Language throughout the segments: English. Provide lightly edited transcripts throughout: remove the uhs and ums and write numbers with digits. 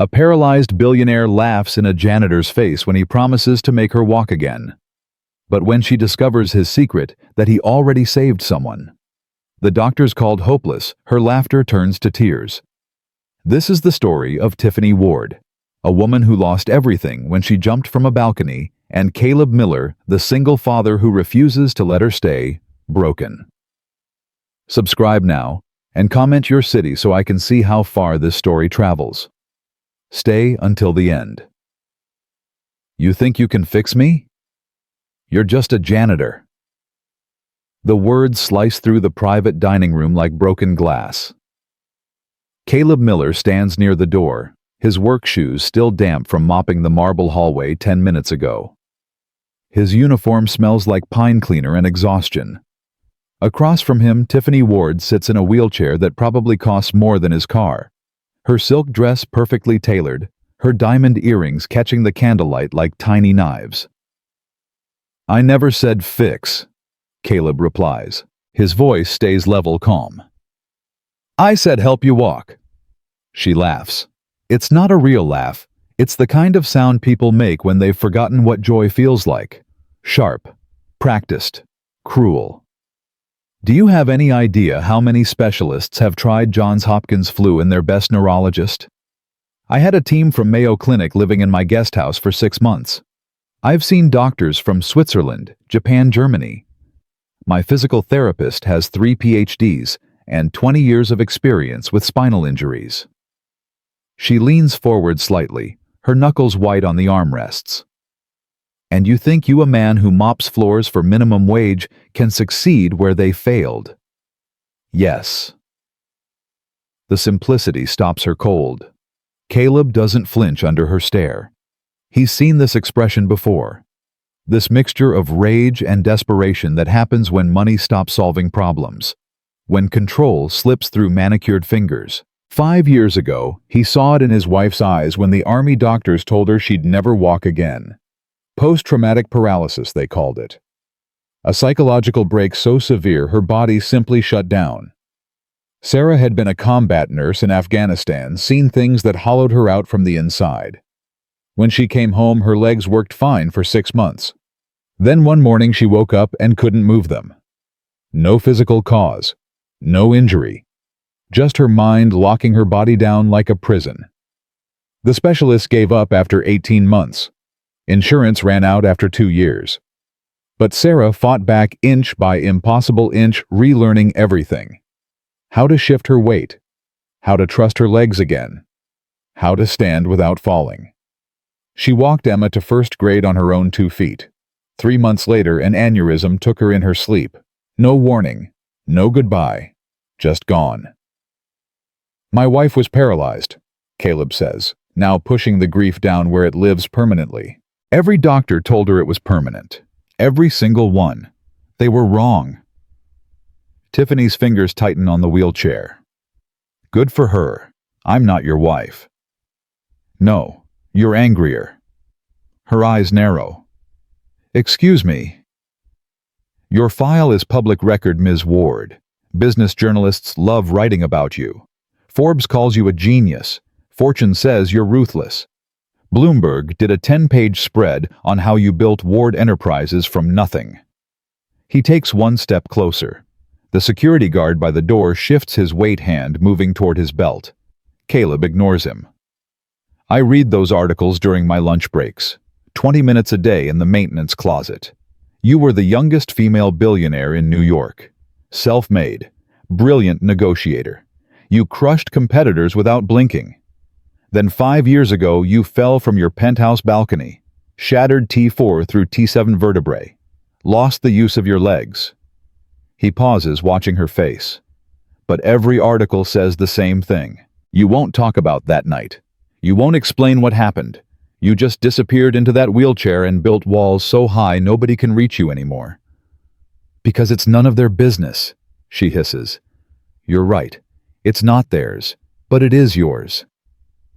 A paralyzed billionaire laughs in a janitor's face when he promises to make her walk again. But when she discovers his secret, that he already saved someone. The doctors called hopeless, her laughter turns to tears. This is the story of Tiffany Ward, a woman who lost everything when she jumped from a balcony, and Caleb Miller, the single father who refuses to let her stay broken. Subscribe now, and comment your city so I can see how far this story travels. Stay until the end. You think you can fix me? You're just a janitor. The words slice through the private dining room like broken glass. Caleb Miller stands near the door, his work shoes still damp from mopping the marble hallway 10 minutes ago. His uniform smells like pine cleaner and exhaustion. Across from him, Tiffany Ward sits in a wheelchair that probably costs more than his car. Her silk dress perfectly tailored, her diamond earrings catching the candlelight like tiny knives. "I never said fix," Caleb replies. His voice stays level calm. "I said help you walk." She laughs. It's not a real laugh. It's the kind of sound people make when they've forgotten what joy feels like. Sharp, practiced, cruel. Do you have any idea how many specialists have tried Johns Hopkins flu in their best neurologist? I had a team from Mayo Clinic living in my guest house for 6 months. I've seen doctors from Switzerland, Japan, Germany. My physical therapist has 3 PhDs and 20 years of experience with spinal injuries. She leans forward slightly, her knuckles white on the armrests. And you think you, a man who mops floors for minimum wage, can succeed where they failed? Yes. The simplicity stops her cold. Caleb doesn't flinch under her stare. He's seen this expression before. This mixture of rage and desperation that happens when money stops solving problems. When control slips through manicured fingers. 5 years ago, he saw it in his wife's eyes when the army doctors told her she'd never walk again. Post-traumatic paralysis, they called it. A psychological break so severe her body simply shut down. Sarah had been a combat nurse in Afghanistan, seen things that hollowed her out from the inside. When she came home, her legs worked fine for 6 months. Then one morning she woke up and couldn't move them. No physical cause, no injury. Just her mind locking her body down like a prison. The specialist gave up after 18 months. Insurance ran out after 2 years. But Sarah fought back inch by impossible inch, relearning everything. How to shift her weight. How to trust her legs again. How to stand without falling. She walked Emma to first grade on her own 2 feet. 3 months later, an aneurysm took her in her sleep. No warning, no goodbye, just gone. My wife was paralyzed, Caleb says, now pushing the grief down where it lives permanently. Every doctor told her it was permanent. Every single one. They were wrong. Tiffany's fingers tighten on the wheelchair. Good for her. I'm not your wife. No, you're angrier. Her eyes narrow. Excuse me. Your file is public record, Ms. Ward. Business journalists love writing about you. Forbes calls you a genius. Fortune says you're ruthless. Bloomberg did a 10-page spread on how you built Ward Enterprises from nothing. He takes one step closer. The security guard by the door shifts his weight hand, moving toward his belt. Caleb ignores him. I read those articles during my lunch breaks. 20 minutes a day in the maintenance closet. You were the youngest female billionaire in New York. Self-made. Brilliant negotiator. You crushed competitors without blinking. Then 5 years ago, you fell from your penthouse balcony, shattered T4 through T7 vertebrae, lost the use of your legs. He pauses, watching her face. But every article says the same thing. You won't talk about that night. You won't explain what happened. You just disappeared into that wheelchair and built walls so high nobody can reach you anymore. Because it's none of their business, she hisses. You're right. It's not theirs, but it is yours.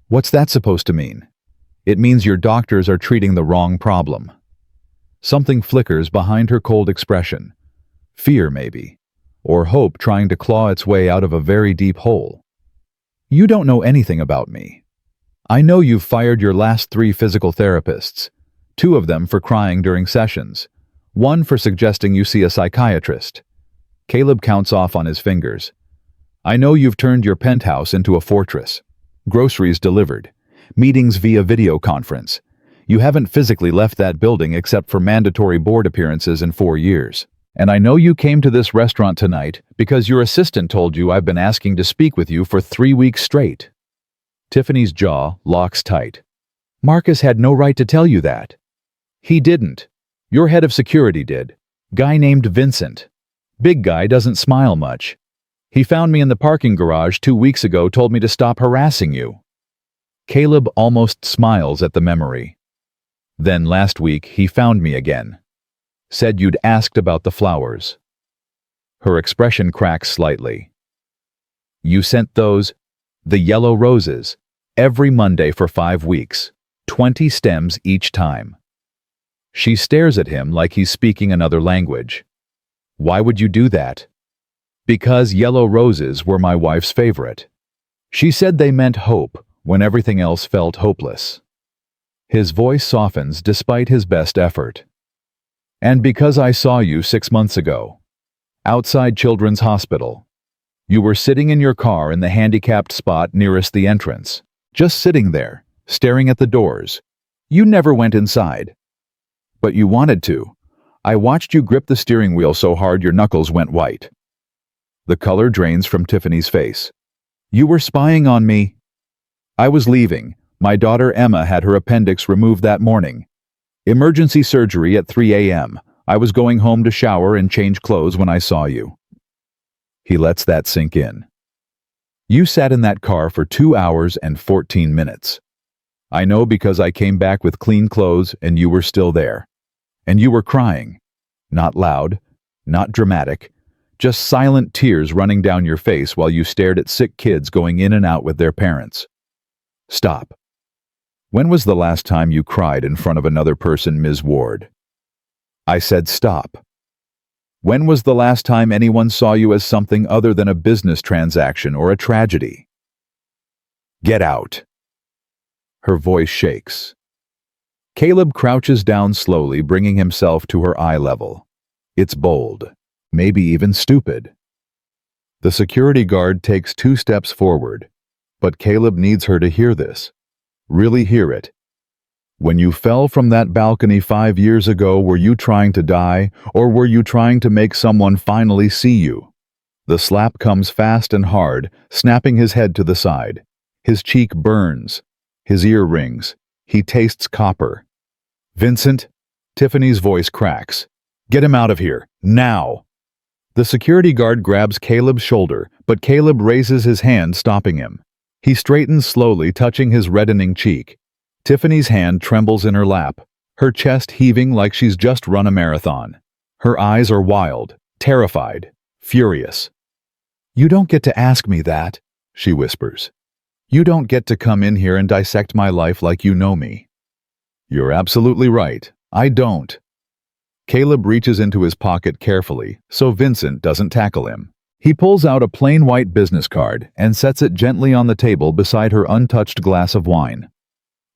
What's that supposed to mean? It means your doctors are treating the wrong problem. Something flickers behind her cold expression. Fear, maybe. Or hope trying to claw its way out of a very deep hole. You don't know anything about me. I know you've fired your last 3 physical therapists, 2 of them for crying during sessions, 1 for suggesting you see a psychiatrist. Caleb counts off on his fingers. I know you've turned your penthouse into a fortress. Groceries delivered. Meetings via video conference. You haven't physically left that building except for mandatory board appearances in 4 years. And I know you came to this restaurant tonight because your assistant told you I've been asking to speak with you for 3 weeks straight. Tiffany's jaw locks tight. Marcus had no right to tell you that. He didn't. Your head of security did. Guy named Vincent. Big guy doesn't smile much. He found me in the parking garage 2 weeks ago, told me to stop harassing you. Caleb almost smiles at the memory. Then last week he found me again. Said you'd asked about the flowers. Her expression cracks slightly. You sent those, the yellow roses, every Monday for 5 weeks, 20 stems each time. She stares at him like he's speaking another language. Why would you do that? Because yellow roses were my wife's favorite. She said they meant hope when everything else felt hopeless. His voice softens despite his best effort. And because I saw you 6 months ago, outside Children's Hospital. You were sitting in your car in the handicapped spot nearest the entrance, just sitting there, staring at the doors. You never went inside. But you wanted to. I watched you grip the steering wheel so hard your knuckles went white. The color drains from Tiffany's face. You were spying on me. I was leaving. My daughter Emma had her appendix removed that morning. Emergency surgery at 3 a.m. I was going home to shower and change clothes when I saw you. He lets that sink in. You sat in that car for 2 hours and 14 minutes. I know because I came back with clean clothes and you were still there. And you were crying. Not loud, not dramatic, just silent tears running down your face while you stared at sick kids going in and out with their parents. Stop. When was the last time you cried in front of another person, Ms. Ward? I said stop. When was the last time anyone saw you as something other than a business transaction or a tragedy? Get out. Her voice shakes. Caleb crouches down slowly, bringing himself to her eye level. It's bold, maybe even stupid. The security guard takes 2 steps forward, but Caleb needs her to hear this. Really hear it. When you fell from that balcony 5 years ago, were you trying to die, or were you trying to make someone finally see you? The slap comes fast and hard, snapping his head to the side. His cheek burns. His ear rings. He tastes copper. Vincent? Tiffany's voice cracks. Get him out of here, now! The security guard grabs Caleb's shoulder, but Caleb raises his hand, stopping him. He straightens slowly, touching his reddening cheek. Tiffany's hand trembles in her lap, her chest heaving like she's just run a marathon. Her eyes are wild, terrified, furious. You don't get to ask me that, she whispers. You don't get to come in here and dissect my life like you know me. You're absolutely right. I don't. Caleb reaches into his pocket carefully, so Vincent doesn't tackle him. He pulls out a plain white business card and sets it gently on the table beside her untouched glass of wine.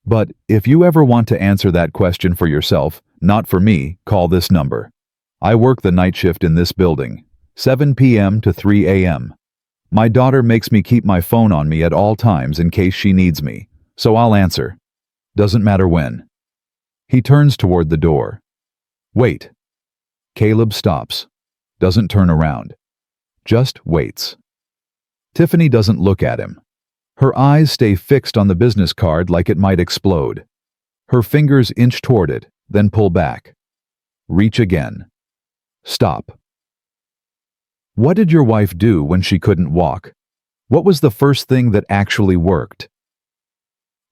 But if you ever want to answer that question for yourself, not for me, call this number. I work the night shift in this building, 7 p.m. to 3 a.m. My daughter makes me keep my phone on me at all times in case she needs me, so I'll answer. Doesn't matter when. He turns toward the door. Wait. Caleb stops. Doesn't turn around. Just waits. Tiffany doesn't look at him. Her eyes stay fixed on the business card like it might explode. Her fingers inch toward it, then pull back. Reach again. Stop. What did your wife do when she couldn't walk? What was the first thing that actually worked?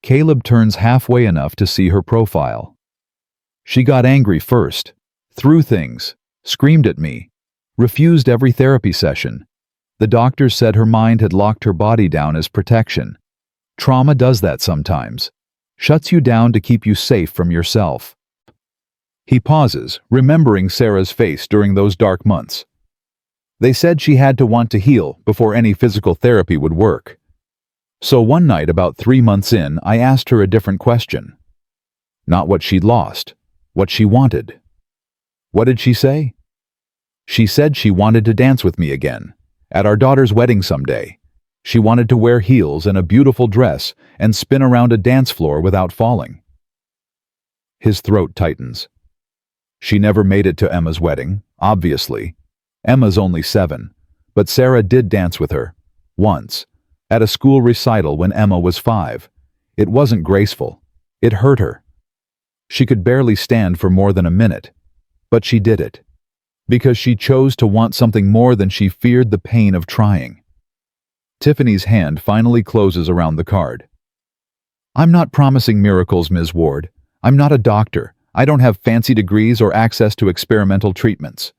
Caleb turns halfway enough to see her profile. She got angry first, threw things, screamed at me, refused every therapy session. The doctors said her mind had locked her body down as protection. Trauma does that sometimes. Shuts you down to keep you safe from yourself. He pauses, remembering Sarah's face during those dark months. They said she had to want to heal before any physical therapy would work. So one night about 3 months in, I asked her a different question. Not what she'd lost, what she wanted. What did she say? She said she wanted to dance with me again, at our daughter's wedding someday. She wanted to wear heels and a beautiful dress and spin around a dance floor without falling. His throat tightens. She never made it to Emma's wedding, obviously. Emma's only 7, but Sarah did dance with her, once, at a school recital when Emma was 5. It wasn't graceful. It hurt her. She could barely stand for more than a minute, but she did it, because she chose to want something more than she feared the pain of trying. Tiffany's hand finally closes around the card. I'm not promising miracles, Ms. Ward. I'm not a doctor. I don't have fancy degrees or access to experimental treatments.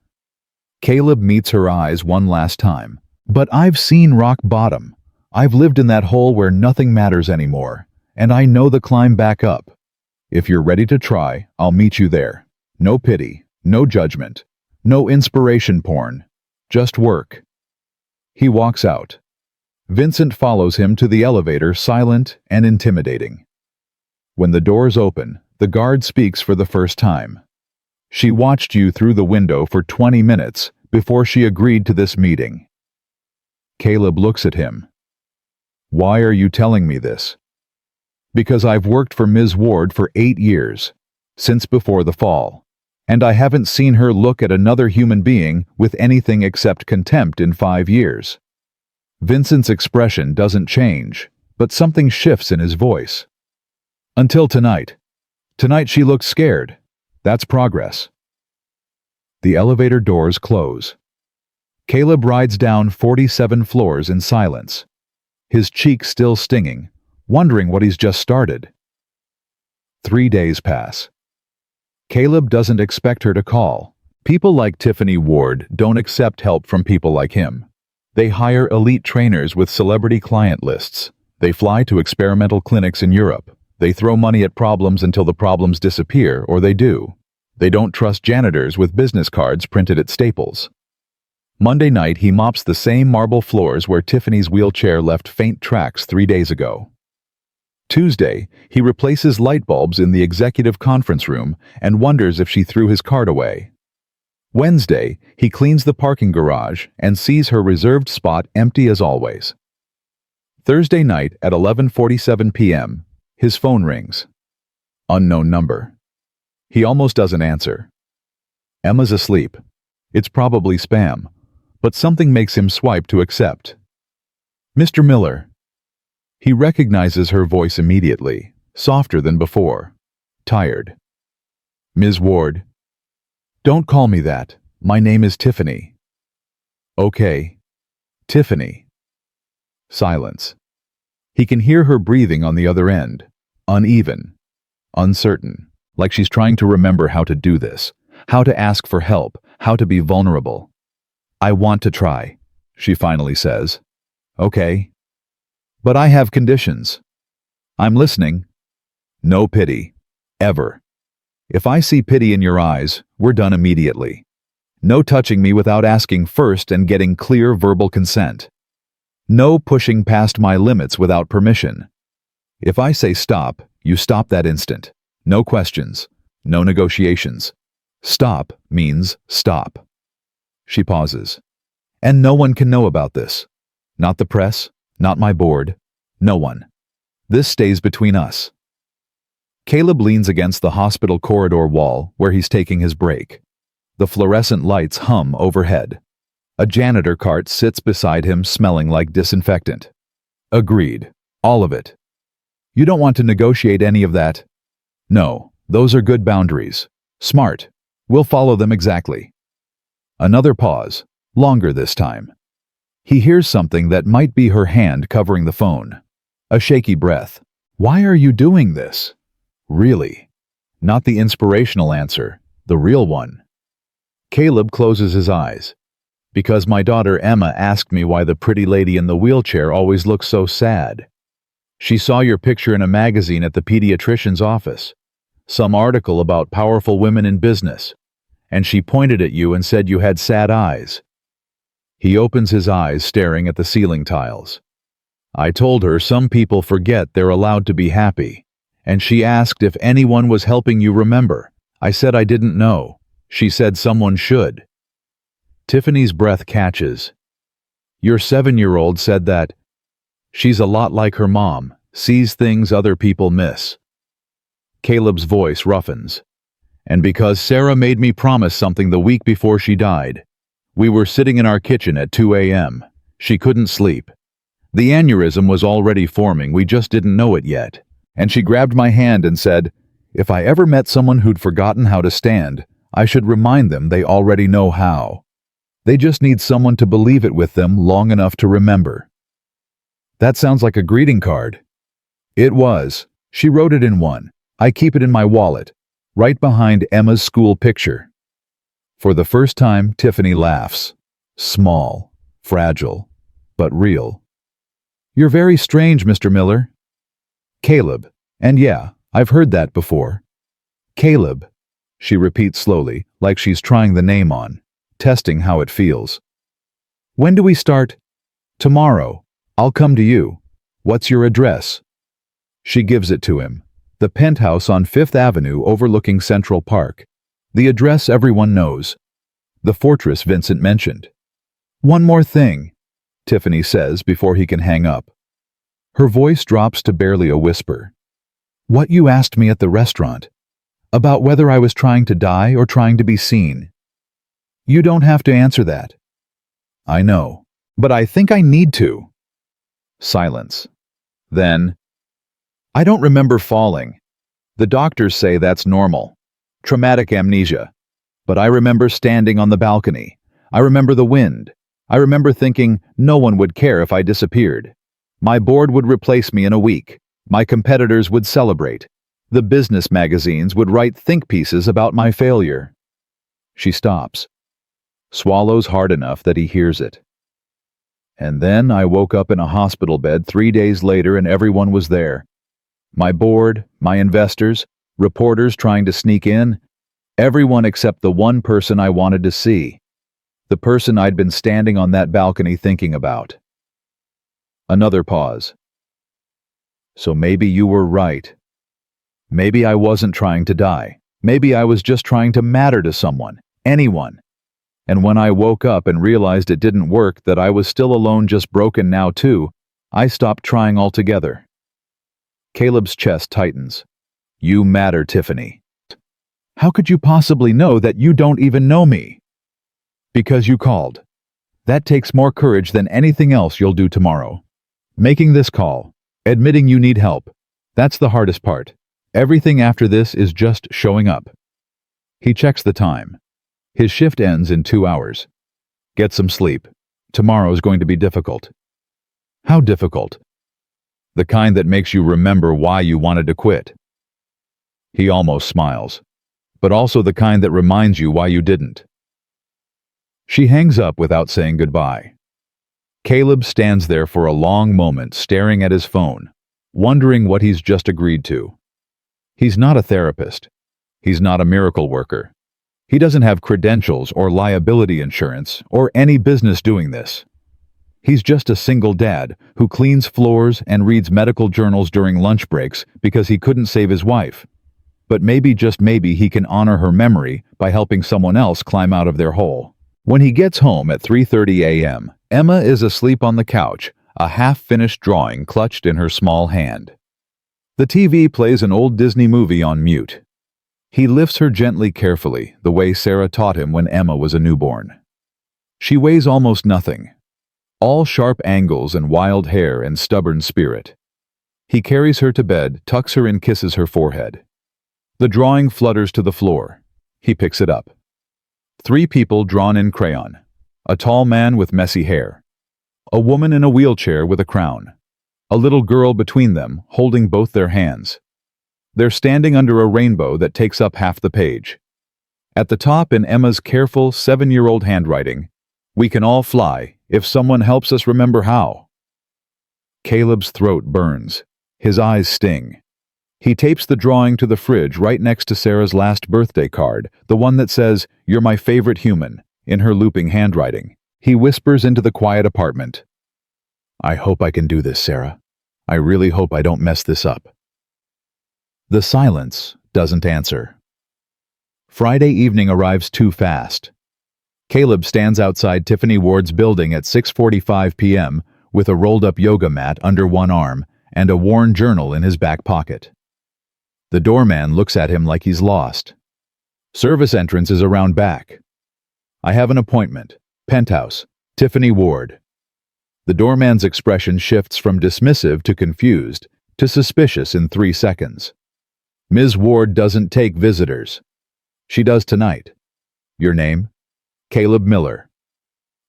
Caleb meets her eyes one last time. But I've seen rock bottom. I've lived in that hole where nothing matters anymore, and I know the climb back up. If you're ready to try, I'll meet you there. No pity, no judgment, no inspiration porn. Just work. He walks out. Vincent follows him to the elevator, silent and intimidating. When the doors open, the guard speaks for the first time. She watched you through the window for 20 minutes before she agreed to this meeting. Caleb looks at him. Why are you telling me this? Because I've worked for Ms. Ward for 8 years, since before the fall, and I haven't seen her look at another human being with anything except contempt in 5 years. Vincent's expression doesn't change, but something shifts in his voice. Until tonight. Tonight she looks scared. That's progress. The elevator doors close. Caleb rides down 47 floors in silence, his cheeks still stinging, wondering what he's just started. 3 days pass. Caleb doesn't expect her to call. People like Tiffany Ward don't accept help from people like him. They hire elite trainers with celebrity client lists. They fly to experimental clinics in Europe. They throw money at problems until the problems disappear, or they do. They don't trust janitors with business cards printed at Staples. Monday night, he mops the same marble floors where Tiffany's wheelchair left faint tracks 3 days ago. Tuesday, he replaces light bulbs in the executive conference room and wonders if she threw his card away. Wednesday, he cleans the parking garage and sees her reserved spot empty as always. Thursday night at 11:47 p.m., his phone rings. Unknown number. He almost doesn't answer. Emma's asleep. It's probably spam, but something makes him swipe to accept. Mr. Miller. He recognizes her voice immediately, softer than before, tired. Ms. Ward. Don't call me that. My name is Tiffany. Okay. Tiffany. Silence. He can hear her breathing on the other end, uneven, uncertain, like she's trying to remember how to do this, how to ask for help, how to be vulnerable. I want to try, she finally says. Okay. But I have conditions. I'm listening. No pity. Ever. If I see pity in your eyes, we're done immediately. No touching me without asking first and getting clear verbal consent. No pushing past my limits without permission. If I say stop, you stop that instant. No questions. No negotiations. Stop means stop. She pauses. And no one can know about this. Not the press, not my board, no one. This stays between us. Caleb leans against the hospital corridor wall where he's taking his break. The fluorescent lights hum overhead. A janitor cart sits beside him smelling like disinfectant. Agreed. All of it. You don't want to negotiate any of that? No, those are good boundaries. Smart. We'll follow them exactly. Another pause, longer this time. He hears something that might be her hand covering the phone. A shaky breath. Why are you doing this? Really? Not the inspirational answer, the real one. Caleb closes his eyes. Because my daughter Emma asked me why the pretty lady in the wheelchair always looks so sad. She saw your picture in a magazine at the pediatrician's office, some article about powerful women in business, and she pointed at you and said you had sad eyes. He opens his eyes, staring at the ceiling tiles. I told her some people forget they're allowed to be happy, and she asked if anyone was helping you remember. I said I didn't know. She said someone should. Tiffany's breath catches. Your 7-year-old said that. She's a lot like her mom, sees things other people miss. Caleb's voice roughens. And because Sarah made me promise something the week before she died. We were sitting in our kitchen at 2 a.m. She couldn't sleep. The aneurysm was already forming, we just didn't know it yet. And she grabbed my hand and said, if I ever met someone who'd forgotten how to stand, I should remind them they already know how. They just need someone to believe it with them long enough to remember. That sounds like a greeting card. It was. She wrote it in one. I keep it in my wallet, right behind Emma's school picture. For the first time, Tiffany laughs. Small, fragile, but real. You're very strange, Mr. Miller. Caleb. And yeah, I've heard that before. Caleb. She repeats slowly, like she's trying the name on, testing how it feels. When do we start? Tomorrow. I'll come to you. What's your address? She gives it to him. The penthouse on 5th Avenue overlooking Central Park. The address everyone knows. The fortress Vincent mentioned. One more thing, Tiffany says before he can hang up. Her voice drops to barely a whisper. What you asked me at the restaurant. About whether I was trying to die or trying to be seen. You don't have to answer that. I know, but I think I need to. Silence. Then, I don't remember falling. The doctors say that's normal. Traumatic amnesia. But I remember standing on the balcony. I remember the wind. I remember thinking no one would care if I disappeared. My board would replace me in a week. My competitors would celebrate. The business magazines would write think pieces about my failure. She stops. Swallows hard enough that he hears it. And then I woke up in a hospital bed 3 days later and everyone was there. My board, my investors, reporters trying to sneak in, everyone except the one person I wanted to see. The person I'd been standing on that balcony thinking about. Another pause. So maybe you were right. Maybe I wasn't trying to die. Maybe I was just trying to matter to someone, anyone. And when I woke up and realized it didn't work, that I was still alone, just broken now too, I stopped trying altogether. Caleb's chest tightens. You matter, Tiffany. How could you possibly know that you don't even know me? Because you called. That takes more courage than anything else you'll do tomorrow. Making this call, admitting you need help, that's the hardest part. Everything after this is just showing up. He checks the time. His shift ends in 2 hours. Get some sleep. Tomorrow's going to be difficult. How difficult? The kind that makes you remember why you wanted to quit. He almost smiles. But also the kind that reminds you why you didn't. She hangs up without saying goodbye. Caleb stands there for a long moment, staring at his phone, wondering what he's just agreed to. He's not a therapist. He's not a miracle worker. He doesn't have credentials or liability insurance or any business doing this. He's just a single dad who cleans floors and reads medical journals during lunch breaks because he couldn't save his wife. But maybe, just maybe, he can honor her memory by helping someone else climb out of their hole. When he gets home at 3:30 a.m., Emma is asleep on the couch, a half-finished drawing clutched in her small hand. The TV plays an old Disney movie on mute. He lifts her gently, carefully, the way Sarah taught him when Emma was a newborn. She weighs almost nothing. All sharp angles and wild hair and stubborn spirit. He carries her to bed, tucks her and kisses her forehead. The drawing flutters to the floor. He picks it up. 3 people drawn in crayon. A tall man with messy hair. A woman in a wheelchair with a crown. A little girl between them, holding both their hands. They're standing under a rainbow that takes up half the page. At the top, in Emma's careful 7-year-old handwriting, we can all fly if someone helps us remember how. Caleb's throat burns. His eyes sting. He tapes the drawing to the fridge right next to Sarah's last birthday card, the one that says, "You're my favorite human," in her looping handwriting. He whispers into the quiet apartment. I hope I can do this, Sarah. I really hope I don't mess this up. The silence doesn't answer. Friday evening arrives too fast. Caleb stands outside Tiffany Ward's building at 6:45 p.m. with a rolled-up yoga mat under one arm and a worn journal in his back pocket. The doorman looks at him like he's lost. Service entrance is around back. I have an appointment. Penthouse. Tiffany Ward. The doorman's expression shifts from dismissive to confused to suspicious in 3 seconds. Ms. Ward doesn't take visitors. She does tonight. Your name? Caleb Miller.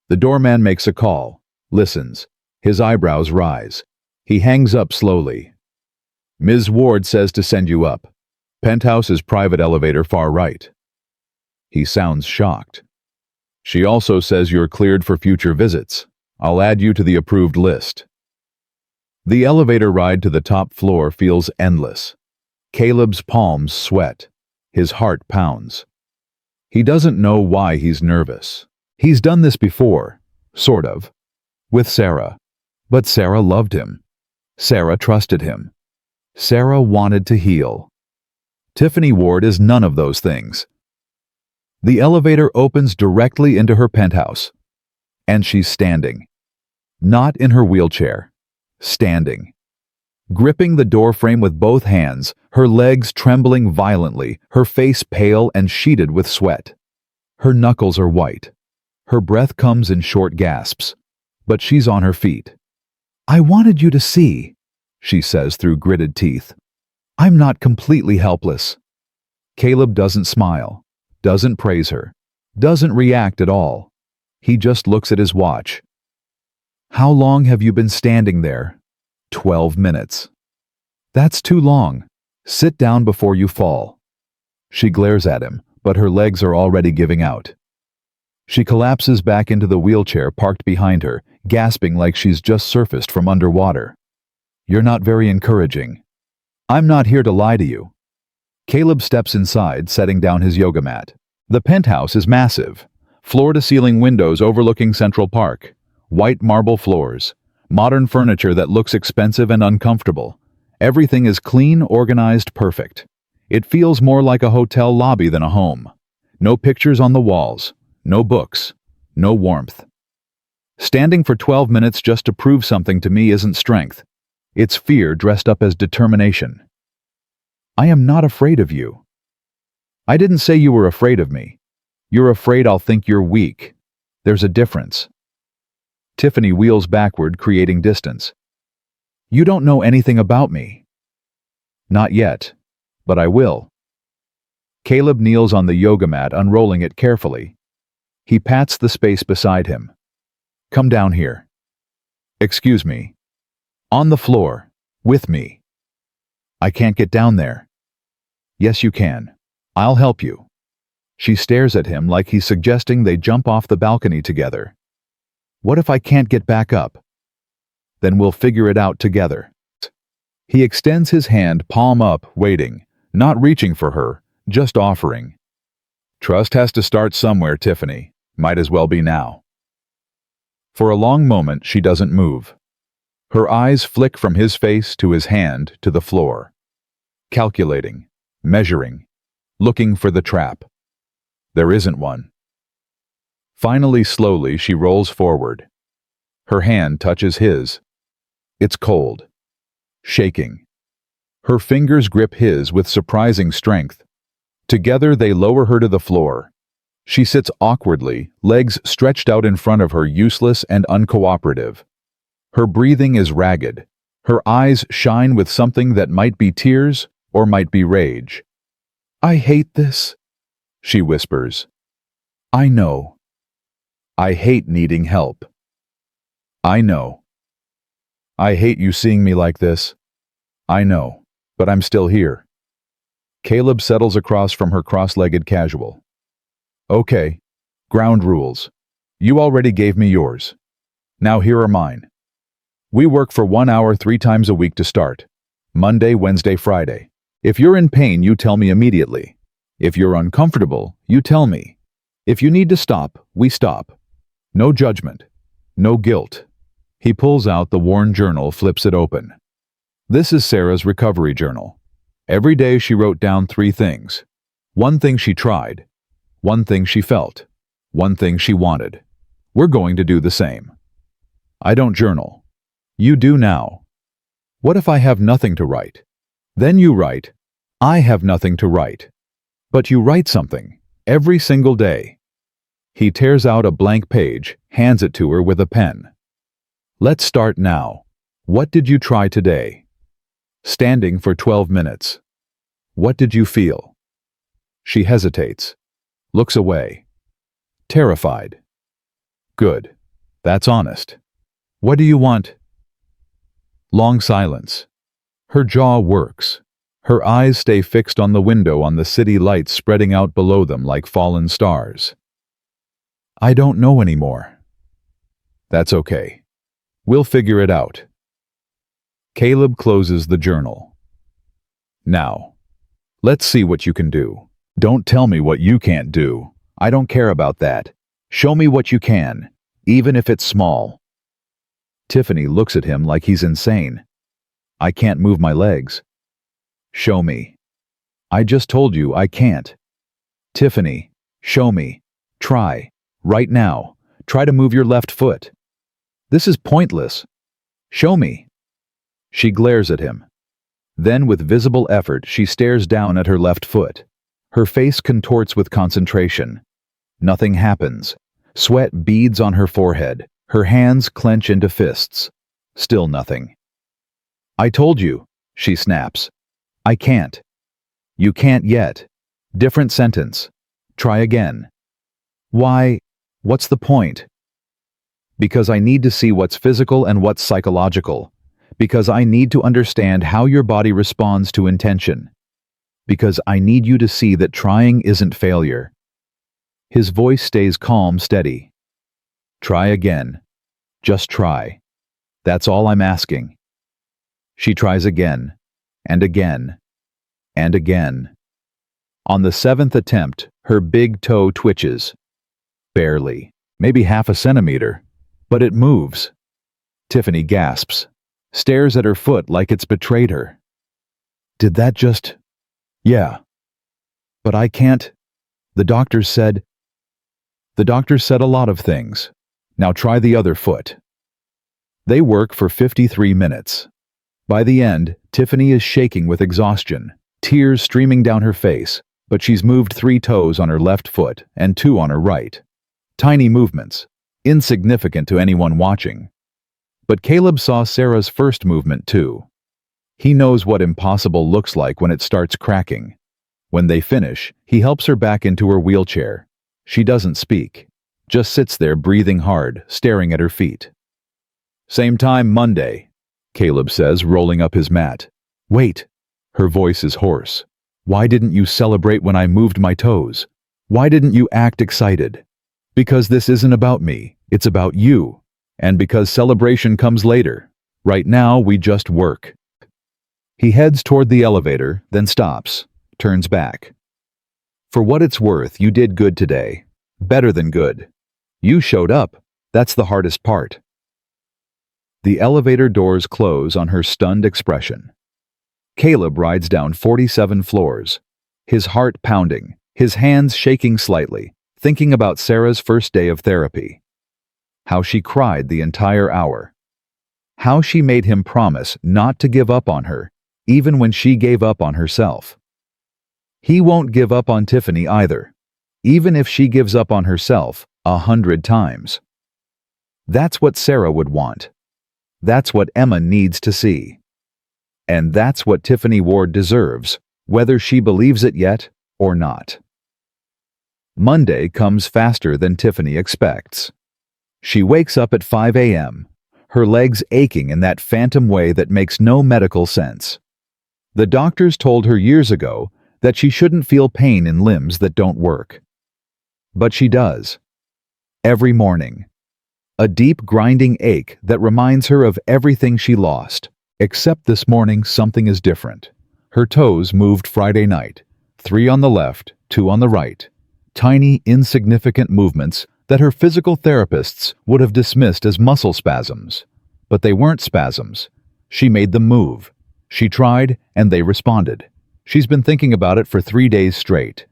The doorman makes a call, listens. His eyebrows rise. He hangs up slowly. Ms. Ward says to send you up. Penthouse is private elevator far right. He sounds shocked. She also says you're cleared for future visits. I'll add you to the approved list. The elevator ride to the top floor feels endless. Caleb's palms sweat. His heart pounds. He doesn't know why he's nervous. He's done this before, sort of, with Sarah. But Sarah loved him. Sarah trusted him. Sarah wanted to heal. Tiffany Ward is none of those things. The elevator opens directly into her penthouse, and she's standing. Not in her wheelchair. Standing. Gripping the doorframe with both hands, her legs trembling violently, her face pale and sheeted with sweat. Her knuckles are white. Her breath comes in short gasps, but she's on her feet. I wanted you to see, she says through gritted teeth. I'm not completely helpless. Caleb doesn't smile, doesn't praise her, doesn't react at all. He just looks at his watch. How long have you been standing there? 12 minutes. That's too long. Sit down before you fall. She glares at him, but her legs are already giving out. She collapses back into the wheelchair parked behind her, gasping like she's just surfaced from underwater. You're not very encouraging. I'm not here to lie to you. Caleb steps inside, setting down his yoga mat. The penthouse is massive. Floor-to-ceiling windows overlooking Central Park. White marble floors. Modern furniture that looks expensive and uncomfortable. Everything is clean, organized, perfect. It feels more like a hotel lobby than a home. No pictures on the walls. No books. No warmth. Standing for 12 minutes just to prove something to me isn't strength. It's fear dressed up as determination. I am not afraid of you. I didn't say you were afraid of me. You're afraid I'll think you're weak. There's a difference. Tiffany wheels backward, creating distance. You don't know anything about me. Not yet, but I will. Caleb kneels on the yoga mat, unrolling it carefully. He pats the space beside him. Come down here. Excuse me. On the floor, with me. I can't get down there. Yes, you can. I'll help you. She stares at him like he's suggesting they jump off the balcony together. What if I can't get back up? Then we'll figure it out together. He extends his hand, palm up, waiting, not reaching for her, just offering. Trust has to start somewhere, Tiffany. Might as well be now. For a long moment, she doesn't move. Her eyes flick from his face to his hand to the floor. Calculating, measuring, looking for the trap. There isn't one. Finally, slowly, she rolls forward. Her hand touches his. It's cold. Shaking. Her fingers grip his with surprising strength. Together, they lower her to the floor. She sits awkwardly, legs stretched out in front of her, useless and uncooperative. Her breathing is ragged. Her eyes shine with something that might be tears or might be rage. I hate this, she whispers. I know. I hate needing help. I know. I hate you seeing me like this. I know, but I'm still here. Caleb settles across from her cross-legged casual. Okay, ground rules. You already gave me yours. Now here are mine. We work for 1 hour 3 times a week to start. Monday, Wednesday, Friday. If you're in pain, you tell me immediately. If you're uncomfortable, you tell me. If you need to stop, we stop. No judgment. No guilt. He pulls out the worn journal, flips it open. This is Sarah's recovery journal. Every day she wrote down 3 things. 1 thing she tried, 1 thing she felt, 1 thing she wanted. We're going to do the same. I don't journal. You do now. What if I have nothing to write? Then you write, I have nothing to write. But you write something, every single day. He tears out a blank page, hands it to her with a pen. Let's start now. What did you try today? Standing for 12 minutes. What did you feel? She hesitates, looks away. Terrified. Good. That's honest. What do you want? Long silence. Her jaw works. Her eyes stay fixed on the window, on the city lights spreading out below them like fallen stars. I don't know anymore. That's okay. We'll figure it out. Caleb closes the journal. Now, let's see what you can do. Don't tell me what you can't do. I don't care about that. Show me what you can, even if it's small. Tiffany looks at him like he's insane. I can't move my legs. Show me. I just told you I can't. Tiffany, show me. Try. Right now. Try to move your left foot. This is pointless. Show me. She glares at him. Then, with visible effort, she stares down at her left foot. Her face contorts with concentration. Nothing happens. Sweat beads on her forehead. Her hands clench into fists. Still nothing. I told you, she snaps. I can't. You can't yet. Different sentence. Try again. Why? What's the point? Because I need to see what's physical and what's psychological. Because I need to understand how your body responds to intention. Because I need you to see that trying isn't failure. His voice stays calm, steady. Try again. Just try. That's all I'm asking. She tries again, and again, and again. On the 7th attempt, her big toe twitches. Barely, maybe half a centimeter, but it moves. Tiffany gasps, stares at her foot like it's betrayed her. Did that just... Yeah. But I can't... The doctor said a lot of things. Now try the other foot. They work for 53 minutes. By the end, Tiffany is shaking with exhaustion, tears streaming down her face, but she's moved 3 toes on her left foot and 2 on her right. Tiny movements, insignificant to anyone watching. But Caleb saw Sarah's first movement too. He knows what impossible looks like when it starts cracking. When they finish, he helps her back into her wheelchair. She doesn't speak, just sits there breathing hard, staring at her feet. Same time Monday, Caleb says, rolling up his mat. Wait. Her voice is hoarse. Why didn't you celebrate when I moved my toes? Why didn't you act excited? Because this isn't about me, it's about you. And because celebration comes later. Right now, we just work. He heads toward the elevator, then stops, turns back. For what it's worth, you did good today. Better than good. You showed up. That's the hardest part. The elevator doors close on her stunned expression. Caleb rides down 47 floors, his heart pounding, his hands shaking slightly, thinking about Sarah's first day of therapy. How she cried the entire hour. How she made him promise not to give up on her, even when she gave up on herself. He won't give up on Tiffany either, even if she gives up on herself 100 times. That's what Sarah would want. That's what Emma needs to see. And that's what Tiffany Ward deserves, whether she believes it yet or not. Monday comes faster than Tiffany expects. She wakes up at 5 a.m., her legs aching in that phantom way that makes no medical sense. The doctors told her years ago that she shouldn't feel pain in limbs that don't work. But she does. Every morning. A deep grinding ache that reminds her of everything she lost. Except this morning something is different. Her toes moved Friday night, 3 on the left, 2 on the right. Tiny, insignificant movements that her physical therapists would have dismissed as muscle spasms. But they weren't spasms. She made them move. She tried, and they responded. She's been thinking about it for 3 days straight.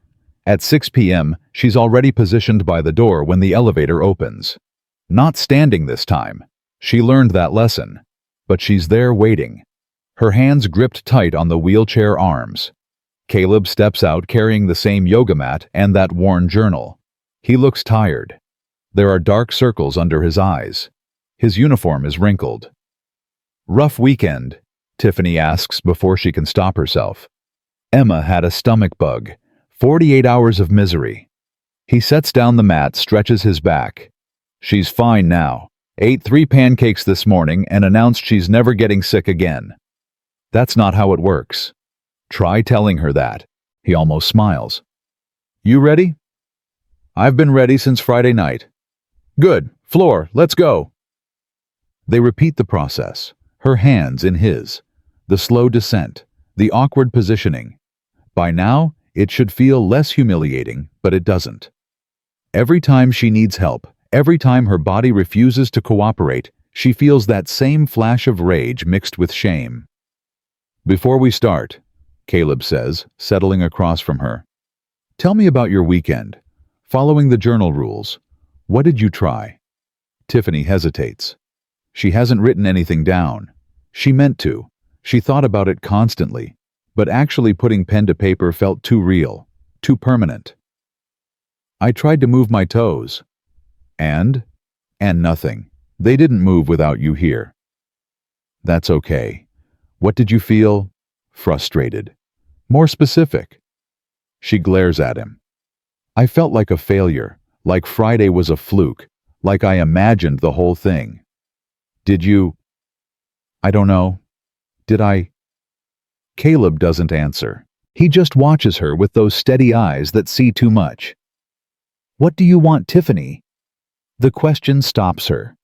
At 6 p.m., she's already positioned by the door when the elevator opens. Not standing this time. She learned that lesson. But she's there waiting. Her hands gripped tight on the wheelchair arms. Caleb steps out carrying the same yoga mat and that worn journal. He looks tired. There are dark circles under his eyes. His uniform is wrinkled. "Rough weekend?" Tiffany asks before she can stop herself. Emma had a stomach bug. 48 hours of misery. He sets down the mat, stretches his back. She's fine now. Ate 3 pancakes this morning and announced she's never getting sick again. That's not how it works. Try telling her that. He almost smiles. "You ready?" "I've been ready since Friday night." "Good. Floor, let's go." They repeat the process, her hands in his. The slow descent, the awkward positioning. By now, it should feel less humiliating, but it doesn't. Every time she needs help, every time her body refuses to cooperate, she feels that same flash of rage mixed with shame. "Before we start," Caleb says, settling across from her, "tell me about your weekend. Following the journal rules, what did you try?" Tiffany hesitates. She hasn't written anything down. She meant to. She thought about it constantly, but actually putting pen to paper felt too real, too permanent. "I tried to move my toes." And nothing. They didn't move without you here." "That's okay. What did you feel?" "Frustrated." "More specific." She glares at him. "I felt like a failure, like Friday was a fluke, like I imagined the whole thing." "Did you?" "I don't know. Did I?" Caleb doesn't answer. He just watches her with those steady eyes that see too much. "What do you want, Tiffany?" The question stops her.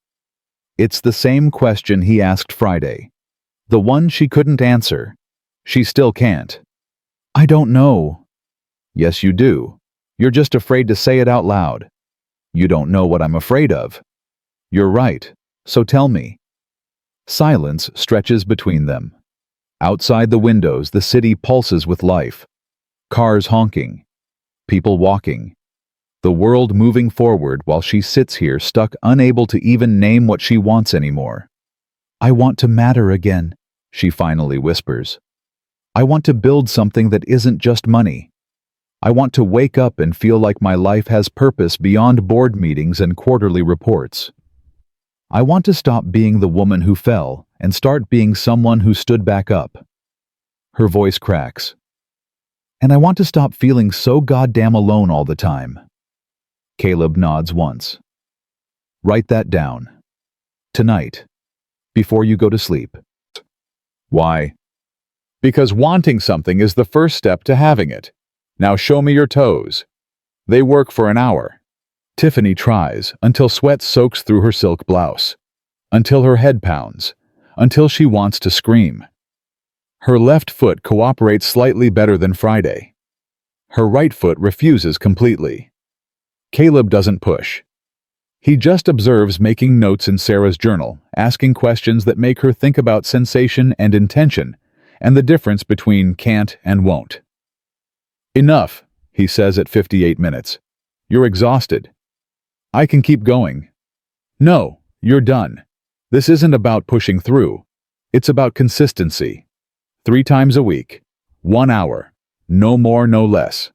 It's the same question he asked Friday. The one she couldn't answer. She still can't. "I don't know." "Yes, you do. You're just afraid to say it out loud." "You don't know what I'm afraid of." "You're right. So tell me." Silence stretches between them. Outside the windows, the city pulses with life. Cars honking. People walking. The world moving forward while she sits here stuck, unable to even name what she wants anymore. "I want to matter again," she finally whispers. "I want to build something that isn't just money. I want to wake up and feel like my life has purpose beyond board meetings and quarterly reports. I want to stop being the woman who fell and start being someone who stood back up." Her voice cracks. "And I want to stop feeling so goddamn alone all the time." Caleb nods once. "Write that down. Tonight. Before you go to sleep." "Why?" "Because wanting something is the first step to having it. Now show me your toes." They work for an hour. Tiffany tries until sweat soaks through her silk blouse. Until her head pounds. Until she wants to scream. Her left foot cooperates slightly better than Friday. Her right foot refuses completely. Caleb doesn't push. He just observes, making notes in Sarah's journal, asking questions that make her think about sensation and intention, and the difference between can't and won't. "Enough," he says at 58 minutes. "You're exhausted." "I can keep going." "No, you're done. This isn't about pushing through. It's about consistency. 3 times a week. 1 hour. No more, no less."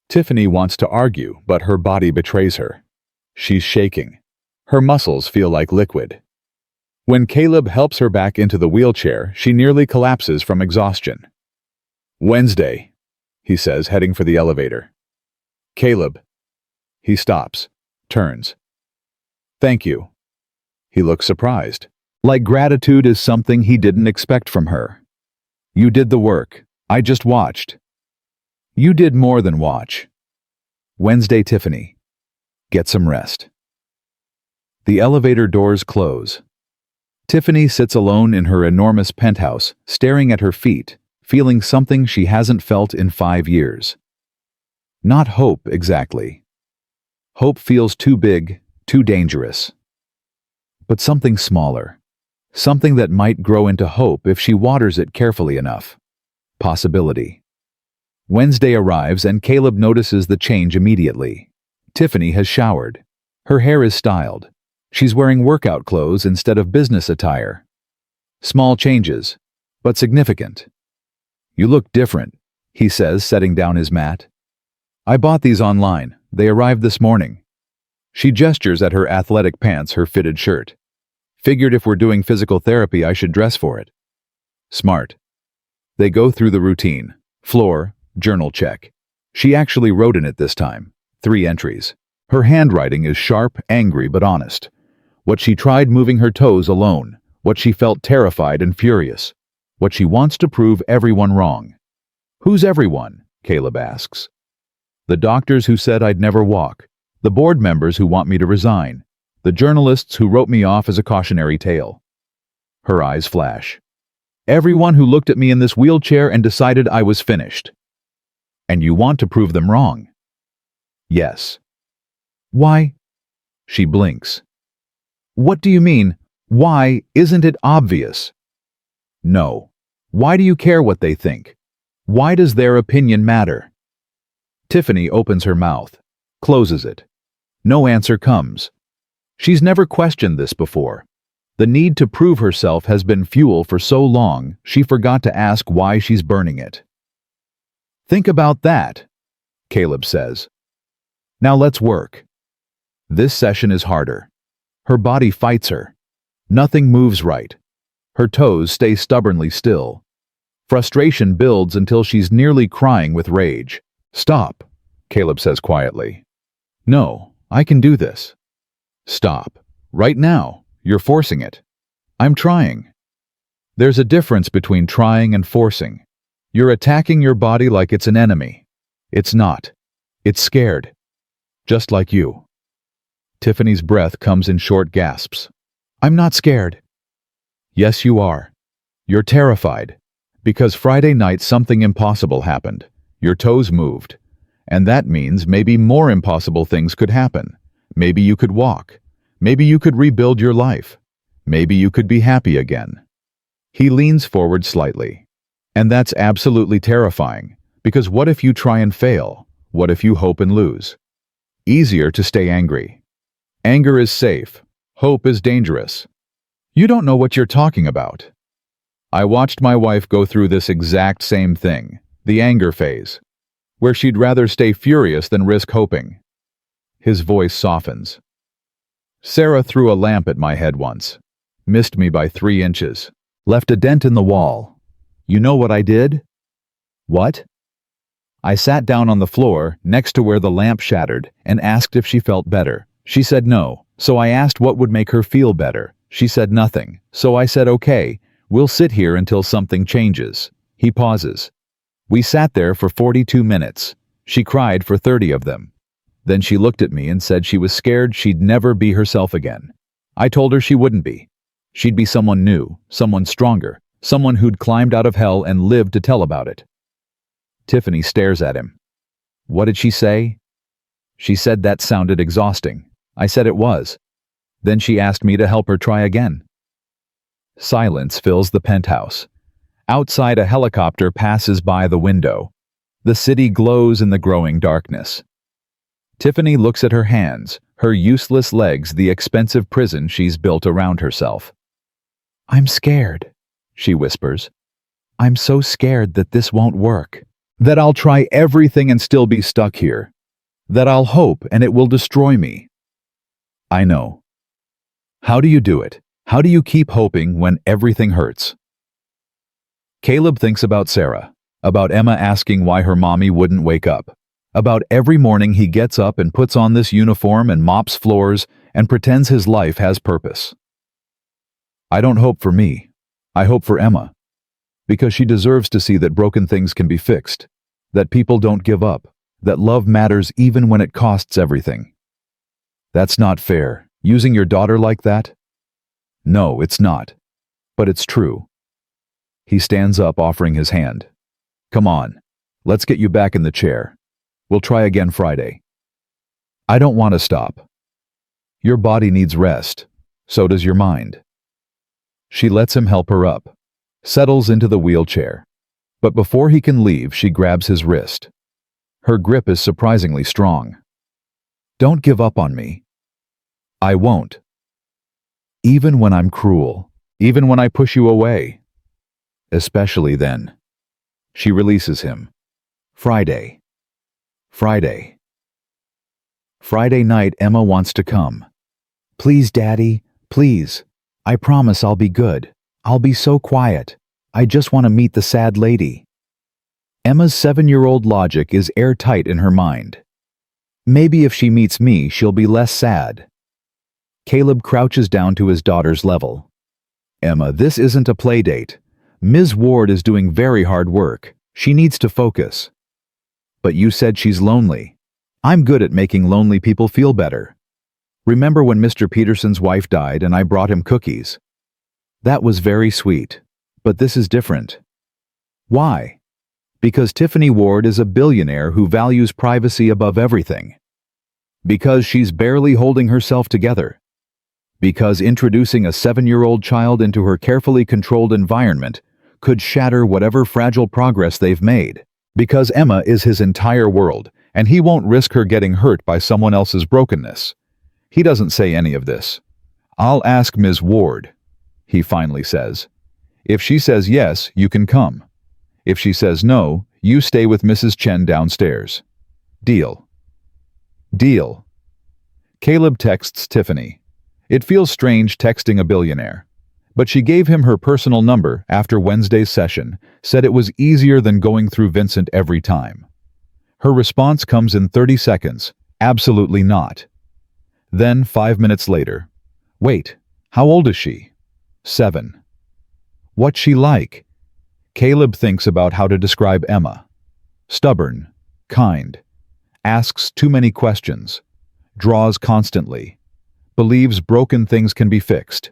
Tiffany wants to argue, but her body betrays her. She's shaking. Her muscles feel like liquid. When Caleb helps her back into the wheelchair, she nearly collapses from exhaustion. "Wednesday," he says, heading for the elevator. "Caleb." He stops, turns. "Thank you." He looks surprised, like gratitude is something he didn't expect from her. "You did the work. I just watched." "You did more than watch." Wednesday, Tiffany. Get some rest. The elevator doors close. Tiffany sits alone in her enormous penthouse, staring at her feet, feeling something she hasn't felt in 5 years. Not hope, exactly. Hope feels too big, too dangerous. But something smaller, Something that might grow into hope if she waters it carefully enough. Possibility. Wednesday arrives and Caleb notices the change immediately. Tiffany has showered. Her hair is styled. She's wearing workout clothes instead of business attire. Small changes, but significant. "You look different," he says, setting down his mat. "I bought these online. They arrived this morning." She gestures at her athletic pants, her fitted shirt. "Figured if we're doing physical therapy, I should dress for it." Smart. They go through the routine. Floor, journal check. She actually wrote in it this time. 3 entries. Her handwriting is sharp, angry, but honest. What she tried moving her toes alone. What she felt terrified and furious. What she wants to prove everyone wrong. "Who's everyone?" Caleb asks. "The doctors who said I'd never walk. The board members who want me to resign. The journalists who wrote me off as a cautionary tale." Her eyes flash. "Everyone who looked at me in this wheelchair and decided I was finished." "And you want to prove them wrong?" "Yes." "Why?" She blinks. "What do you mean? Why? Isn't it obvious?" "No. Why do you care what they think? Why does their opinion matter?" Tiffany opens her mouth, closes it. No answer comes. She's never questioned this before. The need to prove herself has been fuel for so long, she forgot to ask why she's burning it. "Think about that," Caleb says. "Now let's work." This session is harder. Her body fights her. Nothing moves right. Her toes stay stubbornly still. Frustration builds until she's nearly crying with rage. "Stop," Caleb says quietly. "No, I can do this." "Stop. Right now. You're forcing it." "I'm trying." There's a difference between trying and forcing. You're attacking your body like it's an enemy. It's not. It's scared. Just like you. Tiffany's breath comes in short gasps. "I'm not scared." "Yes, you are. You're terrified. Because Friday night something impossible happened. Your toes moved. And that means maybe more impossible things could happen. Maybe you could walk. Maybe you could rebuild your life. Maybe you could be happy again." He leans forward slightly. "And that's absolutely terrifying. Because what if you try and fail? What if you hope and lose?" Easier to stay angry. Anger is safe. Hope is dangerous. "You don't know what you're talking about." I watched my wife go through this exact same thing, the anger phase, where she'd rather stay furious than risk hoping. His voice softens. "Sarah threw a lamp at my head once. Missed me by 3 inches. Left a dent in the wall. You know what I did?" "What?" "I sat down on the floor, next to where the lamp shattered, and asked if she felt better. She said no, so I asked what would make her feel better. She said nothing, so I said okay, we'll sit here until something changes." He pauses. "We sat there for 42 minutes. She cried for 30 of them. Then she looked at me and said she was scared she'd never be herself again. I told her she wouldn't be. She'd be someone new, someone stronger, someone who'd climbed out of hell and lived to tell about it." Tiffany stares at him. "What did she say?" "She said that sounded exhausting." I said it was. Then she asked me to help her try again. Silence fills the penthouse. Outside, a helicopter passes by the window. The city glows in the growing darkness. Tiffany looks at her hands, her useless legs, the expensive prison she's built around herself. "I'm scared," she whispers. "I'm so scared that this won't work. That I'll try everything and still be stuck here. That I'll hope and it will destroy me." "I know." "How do you do it? How do you keep hoping when everything hurts?" Caleb thinks about Sarah, about Emma asking why her mommy wouldn't wake up, about every morning he gets up and puts on this uniform and mops floors and pretends his life has purpose. "I don't hope for me. I hope for Emma. Because she deserves to see that broken things can be fixed, that people don't give up, that love matters even when it costs everything." "That's not fair, using your daughter like that." "No, it's not. But it's true." He stands up, offering his hand. "Come on, let's get you back in the chair. We'll try again Friday." "I don't want to stop." "Your body needs rest. So does your mind." She lets him help her up, settles into the wheelchair. But before he can leave, she grabs his wrist. Her grip is surprisingly strong. "Don't give up on me." "I won't. Even when I'm cruel. Even when I push you away. Especially then." She releases him. Friday. Friday. Friday night, Emma wants to come. "Please, Daddy, please. I promise I'll be good. I'll be so quiet. I just want to meet the sad lady." Emma's 7-year-old logic is airtight in her mind. Maybe if she meets me, she'll be less sad. Caleb crouches down to his daughter's level. "Emma, this isn't a play date. Ms. Ward is doing very hard work. She needs to focus." "But you said she's lonely." "I'm good at making lonely people feel better. Remember when Mr. Peterson's wife died and I brought him cookies? That was very sweet. But this is different." "Why?" "Because Tiffany Ward is a billionaire who values privacy above everything. Because she's barely holding herself together. Because introducing a 7-year-old child into her carefully controlled environment could shatter whatever fragile progress they've made. Because Emma is his entire world, and he won't risk her getting hurt by someone else's brokenness." He doesn't say any of this. "I'll ask Ms. Ward," he finally says. "If she says yes, you can come. If she says no, you stay with Mrs. Chen downstairs. Deal?" "Deal." Caleb texts Tiffany. It feels strange texting a billionaire. But she gave him her personal number after Wednesday's session, said it was easier than going through Vincent every time. Her response comes in 30 seconds. Absolutely not. Then 5 minutes later. "Wait, how old is she?" 7. "What's she like?" Caleb thinks about how to describe Emma. Stubborn, kind, asks too many questions, draws constantly, believes broken things can be fixed.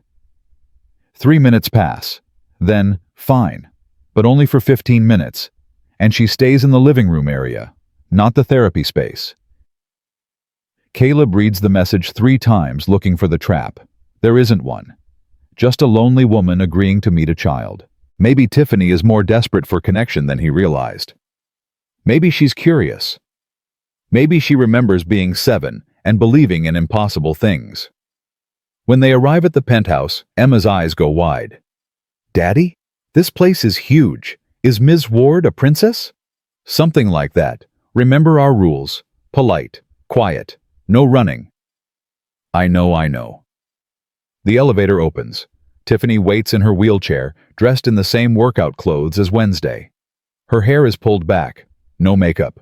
3 minutes pass, then fine, but only for 15 minutes, and she stays in the living room area, not the therapy space. Caleb reads the message 3 times looking for the trap. There isn't one. Just a lonely woman agreeing to meet a child. Maybe Tiffany is more desperate for connection than he realized. Maybe she's curious. Maybe she remembers being 7 and believing in impossible things. When they arrive at the penthouse, Emma's eyes go wide. "Daddy? This place is huge. Is Ms. Ward a princess?" "Something like that. Remember our rules. Polite, quiet, no running." I know. The elevator opens. Tiffany waits in her wheelchair, dressed in the same workout clothes as Wednesday. Her hair is pulled back, no makeup.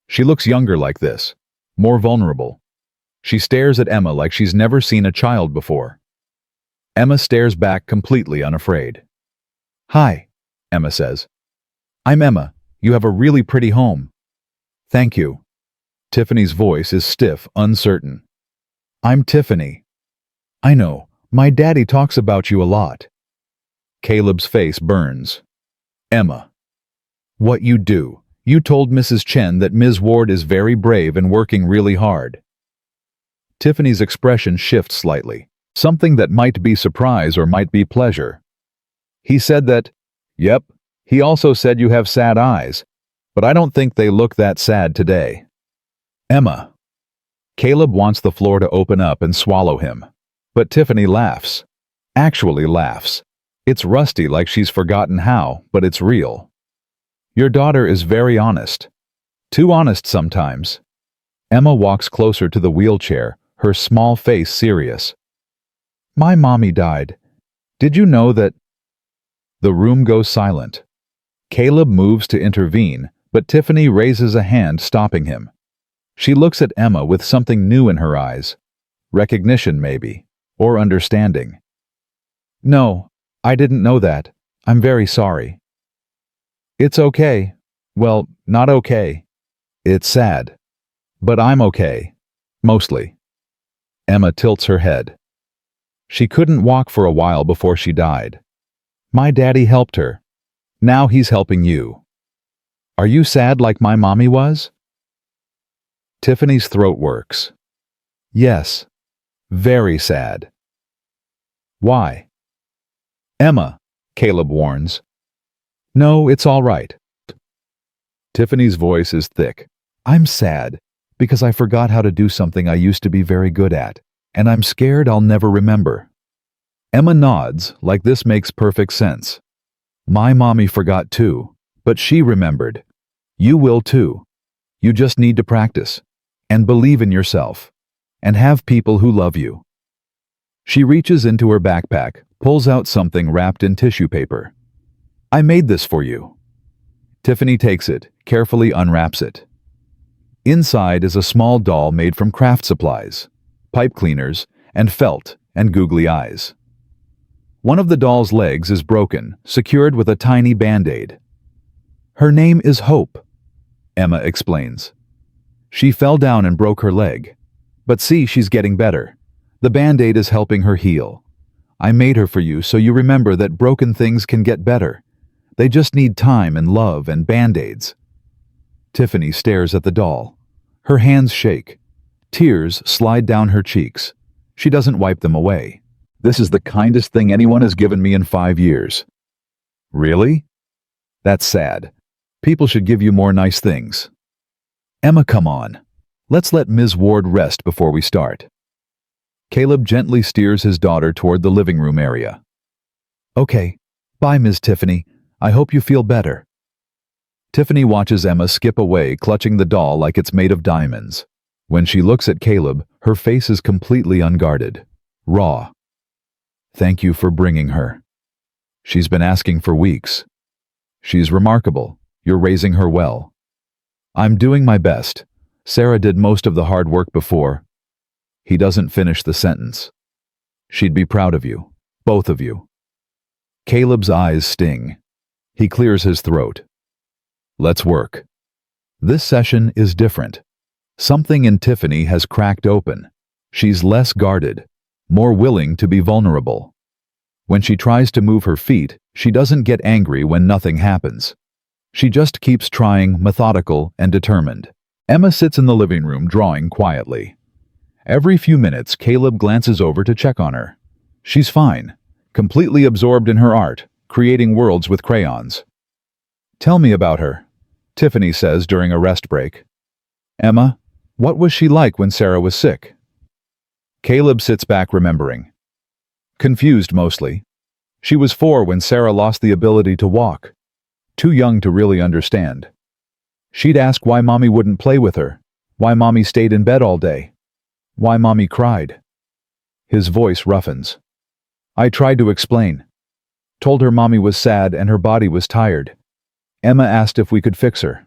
She looks younger like this, more vulnerable. She stares at Emma like she's never seen a child before. Emma stares back completely unafraid. "Hi," Emma says. "I'm Emma. You have a really pretty home." "Thank you." Tiffany's voice is stiff, uncertain. "I'm Tiffany." "I know. My daddy talks about you a lot." Caleb's face burns. "Emma, what you do? You told Mrs. Chen that Ms. Ward is very brave and working really hard." Tiffany's expression shifts slightly, something that might be surprise or might be pleasure. "He said that." "Yep. He also said you have sad eyes, but I don't think they look that sad today." "Emma." Caleb wants the floor to open up and swallow him, but Tiffany laughs. Actually laughs. It's rusty like she's forgotten how, but it's real. "Your daughter is very honest. Too honest sometimes." Emma walks closer to the wheelchair, her small face serious. "My mommy died. Did you know that?" The room goes silent. Caleb moves to intervene, but Tiffany raises a hand, stopping him. She looks at Emma with something new in her eyes. Recognition, maybe, or understanding. "No, I didn't know that. I'm very sorry." "It's okay. Well, not okay. It's sad. But I'm okay. Mostly." Emma tilts her head. "She couldn't walk for a while before she died. My daddy helped her. Now he's helping you. Are you sad like my mommy was?" Tiffany's throat works. "Yes. Very sad." "Why?" Emma, Caleb warns. No, it's all right. Tiffany's voice is thick. I'm sad because I forgot how to do something I used to be very good at, and I'm scared I'll never remember. Emma nods, like this makes perfect sense. My mommy forgot too, but she remembered. You will too. You just need to practice, and believe in yourself, and have people who love you. She reaches into her backpack, pulls out something wrapped in tissue paper. I made this for you. Tiffany takes it, carefully unwraps it. Inside is a small doll made from craft supplies, pipe cleaners, and felt and googly eyes. One of the doll's legs is broken, secured with a tiny band-aid. Her name is Hope, Emma explains. She fell down and broke her leg. But see, she's getting better. The band-aid is helping her heal. I made her for you so you remember that broken things can get better. They just need time and love and band-aids. Tiffany stares at the doll. Her hands shake. Tears slide down her cheeks. She doesn't wipe them away. This is the kindest thing anyone has given me in 5 years. Really? That's sad. People should give you more nice things. Emma, come on. Let's let Ms. Ward rest before we start. Caleb gently steers his daughter toward the living room area. Okay. Bye, Ms. Tiffany. I hope you feel better. Tiffany watches Emma skip away, clutching the doll like it's made of diamonds. When she looks at Caleb, her face is completely unguarded. Raw. Thank you for bringing her. She's been asking for weeks. She's remarkable. You're raising her well. I'm doing my best. Sarah did most of the hard work before. He doesn't finish the sentence. She'd be proud of you, both of you. Caleb's eyes sting. He clears his throat. Let's work. This session is different. Something in Tiffany has cracked open. She's less guarded, more willing to be vulnerable. When she tries to move her feet, she doesn't get angry when nothing happens. She just keeps trying, methodical and determined. Emma sits in the living room drawing quietly. Every few minutes, Caleb glances over to check on her. She's fine, completely absorbed in her art, creating worlds with crayons. Tell me about her, Tiffany says during a rest break. Emma, what was she like when Sarah was sick? Caleb sits back remembering. Confused mostly. She was 4 when Sarah lost the ability to walk. Too young to really understand. She'd ask why Mommy wouldn't play with her, why Mommy stayed in bed all day, why Mommy cried. His voice roughens. I tried to explain. Told her Mommy was sad and her body was tired. Emma asked if we could fix her.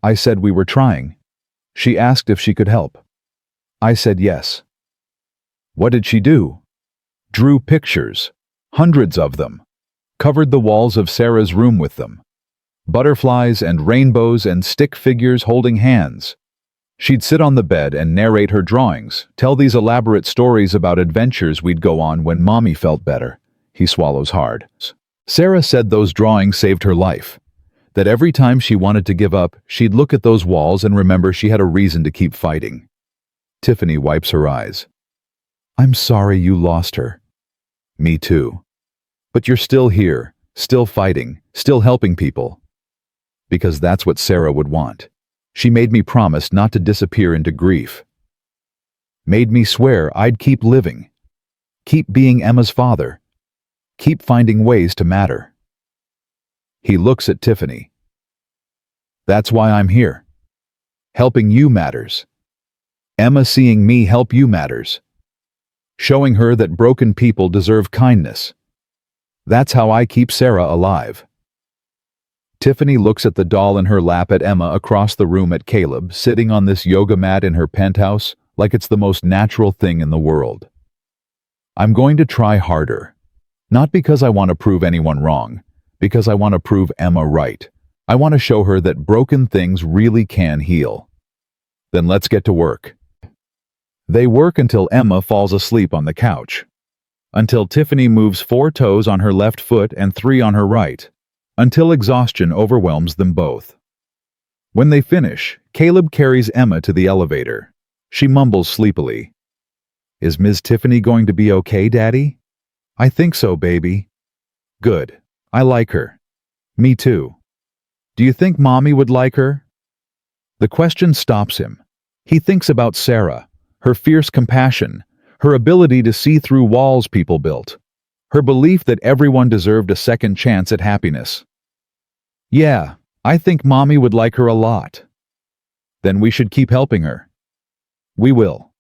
I said we were trying. She asked if she could help. I said yes. What did she do? Drew pictures, hundreds of them. Covered the walls of Sarah's room with them. Butterflies and rainbows and stick figures holding hands. She'd sit on the bed and narrate her drawings, tell these elaborate stories about adventures we'd go on when Mommy felt better. He swallows hard. Sarah said those drawings saved her life. That every time she wanted to give up, she'd look at those walls and remember she had a reason to keep fighting. Tiffany wipes her eyes. I'm sorry you lost her. Me too. But you're still here, still fighting, still helping people. Because that's what Sarah would want. She made me promise not to disappear into grief. Made me swear I'd keep living. Keep being Emma's father. Keep finding ways to matter. He looks at Tiffany. That's why I'm here. Helping you matters. Emma seeing me help you matters. Showing her that broken people deserve kindness. That's how I keep Sarah alive. Tiffany looks at the doll in her lap, at Emma across the room, at Caleb sitting on this yoga mat in her penthouse like it's the most natural thing in the world. I'm going to try harder. Not because I want to prove anyone wrong, because I want to prove Emma right. I want to show her that broken things really can heal. Then let's get to work. They work until Emma falls asleep on the couch. Until Tiffany moves 4 toes on her left foot and 3 on her right. Until exhaustion overwhelms them both. When they finish, Caleb carries Emma to the elevator. She mumbles sleepily. Is Ms. Tiffany going to be okay, Daddy? I think so, baby. Good. I like her. Me too. Do you think Mommy would like her? The question stops him. He thinks about Sarah, her fierce compassion, her ability to see through walls people built, her belief that everyone deserved a second chance at happiness. Yeah, I think Mommy would like her a lot. Then we should keep helping her. We will.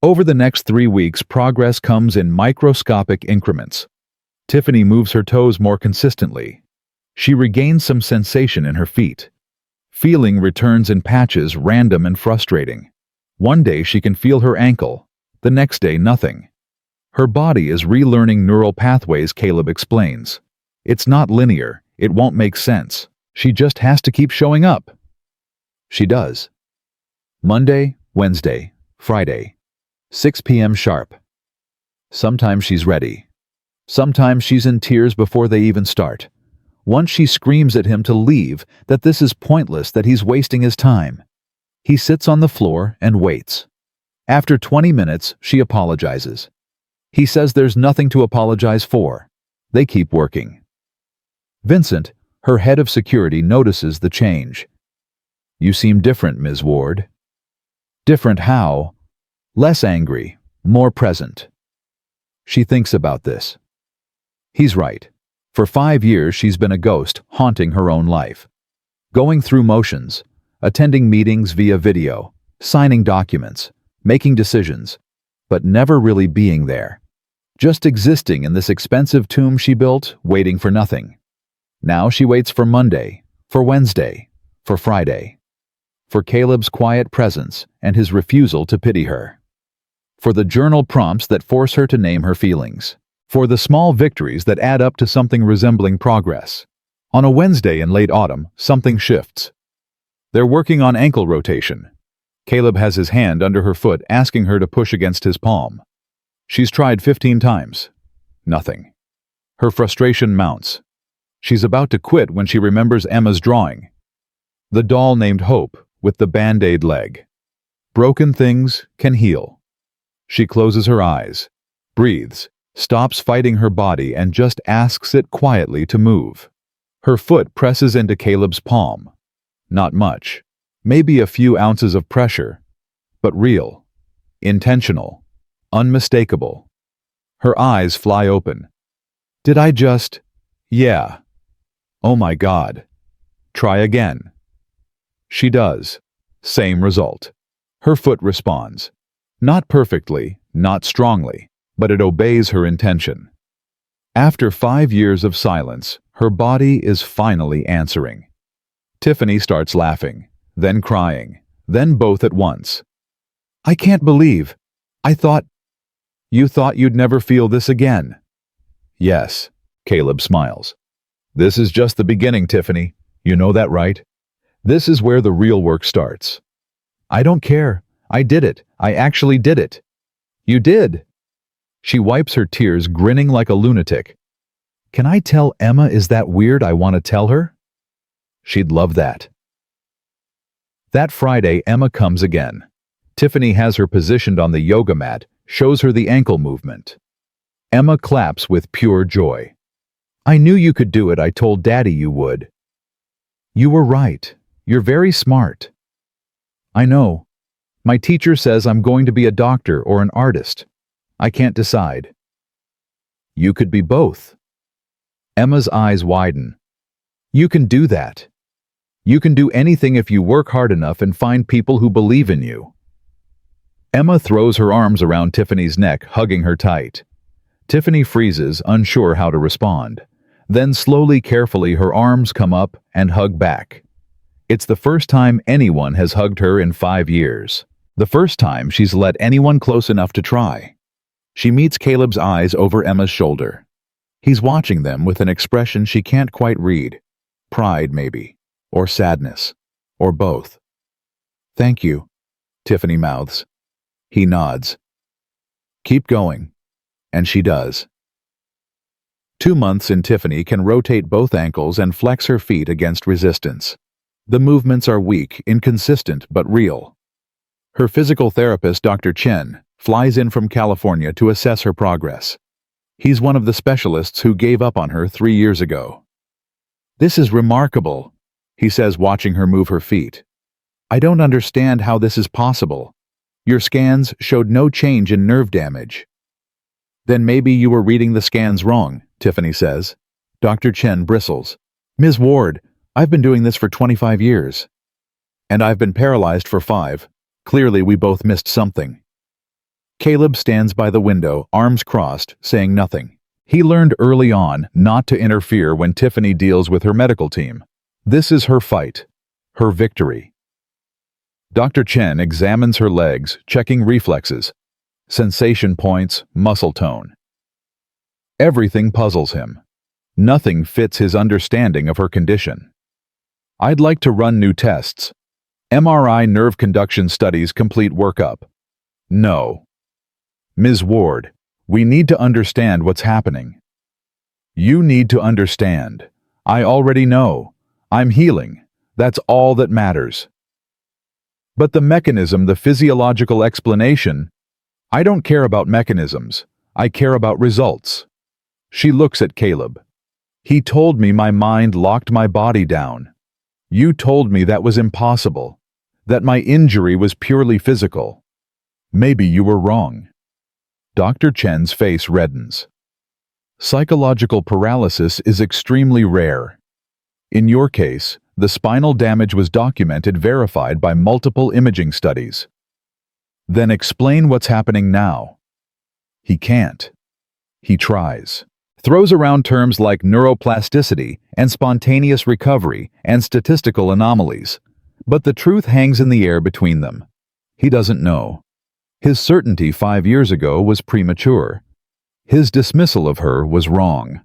Over the next 3 weeks, progress comes in microscopic increments. Tiffany moves her toes more consistently. She regains some sensation in her feet. Feeling returns in patches, random and frustrating. One day she can feel her ankle, the next day nothing. Her body is relearning neural pathways, Caleb explains. It's not linear, it won't make sense. She just has to keep showing up. She does. Monday, Wednesday, Friday. 6 p.m. sharp. Sometimes she's ready. Sometimes she's in tears before they even start. Once she screams at him to leave, that this is pointless, that he's wasting his time. He sits on the floor and waits. After 20 minutes, she apologizes. He says there's nothing to apologize for. They keep working. Vincent, her head of security, notices the change. You seem different, Ms. Ward. Different how? Less angry, more present. She thinks about this. He's right. For 5 years she's been a ghost, haunting her own life. Going through motions, attending meetings via video, signing documents, making decisions, but never really being there. Just existing in this expensive tomb she built, waiting for nothing. Now she waits for Monday, for Wednesday, for Friday. For Caleb's quiet presence and his refusal to pity her. For the journal prompts that force her to name her feelings. For the small victories that add up to something resembling progress. On a Wednesday in late autumn, something shifts. They're working on ankle rotation. Caleb has his hand under her foot, asking her to push against his palm. She's tried 15 times. Nothing. Her frustration mounts. She's about to quit when she remembers Emma's drawing. The doll named Hope, with the band-aid leg. Broken things can heal. She closes her eyes, breathes, stops fighting her body and just asks it quietly to move. Her foot presses into Caleb's palm. Not much. Maybe a few ounces of pressure. But real. Intentional. Unmistakable. Her eyes fly open. Did I just... Yeah. Oh my God. Try again. She does. Same result. Her foot responds. Not perfectly, not strongly, but it obeys her intention. After 5 years of silence, her body is finally answering. Tiffany starts laughing, then crying, then both at once. I can't believe. I thought... You thought you'd never feel this again. Yes, Caleb smiles. This is just the beginning, Tiffany. You know that, right? This is where the real work starts. I don't care. I did it. I actually did it. You did. She wipes her tears, grinning like a lunatic. Can I tell Emma? Is that weird? I want to tell her. She'd love that. That Friday, Emma comes again. Tiffany has her positioned on the yoga mat, shows her the ankle movement. Emma claps with pure joy. I knew you could do it. I told Daddy you would. You were right. You're very smart. I know. My teacher says I'm going to be a doctor or an artist. I can't decide. You could be both. Emma's eyes widen. You can do that. You can do anything if you work hard enough and find people who believe in you. Emma throws her arms around Tiffany's neck, hugging her tight. Tiffany freezes, unsure how to respond. Then slowly, carefully, her arms come up and hug back. It's the first time anyone has hugged her in 5 years. The first time she's let anyone close enough to try. She meets Caleb's eyes over Emma's shoulder. He's watching them with an expression she can't quite read. Pride, maybe. Or sadness. Or both. Thank you, Tiffany mouths. He nods. Keep going. And she does. 2 months and Tiffany can rotate both ankles and flex her feet against resistance. The movements are weak, inconsistent, but real. Her physical therapist, Dr. Chen, flies in from California to assess her progress. He's one of the specialists who gave up on her 3 years ago. "This is remarkable," he says, watching her move her feet. "I don't understand how this is possible. Your scans showed no change in nerve damage." "Then maybe you were reading the scans wrong," Tiffany says. Dr. Chen bristles. "Ms. Ward, I've been doing this for 25 years. And I've been paralyzed for 5. Clearly we both missed something." Caleb stands by the window, arms crossed, saying nothing. He learned early on not to interfere when Tiffany deals with her medical team. This is her fight, her victory. Dr. Chen examines her legs, checking reflexes, sensation points, muscle tone. Everything puzzles him. Nothing fits his understanding of her condition. "I'd like to run new tests. MRI nerve conduction studies complete workup." "No." "Ms. Ward, we need to understand what's happening." "You need to understand. I already know. I'm healing. That's all that matters." "But the mechanism, the physiological explanation—" "I don't care about mechanisms. I care about results." She looks at Caleb. "He told me my mind locked my body down. You told me that was impossible, that my injury was purely physical. Maybe you were wrong." Dr. Chen's face reddens. "Psychological paralysis is extremely rare. In your case, the spinal damage was documented, verified by multiple imaging studies. Then explain what's happening now." He can't. He tries. Throws around terms like neuroplasticity and spontaneous recovery and statistical anomalies. But the truth hangs in the air between them. He doesn't know. His certainty 5 years ago was premature. His dismissal of her was wrong.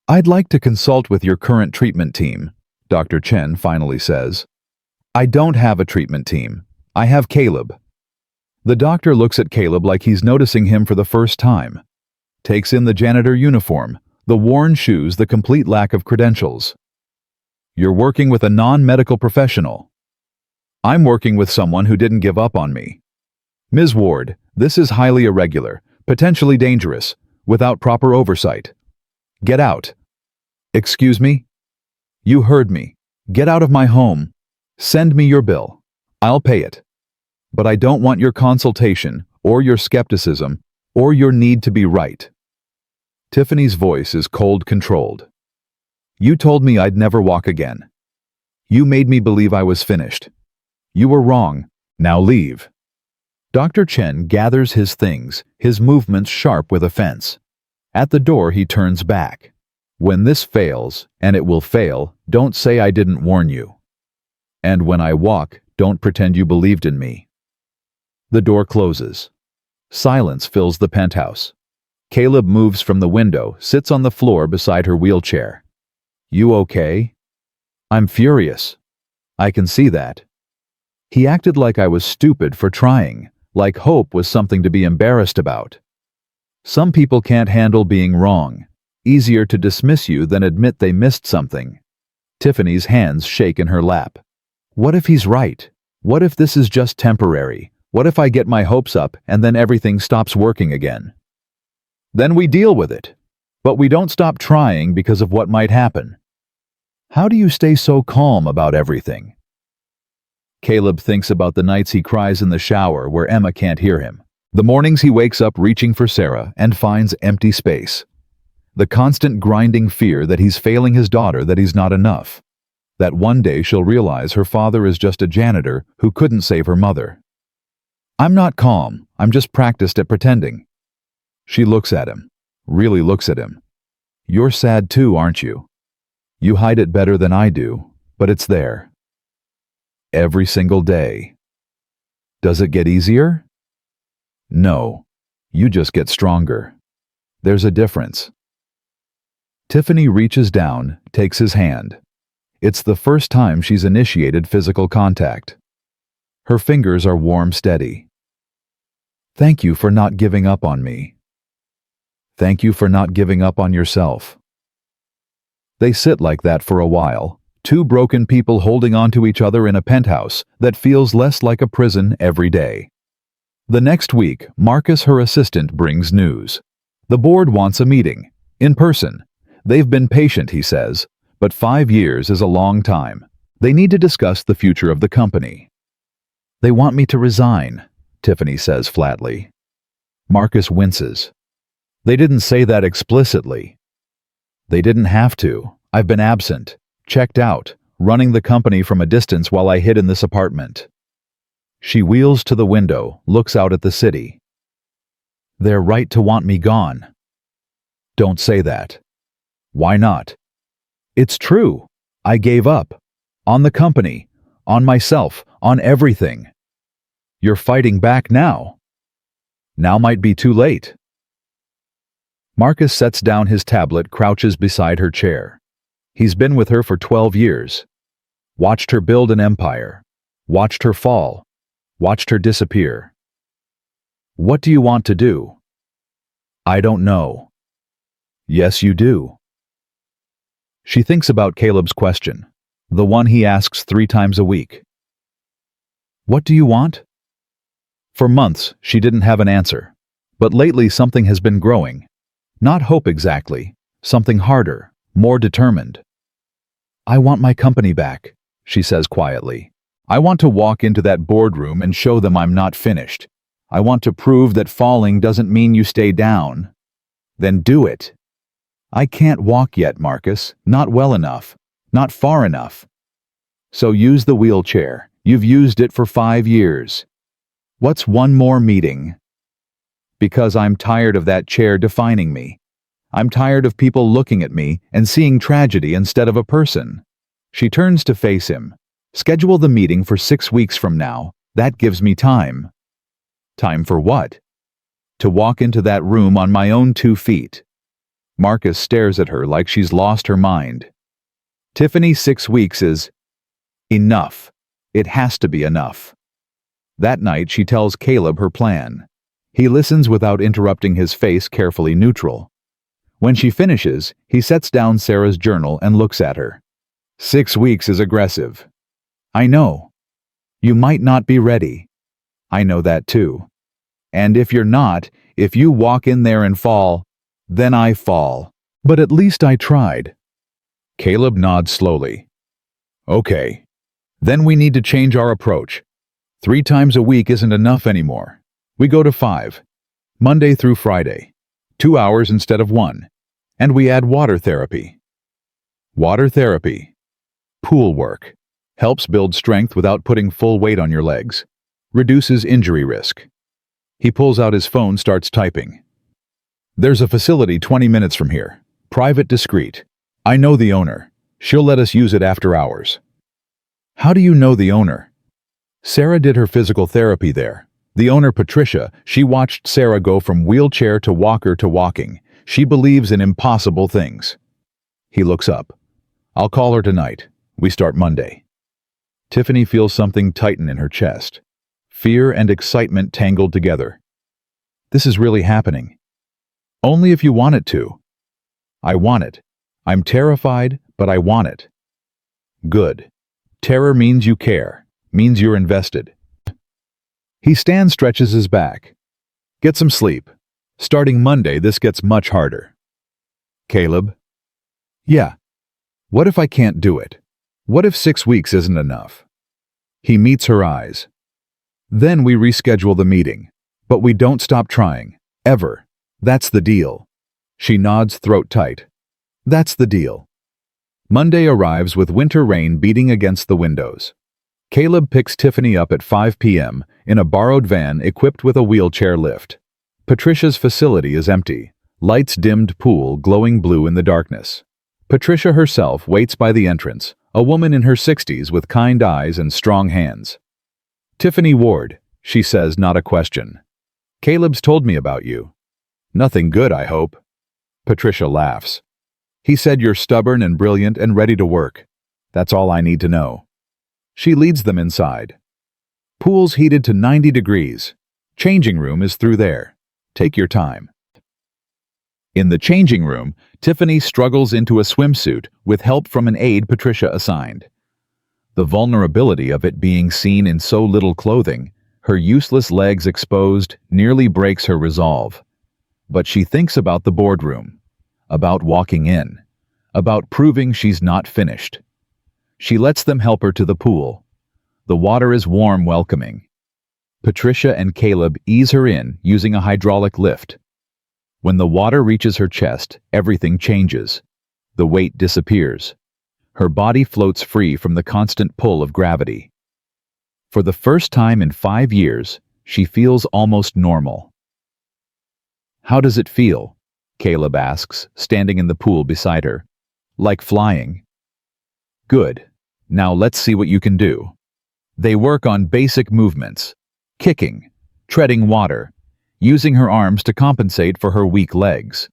"I'd like to consult with your current treatment team," Dr. Chen finally says. "I don't have a treatment team. I have Caleb." The doctor looks at Caleb like he's noticing him for the first time. Takes in the janitor uniform, the worn shoes, the complete lack of credentials. "You're working with a non-medical professional." "I'm working with someone who didn't give up on me." "Ms. Ward, this is highly irregular, potentially dangerous, without proper oversight. Get out." "Excuse me?" "You heard me. Get out of my home. Send me your bill. I'll pay it. But I don't want your consultation, or your skepticism, or your need to be right." Tiffany's voice is cold, controlled. "You told me I'd never walk again. You made me believe I was finished. You were wrong. Now leave." Dr. Chen gathers his things, his movements sharp with offense. At the door he turns back. "When this fails, and it will fail, don't say I didn't warn you. And when I walk, don't pretend you believed in me." The door closes. Silence fills the penthouse. Caleb moves from the window, sits on the floor beside her wheelchair. "You okay?" "I'm furious. I can see that." He acted like I was stupid for trying, like hope was something to be embarrassed about. Some people can't handle being wrong. Easier to dismiss you than admit they missed something. Tiffany's hands shake in her lap. What if he's right? What if this is just temporary? What if I get my hopes up and then everything stops working again? Then we deal with it. But we don't stop trying because of what might happen. How do you stay so calm about everything? Caleb thinks about the nights he cries in the shower where Emma can't hear him. The mornings he wakes up reaching for Sarah and finds empty space. The constant grinding fear that he's failing his daughter, that he's not enough. That one day she'll realize her father is just a janitor who couldn't save her mother. I'm not calm, I'm just practiced at pretending. She looks at him, really looks at him. You're sad too, aren't you? You hide it better than I do, but it's there. Every single day. Does it get easier? No, you just get stronger. There's a difference. Tiffany reaches down, takes his hand. It's the first time she's initiated physical contact. Her fingers are warm, steady. Thank you for not giving up on me. Thank you for not giving up on yourself. They sit like that for a while, two broken people holding on to each other in a penthouse that feels less like a prison every day. The next week, Marcus, her assistant, brings news. The board wants a meeting. In person. They've been patient, he says, but 5 years is a long time. They need to discuss the future of the company. They want me to resign, Tiffany says flatly. Marcus winces. They didn't say that explicitly. They didn't have to. I've been absent, checked out, running the company from a distance while I hid in this apartment. She wheels to the window, looks out at the city. They're right to want me gone. Don't say that. Why not? It's true. I gave up. On the company, on myself, on everything. You're fighting back now. Now might be too late. Marcus sets down his tablet, crouches beside her chair. He's been with her for 12 years. Watched her build an empire. Watched her fall. Watched her disappear. What do you want to do? I don't know. Yes, you do. She thinks about Caleb's question, the one he asks 3 times a week. What do you want? For months, she didn't have an answer, but lately something has been growing. Not hope exactly, something harder, more determined. I want my company back, she says quietly. I want to walk into that boardroom and show them I'm not finished. I want to prove that falling doesn't mean you stay down. Then do it. I can't walk yet, Marcus, not well enough, not far enough. So use the wheelchair. You've used it for 5 years. What's one more meeting? Because I'm tired of that chair defining me. I'm tired of people looking at me and seeing tragedy instead of a person. She turns to face him. Schedule the meeting for 6 weeks from now. That gives me time. Time for what? To walk into that room on my own 2 feet. Marcus stares at her like she's lost her mind. Tiffany, 6 weeks is enough. It has to be enough. That night she tells Caleb her plan. He listens without interrupting, his face carefully neutral. When she finishes, he sets down Sarah's journal and looks at her. 6 weeks is aggressive. I know. You might not be ready. I know that too. And if you're not, if you walk in there and fall, then I fall. But at least I tried. Caleb nods slowly. Okay. Then we need to change our approach. 3 times a week isn't enough anymore. We go to 5. Monday through Friday. 2 hours instead of 1. And we add water therapy. Water therapy. Pool work. Helps build strength without putting full weight on your legs. Reduces injury risk. He pulls out his phone, starts typing. There's a facility 20 minutes from here. Private, discreet. I know the owner. She'll let us use it after hours. How do you know the owner? Sarah did her physical therapy there. The owner, Patricia, she watched Sarah go from wheelchair to walker to walking. She believes in impossible things. He looks up. I'll call her tonight. We start Monday. Tiffany feels something tighten in her chest. Fear and excitement tangled together. This is really happening. Only if you want it to. I want it. I'm terrified, but I want it. Good. Terror means you care, means you're invested. He stands, stretches his back. Get some sleep. Starting Monday, this gets much harder. Caleb? Yeah. What if I can't do it? What if 6 weeks isn't enough? He meets her eyes. Then we reschedule the meeting. But we don't stop trying. Ever. That's the deal. She nods, throat tight. That's the deal. Monday arrives with winter rain beating against the windows. Caleb picks Tiffany up at 5 p.m. in a borrowed van equipped with a wheelchair lift. Patricia's facility is empty, lights dimmed, pool glowing blue in the darkness. Patricia herself waits by the entrance, a woman in her 60s with kind eyes and strong hands. Tiffany Ward, she says, not a question. Caleb's told me about you. Nothing good, I hope. Patricia laughs. He said you're stubborn and brilliant and ready to work. That's all I need to know. She leads them inside. Pool's heated to 90 degrees. Changing room is through there. Take your time. In the changing room, Tiffany struggles into a swimsuit with help from an aide Patricia assigned. The vulnerability of it being seen in so little clothing, her useless legs exposed, nearly breaks her resolve. But she thinks about the boardroom, about walking in, about proving she's not finished. She lets them help her to the pool. The water is warm, welcoming. Patricia and Caleb ease her in using a hydraulic lift. When the water reaches her chest, everything changes. The weight disappears. Her body floats free from the constant pull of gravity. For the first time in 5 years, she feels almost normal. "How does it feel?" Caleb asks, standing in the pool beside her. "Like flying." "Good. Now let's see what you can do." They work on basic movements, kicking, treading water, using her arms to compensate for her weak legs.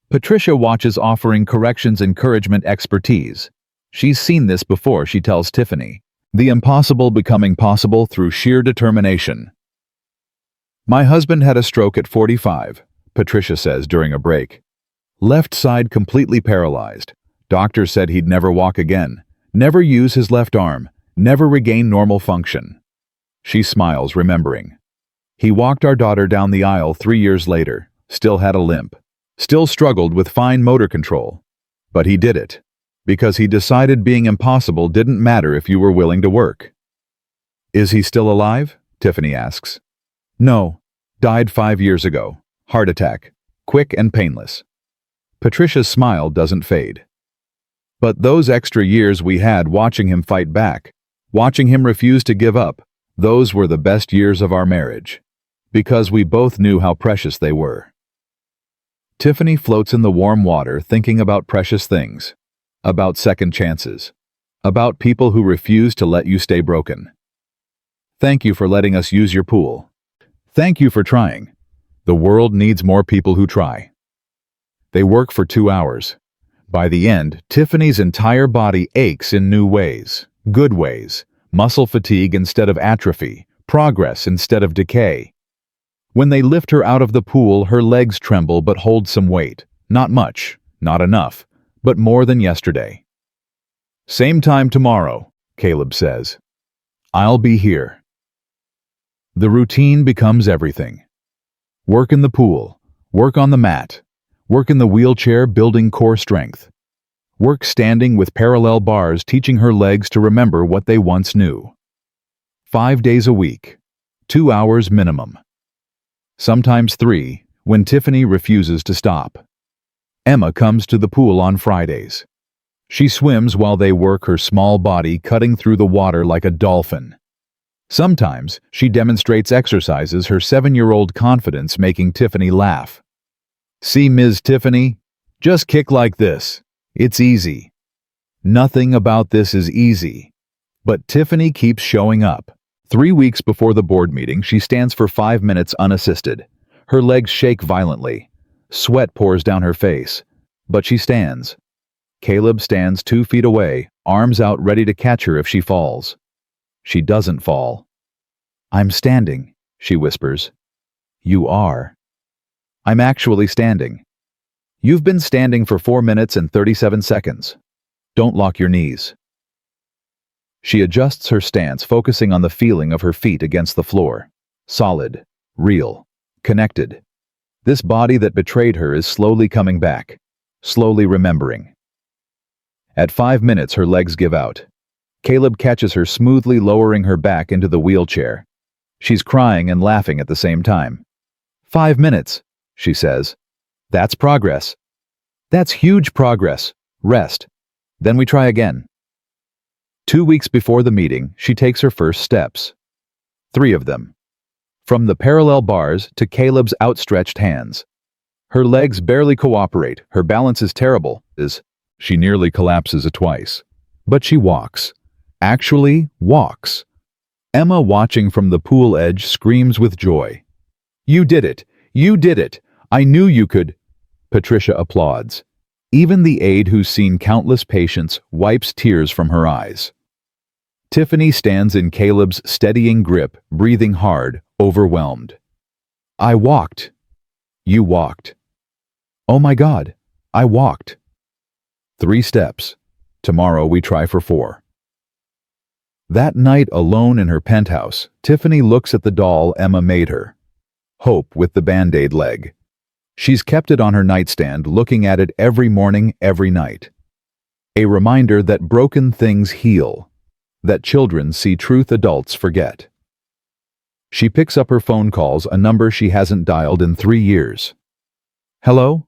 Patricia watches, offering corrections, encouragement, expertise. She's seen this before, she tells Tiffany. The impossible becoming possible through sheer determination. "My husband had a stroke at 45, Patricia says during a break. Left side completely paralyzed. Doctors said he'd never walk again, never use his left arm, never regain normal function. She smiles, remembering. He walked our daughter down the aisle 3 years later, still had a limp, still struggled with fine motor control. But he did it, because he decided being impossible didn't matter if you were willing to work." "Is he still alive?" Tiffany asks. "No, died 5 years ago. Heart attack, quick and painless." Patricia's smile doesn't fade. "But those extra years we had watching him fight back, watching him refuse to give up, those were the best years of our marriage, because we both knew how precious they were." Tiffany floats in the warm water thinking about precious things, about second chances, about people who refuse to let you stay broken. "Thank you for letting us use your pool. Thank you for trying. The world needs more people who try." They work for 2 hours. By the end, Tiffany's entire body aches in new ways, good ways, muscle fatigue instead of atrophy, progress instead of decay. When they lift her out of the pool, her legs tremble but hold some weight. Not much, not enough, but more than yesterday. "Same time tomorrow," Caleb says. "I'll be here." The routine becomes everything. Work in the pool, work on the mat, work in the wheelchair building core strength, work standing with parallel bars teaching her legs to remember what they once knew. 5 days a week, 2 hours minimum. Sometimes 3, when Tiffany refuses to stop. Emma comes to the pool on Fridays. She swims while they work, her small body cutting through the water like a dolphin. Sometimes she demonstrates exercises, her 7-year-old confidence making Tiffany laugh. "See, Ms. Tiffany? Just kick like this. It's easy." Nothing about this is easy. But Tiffany keeps showing up. 3 weeks before the board meeting, she stands for 5 minutes unassisted. Her legs shake violently. Sweat pours down her face. But she stands. Caleb stands 2 feet away, arms out ready to catch her if she falls. She doesn't fall. "I'm standing," she whispers. "You are." "I'm actually standing." "You've been standing for 4 minutes and 37 seconds. Don't lock your knees." She adjusts her stance, focusing on the feeling of her feet against the floor. Solid, real, connected. This body that betrayed her is slowly coming back, slowly remembering. At 5 minutes, her legs give out. Caleb catches her, smoothly lowering her back into the wheelchair. She's crying and laughing at the same time. 5 minutes, she says. That's progress. That's huge progress. Rest. Then we try again. 2 weeks before the meeting, she takes her first steps. 3 of them. From the parallel bars to Caleb's outstretched hands. Her legs barely cooperate. Her balance is terrible. She nearly collapses twice. But she walks. Actually walks. Emma, watching from the pool edge, screams with joy. "You did it! You did it! I knew you could!" Patricia applauds. Even the aide, who's seen countless patients, wipes tears from her eyes. Tiffany stands in Caleb's steadying grip, breathing hard, overwhelmed. "I walked." "You walked." "Oh my God, I walked." 3 steps. Tomorrow we try for 4. That night, alone in her penthouse, Tiffany looks at the doll Emma made her. Hope with the Band-Aid leg. She's kept it on her nightstand, looking at it every morning, every night. A reminder that broken things heal, that children see truth adults forget. She picks up her phone calls, a number she hasn't dialed in 3 years. "Hello?"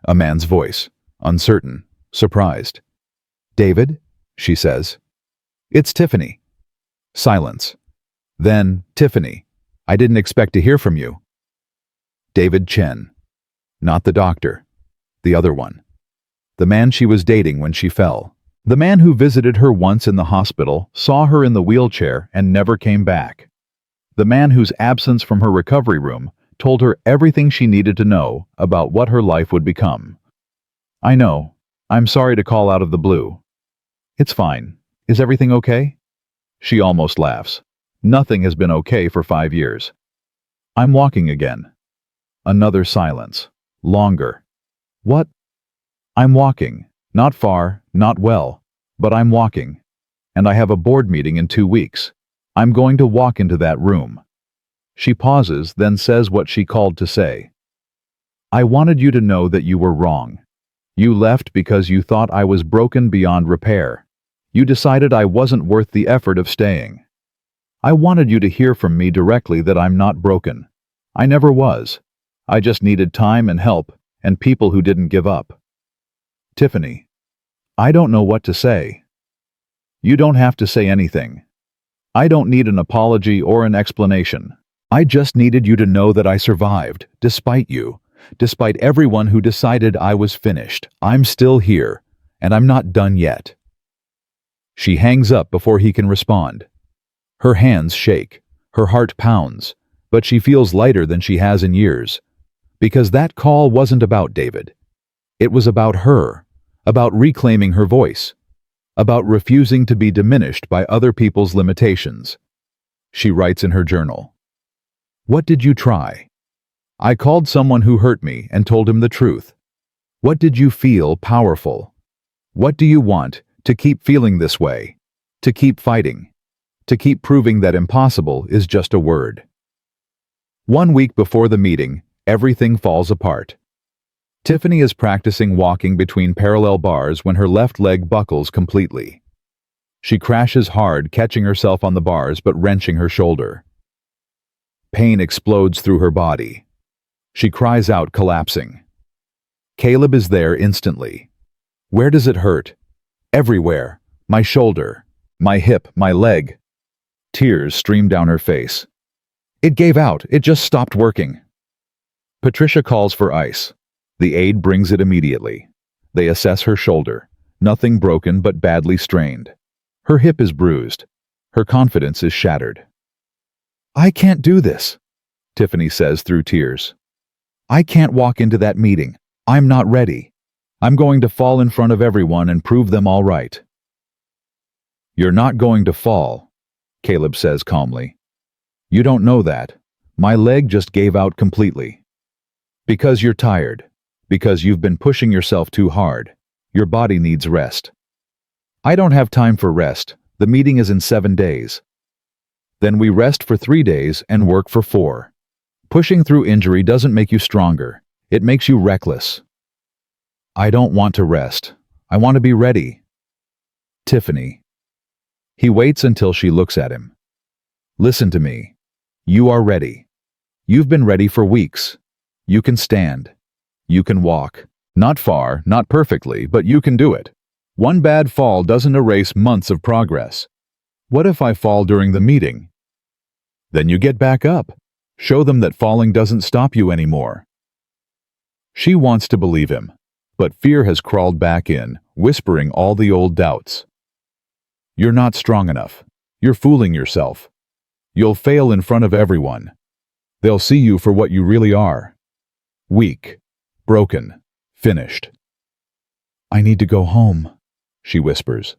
A man's voice, uncertain, surprised. "David?" she says. "It's Tiffany." Silence. Then, "Tiffany, I didn't expect to hear from you." David Chen. Not the doctor. The other one. The man she was dating when she fell. The man who visited her once in the hospital, saw her in the wheelchair, and never came back. The man whose absence from her recovery room told her everything she needed to know about what her life would become. "I know. I'm sorry to call out of the blue." "It's fine. Is everything okay?" She almost laughs. Nothing has been okay for 5 years. "I'm walking again." Another silence. Longer. "What?" "I'm walking. Not far, not well, but I'm walking. And I have a board meeting in 2 weeks. I'm going to walk into that room." She pauses, then says what she called to say. "I wanted you to know that you were wrong. You left because you thought I was broken beyond repair. You decided I wasn't worth the effort of staying. I wanted you to hear from me directly that I'm not broken. I never was. I just needed time and help, and people who didn't give up." "Tiffany, I don't know what to say." "You don't have to say anything. I don't need an apology or an explanation. I just needed you to know that I survived, despite you, despite everyone who decided I was finished. I'm still here, and I'm not done yet." She hangs up before he can respond. Her hands shake, her heart pounds, but she feels lighter than she has in years. Because that call wasn't about David. It was about her, about reclaiming her voice, about refusing to be diminished by other people's limitations. She writes in her journal, "What did you try? I called someone who hurt me and told him the truth. What did you feel powerful? What do you want to keep feeling this way? To keep fighting? To keep proving that impossible is just a word?" 1 week before the meeting, everything falls apart. Tiffany is practicing walking between parallel bars when her left leg buckles completely. She crashes hard, catching herself on the bars but wrenching her shoulder. Pain explodes through her body. She cries out, collapsing. Caleb is there instantly. "Where does it hurt?" "Everywhere. My shoulder, my hip, my leg." Tears stream down her face. "It gave out. It just stopped working." Patricia calls for ice. The aide brings it immediately. They assess her shoulder. Nothing broken but badly strained. Her hip is bruised. Her confidence is shattered. "I can't do this," Tiffany says through tears. "I can't walk into that meeting. I'm not ready. I'm going to fall in front of everyone and prove them all right." "You're not going to fall," Caleb says calmly. "You don't know that. My leg just gave out completely. Because you're tired. Because you've been pushing yourself too hard. Your body needs rest." "I don't have time for rest. The meeting is in 7 days." "Then we rest for 3 days and work for 4. Pushing through injury doesn't make you stronger. It makes you reckless." "I don't want to rest. I want to be ready." "Tiffany." He waits until she looks at him. "Listen to me. You are ready. You've been ready for weeks. You can stand. You can walk. Not far, not perfectly, but you can do it. One bad fall doesn't erase months of progress. What if I fall during the meeting?" "Then you get back up. Show them that falling doesn't stop you anymore." She wants to believe him, but fear has crawled back in, whispering all the old doubts. "You're not strong enough. You're fooling yourself. You'll fail in front of everyone. They'll see you for what you really are. Weak, broken, finished." "I need to go home," she whispers.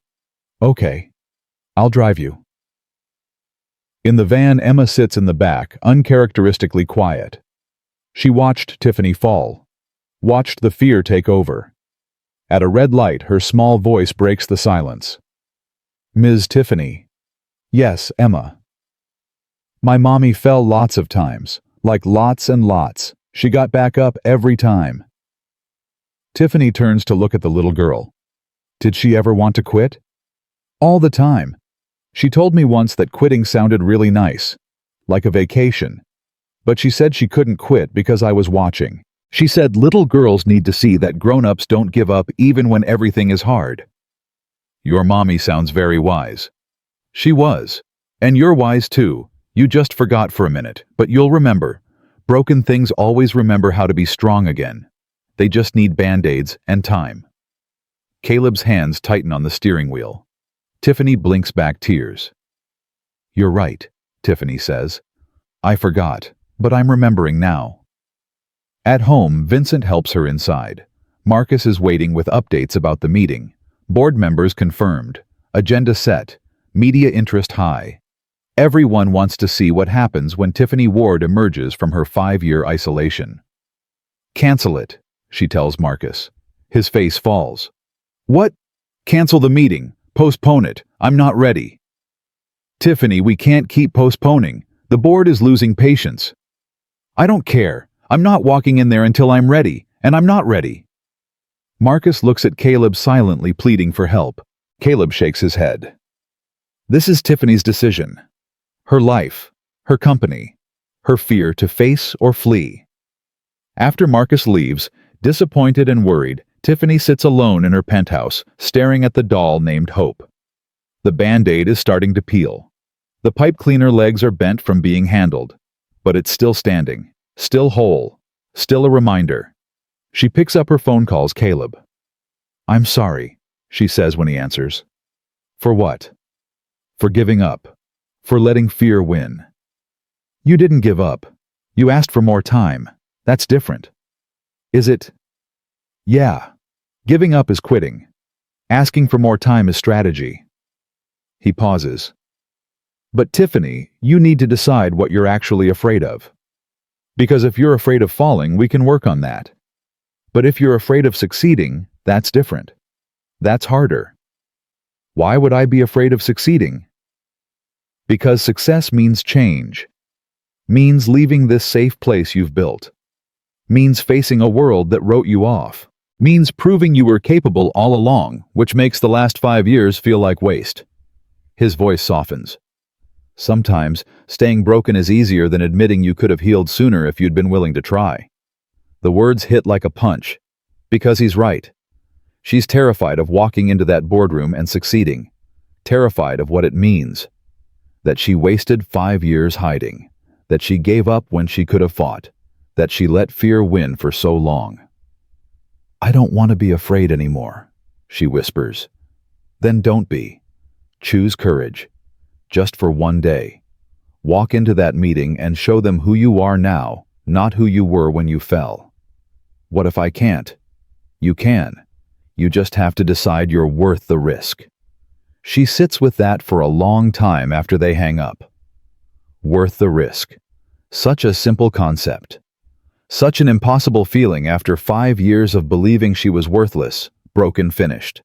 "Okay, I'll drive you." In the van, Emma sits in the back, uncharacteristically quiet. She watched Tiffany fall, watched the fear take over. At a red light, her small voice breaks the silence. "Ms. Tiffany." "Yes, Emma." "My mommy fell lots of times, like lots and lots. She got back up every time. Tiffany turns to look at the little girl. Did she ever want to quit? All the time. She told me once that quitting sounded really nice, like a vacation. But she said she couldn't quit because I was watching. She said little girls need to see that grown-ups don't give up even when everything is hard. Your mommy sounds very wise. She was. And you're wise too. You just forgot for a minute, but you'll remember. Broken things always remember how to be strong again. They just need band-aids and time. Caleb's hands tighten on the steering wheel. Tiffany blinks back tears. You're right, Tiffany says. I forgot, but I'm remembering now. At home, Vincent helps her inside. Marcus is waiting with updates about the meeting. Board members confirmed. Agenda set. Media interest high. Everyone wants to see what happens when Tiffany Ward emerges from her 5-year isolation. Cancel it, she tells Marcus. His face falls. What? Cancel the meeting. Postpone it. I'm not ready. Tiffany, we can't keep postponing. The board is losing patience. I don't care. I'm not walking in there until I'm ready, and I'm not ready. Marcus looks at Caleb silently pleading for help. Caleb shakes his head. This is Tiffany's decision. Her life, her company, her fear to face or flee. After Marcus leaves, disappointed and worried, Tiffany sits alone in her penthouse, staring at the doll named Hope. The Band-Aid is starting to peel. The pipe cleaner legs are bent from being handled, but it's still standing, still whole, still a reminder. She picks up her phone, calls Caleb. I'm sorry, she says when he answers. For what? For giving up. For letting fear win. You didn't give up. You asked for more time. That's different. Is it? Yeah. Giving up is quitting. Asking for more time is strategy. He pauses. But Tiffany, you need to decide what you're actually afraid of. Because if you're afraid of falling, we can work on that. But if you're afraid of succeeding, that's different. That's harder. Why would I be afraid of succeeding? Because success means change. Means leaving this safe place you've built. Means facing a world that wrote you off. Means proving you were capable all along, which makes the last 5 years feel like waste. His voice softens. Sometimes, staying broken is easier than admitting you could have healed sooner if you'd been willing to try. The words hit like a punch. Because he's right. She's terrified of walking into that boardroom and succeeding. Terrified of what it means. That she wasted 5 years hiding. That she gave up when she could have fought. That she let fear win for so long. I don't want to be afraid anymore, she whispers. Then don't be. Choose courage. Just for one day. Walk into that meeting and show them who you are now, not who you were when you fell. What if I can't? You can. You just have to decide you're worth the risk. She sits with that for a long time after they hang up. Worth the risk. Such a simple concept. Such an impossible feeling after 5 years of believing she was worthless, broken, finished.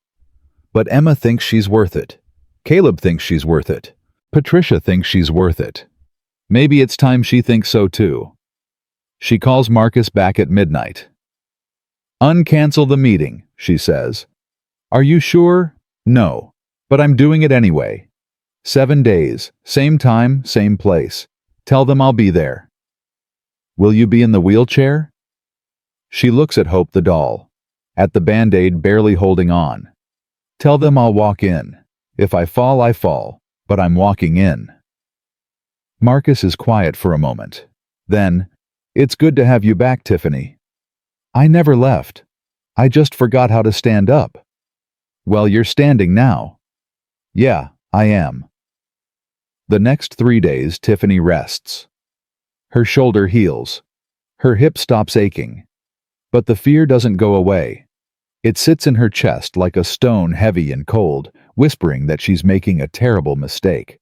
But Emma thinks she's worth it. Caleb thinks she's worth it. Patricia thinks she's worth it. Maybe it's time she thinks so too. She calls Marcus back at midnight. Uncancel the meeting, she says. Are you sure? No. But I'm doing it anyway. 7 days, same time, same place. Tell them I'll be there. Will you be in the wheelchair? She looks at Hope the doll, at the Band-Aid barely holding on. Tell them I'll walk in. If I fall, I fall, but I'm walking in. Marcus is quiet for a moment. Then, it's good to have you back, Tiffany. I never left. I just forgot how to stand up. Well, you're standing now. Yeah, I am. The next 3 days, Tiffany rests. Her shoulder heals. Her hip stops aching. But the fear doesn't go away. It sits in her chest like a stone, heavy and cold, whispering that she's making a terrible mistake.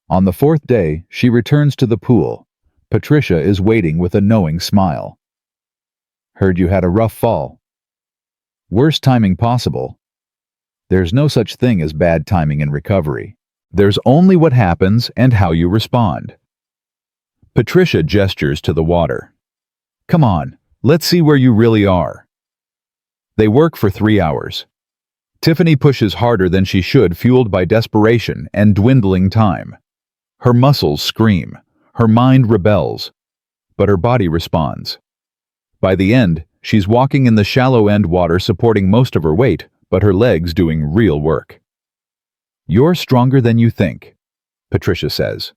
On the 4th day, she returns to the pool. Patricia is waiting with a knowing smile. Heard you had a rough fall. Worst timing possible. There's no such thing as bad timing in recovery. There's only what happens and how you respond. Patricia gestures to the water. Come on, let's see where you really are. They work for 3 hours. Tiffany pushes harder than she should, fueled by desperation and dwindling time. Her muscles scream, her mind rebels, but her body responds. By the end, she's walking in the shallow end water, supporting most of her weight, but her legs doing real work. You're stronger than you think, Patricia says.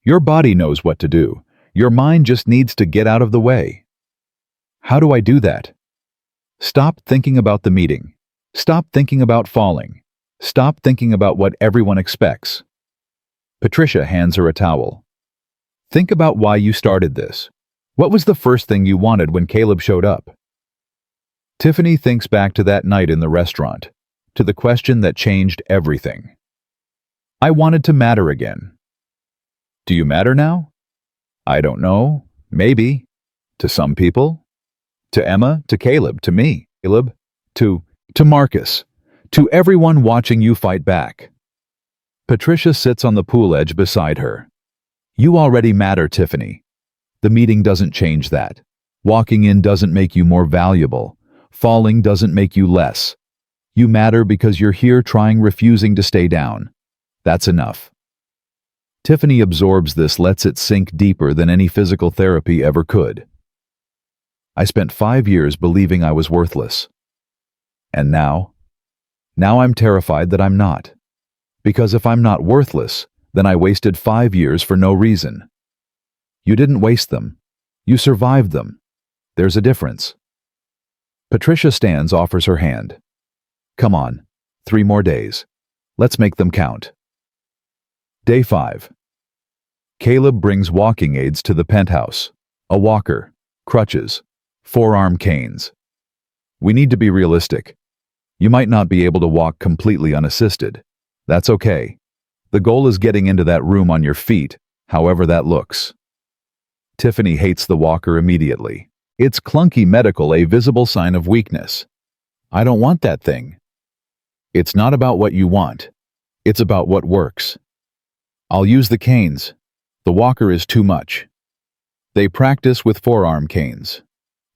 Your body knows what to do. Your mind just needs to get out of the way. How do I do that? Stop thinking about the meeting. Stop thinking about falling. Stop thinking about what everyone expects. Patricia hands her a towel. Think about why you started this. What was the first thing you wanted when Caleb showed up? Tiffany thinks back to that night in the restaurant, to the question that changed everything. I wanted to matter again. Do you matter now? I don't know. Maybe. To some people. To Emma, to Caleb, to me. Caleb, to Marcus, to everyone watching you fight back. Patricia sits on the pool edge beside her. You already matter, Tiffany. The meeting doesn't change that. Walking in doesn't make you more valuable. Falling doesn't make you less. You matter because you're here refusing to stay down. That's enough. Tiffany absorbs this, lets it sink deeper than any physical therapy ever could. I spent 5 years believing I was worthless. And now I'm terrified that I'm not. Because if I'm not worthless, then I wasted 5 years for no reason. You didn't waste them. You survived them. There's a difference. Patricia stands, offers her hand. Come on, 3 more days. Let's make them count. Day 5. Caleb brings walking aids to the penthouse. A walker, crutches, forearm canes. We need to be realistic. You might not be able to walk completely unassisted. That's okay. The goal is getting into that room on your feet, however that looks. Tiffany hates the walker immediately. It's clunky medical, a visible sign of weakness. I don't want that thing. It's not about what you want. It's about what works. I'll use the canes. The walker is too much. They practice with forearm canes.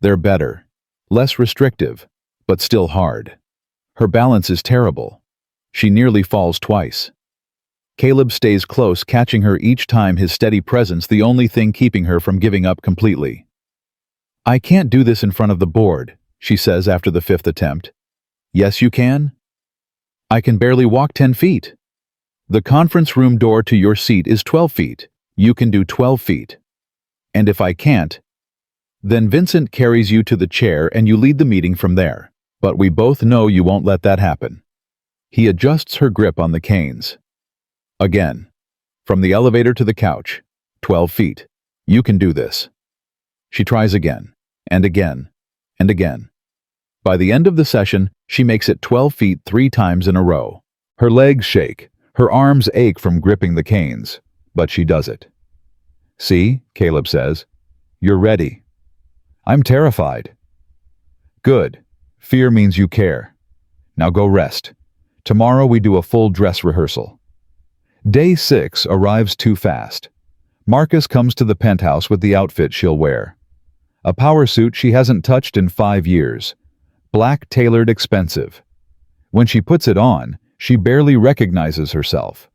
They're better, less restrictive, but still hard. Her balance is terrible. She nearly falls twice. Caleb stays close, catching her each time, his steady presence the only thing keeping her from giving up completely. I can't do this in front of the board, she says after the 5th attempt. Yes, you can? I can barely walk 10 feet. The conference room door to your seat is 12 feet. You can do 12 feet. And if I can't, then Vincent carries you to the chair and you lead the meeting from there. But we both know you won't let that happen. He adjusts her grip on the canes. Again. From the elevator to the couch. 12 feet. You can do this. She tries again, and again, and again. By the end of the session, she makes it 12 feet 3 times in a row. Her legs shake, her arms ache from gripping the canes, but she does it. See, Caleb says, you're ready. I'm terrified. Good. Fear means you care. Now go rest. Tomorrow we do a full dress rehearsal. Day 6 arrives too fast. Marcus comes to the penthouse with the outfit she'll wear. A power suit she hasn't touched in 5 years. Black, tailored, expensive. When she puts it on, she barely recognizes herself.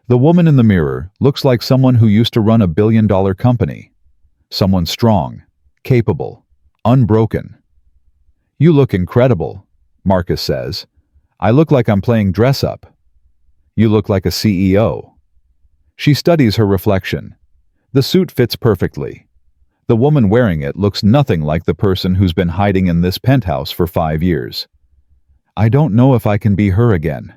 The woman in the mirror looks like someone who used to run a billion-dollar company. Someone strong, capable, unbroken. You look incredible, Marcus says. I look like I'm playing dress-up. You look like a CEO. She studies her reflection. The suit fits perfectly. The woman wearing it looks nothing like the person who's been hiding in this penthouse for 5 years. I don't know if I can be her again.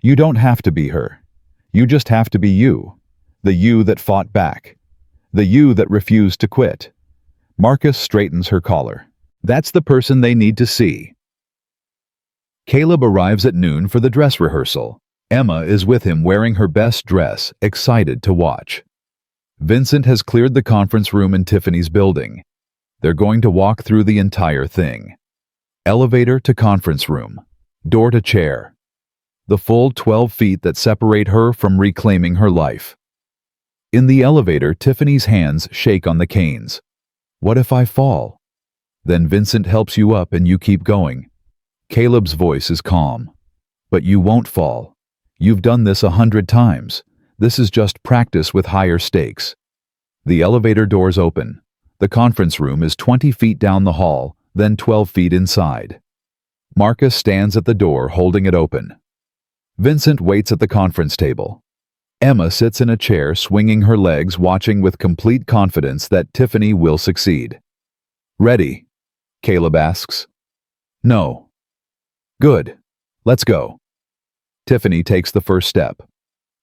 You don't have to be her. You just have to be you. The you that fought back. The you that refused to quit. Marcus straightens her collar. That's the person they need to see. Caleb arrives at noon for the dress rehearsal. Emma is with him wearing her best dress, excited to watch. Vincent has cleared the conference room in Tiffany's building. They're going to walk through the entire thing. Elevator to conference room. Door to chair. The full 12 feet that separate her from reclaiming her life. In the elevator, Tiffany's hands shake on the canes. What if I fall? Then Vincent helps you up and you keep going. Caleb's voice is calm. But you won't fall. You've done this 100 times. This is just practice with higher stakes. The elevator doors open. The conference room is 20 feet down the hall, then 12 feet inside. Marcus stands at the door holding it open. Vincent waits at the conference table. Emma sits in a chair swinging her legs, watching with complete confidence that Tiffany will succeed. Ready? Caleb asks. No. Good. Let's go. Tiffany takes the first step.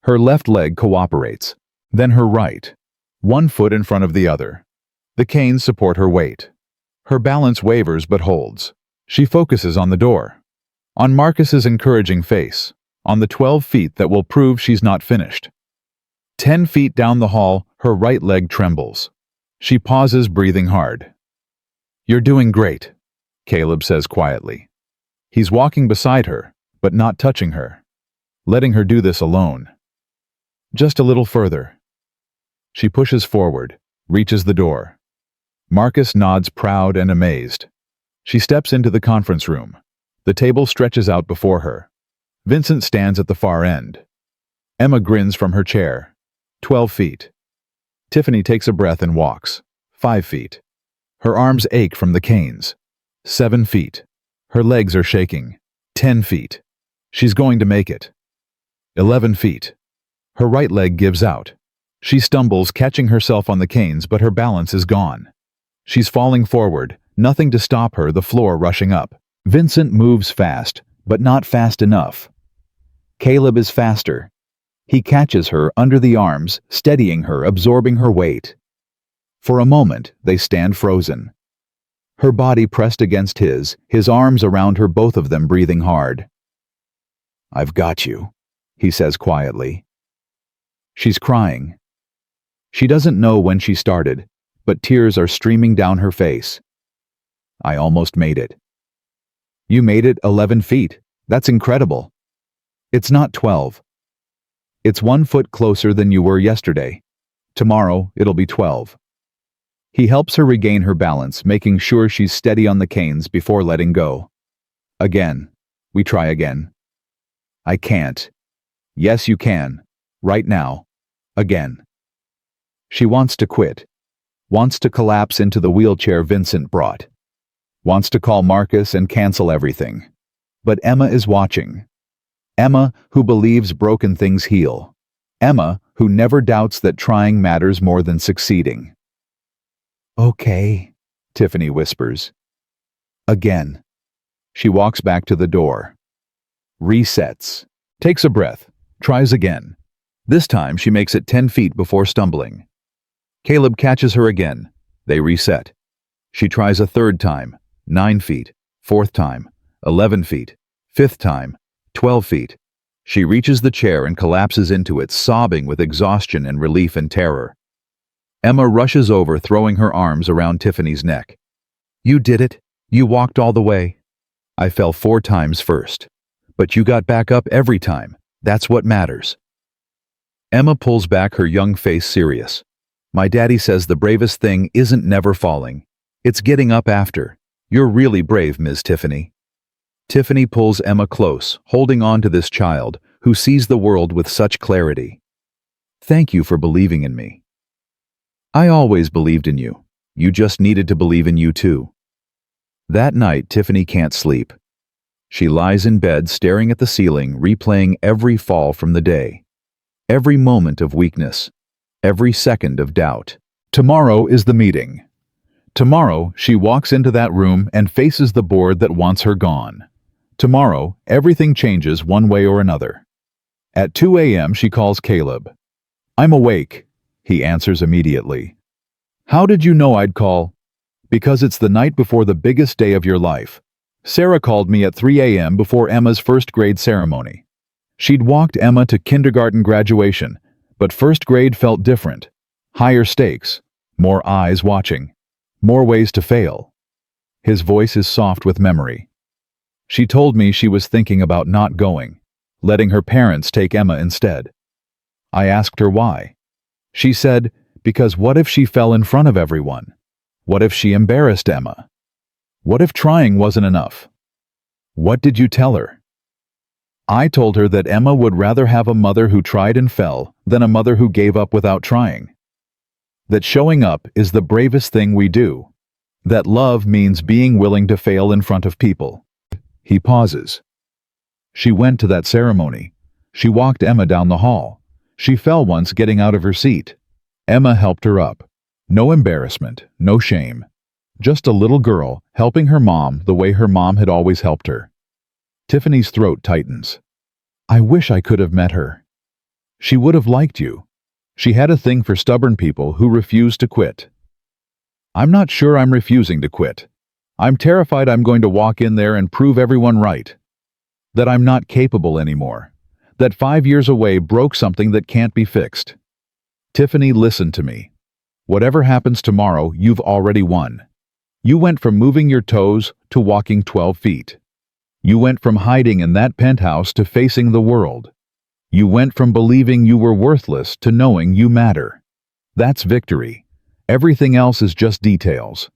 Her left leg cooperates, then her right, one foot in front of the other. The canes support her weight. Her balance wavers but holds. She focuses on the door, on Marcus's encouraging face, on the 12 feet that will prove she's not finished. 10 feet down the hall, her right leg trembles. She pauses, breathing hard. You're doing great, Caleb says quietly. He's walking beside her, but not touching her, letting her do this alone. Just a little further. She pushes forward, reaches the door. Marcus nods, proud and amazed. She steps into the conference room. The table stretches out before her. Vincent stands at the far end. Emma grins from her chair. 12 feet. Tiffany takes a breath and walks. 5 feet. Her arms ache from the canes. 7 feet. Her legs are shaking. 10 feet. She's going to make it. 11 feet. Her right leg gives out. She stumbles, catching herself on the canes, but her balance is gone. She's falling forward, nothing to stop her, the floor rushing up. Vincent moves fast, but not fast enough. Caleb is faster. He catches her under the arms, steadying her, absorbing her weight. For a moment, they stand frozen. Her body pressed against his arms around her, both of them breathing hard. I've got you, he says quietly. She's crying. She doesn't know when she started, but tears are streaming down her face. I almost made it. You made it 11 feet. That's incredible. It's not 12. It's 1 foot closer than you were yesterday. Tomorrow, it'll be 12. He helps her regain her balance, making sure she's steady on the canes before letting go. Again. We try again. I can't. Yes, you can. Right now. Again. She wants to quit. Wants to collapse into the wheelchair Vincent brought. Wants to call Marcus and cancel everything. But Emma is watching. Emma, who believes broken things heal. Emma, who never doubts that trying matters more than succeeding. Okay, Tiffany whispers. Again. She walks back to the door. Resets. Takes a breath. Tries again. This time she makes it 10 feet before stumbling. Caleb catches her again. They reset. She tries a third time. 9 feet. Fourth time. 11 feet. Fifth time. 12 feet. She reaches the chair and collapses into it, sobbing with exhaustion and relief and terror. Emma rushes over, throwing her arms around Tiffany's neck. You did it. You walked all the way. I fell 4 times first. But you got back up every time. That's what matters. Emma pulls back, her young face serious. My daddy says the bravest thing isn't never falling. It's getting up after. You're really brave, Ms. Tiffany. Tiffany pulls Emma close, holding on to this child who sees the world with such clarity. Thank you for believing in me. I always believed in you. You just needed to believe in you too. That night, Tiffany can't sleep. She lies in bed, staring at the ceiling, replaying every fall from the day. Every moment of weakness. Every second of doubt. Tomorrow is the meeting. Tomorrow, she walks into that room and faces the board that wants her gone. Tomorrow, everything changes one way or another. At 2 a.m., she calls Caleb. I'm awake, he answers immediately. How did you know I'd call? Because it's the night before the biggest day of your life. Sarah called me at 3 a.m. before Emma's first grade ceremony. She'd walked Emma to kindergarten graduation, but first grade felt different. Higher stakes, more eyes watching, more ways to fail. His voice is soft with memory. She told me she was thinking about not going, letting her parents take Emma instead. I asked her why. She said, because what if she fell in front of everyone? What if she embarrassed Emma? What if trying wasn't enough? What did you tell her? I told her that Emma would rather have a mother who tried and fell than a mother who gave up without trying. That showing up is the bravest thing we do. That love means being willing to fail in front of people. He pauses. She went to that ceremony. She walked Emma down the hall. She fell once getting out of her seat. Emma helped her up. No embarrassment, no shame. Just a little girl helping her mom the way her mom had always helped her. Tiffany's throat tightens. I wish I could have met her. She would have liked you. She had a thing for stubborn people who refuse to quit. I'm not sure I'm refusing to quit. I'm terrified I'm going to walk in there and prove everyone right. That I'm not capable anymore. That 5 years away broke something that can't be fixed. Tiffany, listen to me. Whatever happens tomorrow, you've already won. You went from moving your toes to walking 12 feet. You went from hiding in that penthouse to facing the world. You went from believing you were worthless to knowing you matter. That's victory. Everything else is just details.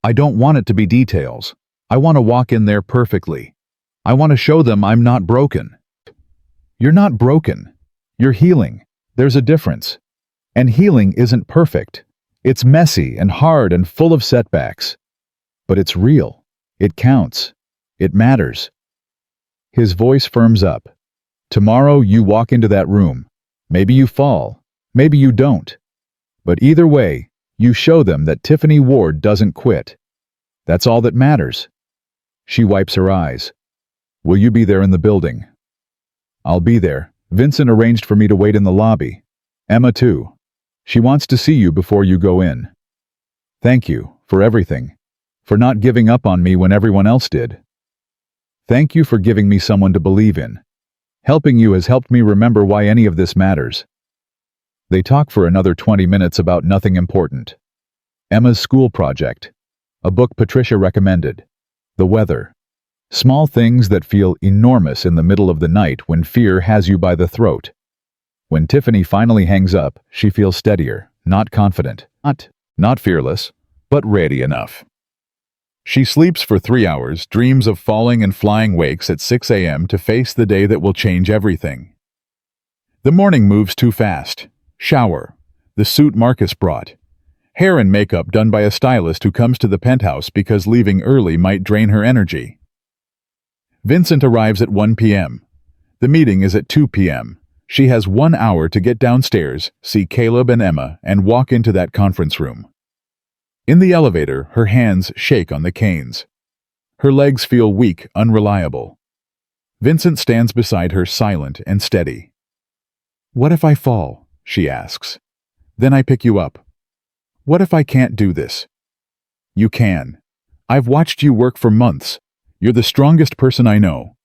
I don't want it to be details. I want to walk in there perfectly. I want to show them I'm not broken. You're not broken. You're healing. There's a difference. And healing isn't perfect. It's messy and hard and full of setbacks. But it's real. It counts. It matters. His voice firms up. Tomorrow you walk into that room. Maybe you fall. Maybe you don't. But either way, you show them that Tiffany Ward doesn't quit. That's all that matters. She wipes her eyes. Will you be there in the building? I'll be there. Vincent arranged for me to wait in the lobby. Emma too. She wants to see you before you go in. Thank you for everything. For not giving up on me when everyone else did. Thank you for giving me someone to believe in. Helping you has helped me remember why any of this matters. They talk for another 20 minutes about nothing important. Emma's school project. A book Patricia recommended. The weather. Small things that feel enormous in the middle of the night when fear has you by the throat. When Tiffany finally hangs up, she feels steadier, not confident, not fearless, but ready enough. She sleeps for 3 hours, dreams of falling and flying wakes at 6 a.m. to face the day that will change everything. The morning moves too fast. Shower. The suit Marcus brought. Hair and makeup done by a stylist who comes to the penthouse because leaving early might drain her energy. Vincent arrives at 1 p.m. The meeting is at 2 p.m. She has 1 hour to get downstairs, see Caleb and Emma, and walk into that conference room. In the elevator, her hands shake on the canes. Her legs feel weak, unreliable. Vincent stands beside her, silent and steady. What if I fall? She asks. Then I pick you up. What if I can't do this? You can. I've watched you work for months. You're the strongest person I know.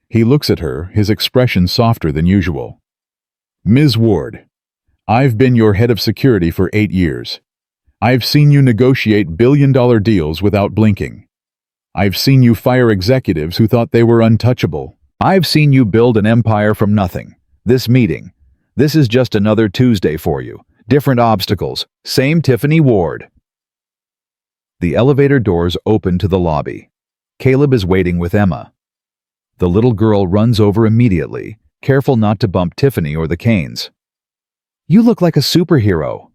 He looks at her, his expression softer than usual. Ms. Ward, I've been your head of security for 8 years. I've seen you negotiate billion-dollar deals without blinking. I've seen you fire executives who thought they were untouchable. I've seen you build an empire from nothing. This meeting. This is just another Tuesday for you. Different obstacles. Same Tiffany Ward. The elevator doors open to the lobby. Caleb is waiting with Emma. The little girl runs over immediately, careful not to bump Tiffany or the canes. You look like a superhero,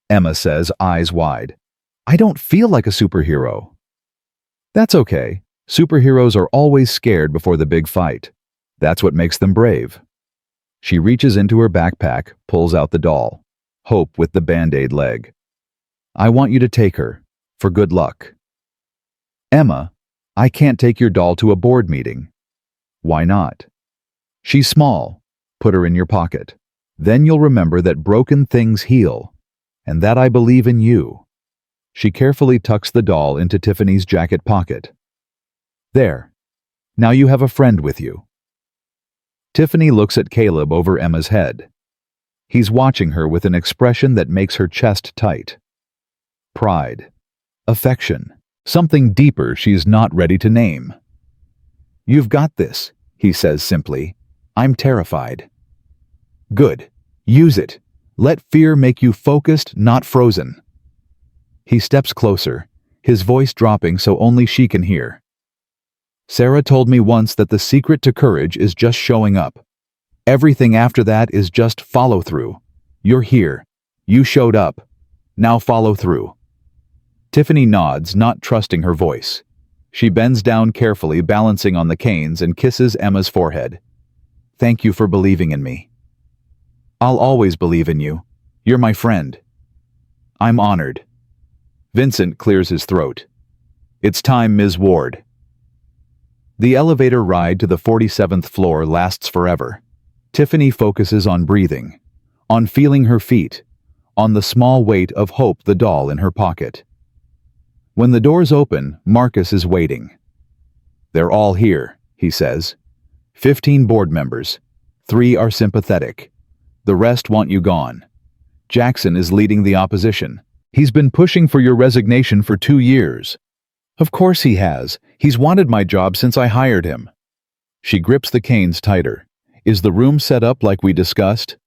Emma says, eyes wide. I don't feel like a superhero. That's okay. Superheroes are always scared before the big fight. That's what makes them brave. She reaches into her backpack, pulls out the doll. Hope with the Band-Aid leg. I want you to take her, for good luck. Emma, I can't take your doll to a board meeting. Why not? She's small. Put her in your pocket. Then you'll remember that broken things heal, and that I believe in you. She carefully tucks the doll into Tiffany's jacket pocket. There. Now you have a friend with you. Tiffany looks at Caleb over Emma's head. He's watching her with an expression that makes her chest tight. Pride. Affection. Something deeper she's not ready to name. You've got this, he says simply. I'm terrified. Good. Use it. Let fear make you focused, not frozen. He steps closer, his voice dropping so only she can hear. Sarah told me once that the secret to courage is just showing up. Everything after that is just follow through. You're here. You showed up. Now follow through. Tiffany nods, not trusting her voice. She bends down carefully, balancing on the canes, and kisses Emma's forehead. Thank you for believing in me. I'll always believe in you. You're my friend. I'm honored. Vincent clears his throat. It's time, Ms. Ward. The elevator ride to the 47th floor lasts forever. Tiffany focuses on breathing, on feeling her feet, on the small weight of Hope, the doll in her pocket. When the doors open, Marcus is waiting. They're all here, he says. 15 board members. 3 are sympathetic. The rest want you gone. Jackson is leading the opposition. He's been pushing for your resignation for 2 years. Of course he has. He's wanted my job since I hired him. She grips the canes tighter. Is the room set up like we discussed?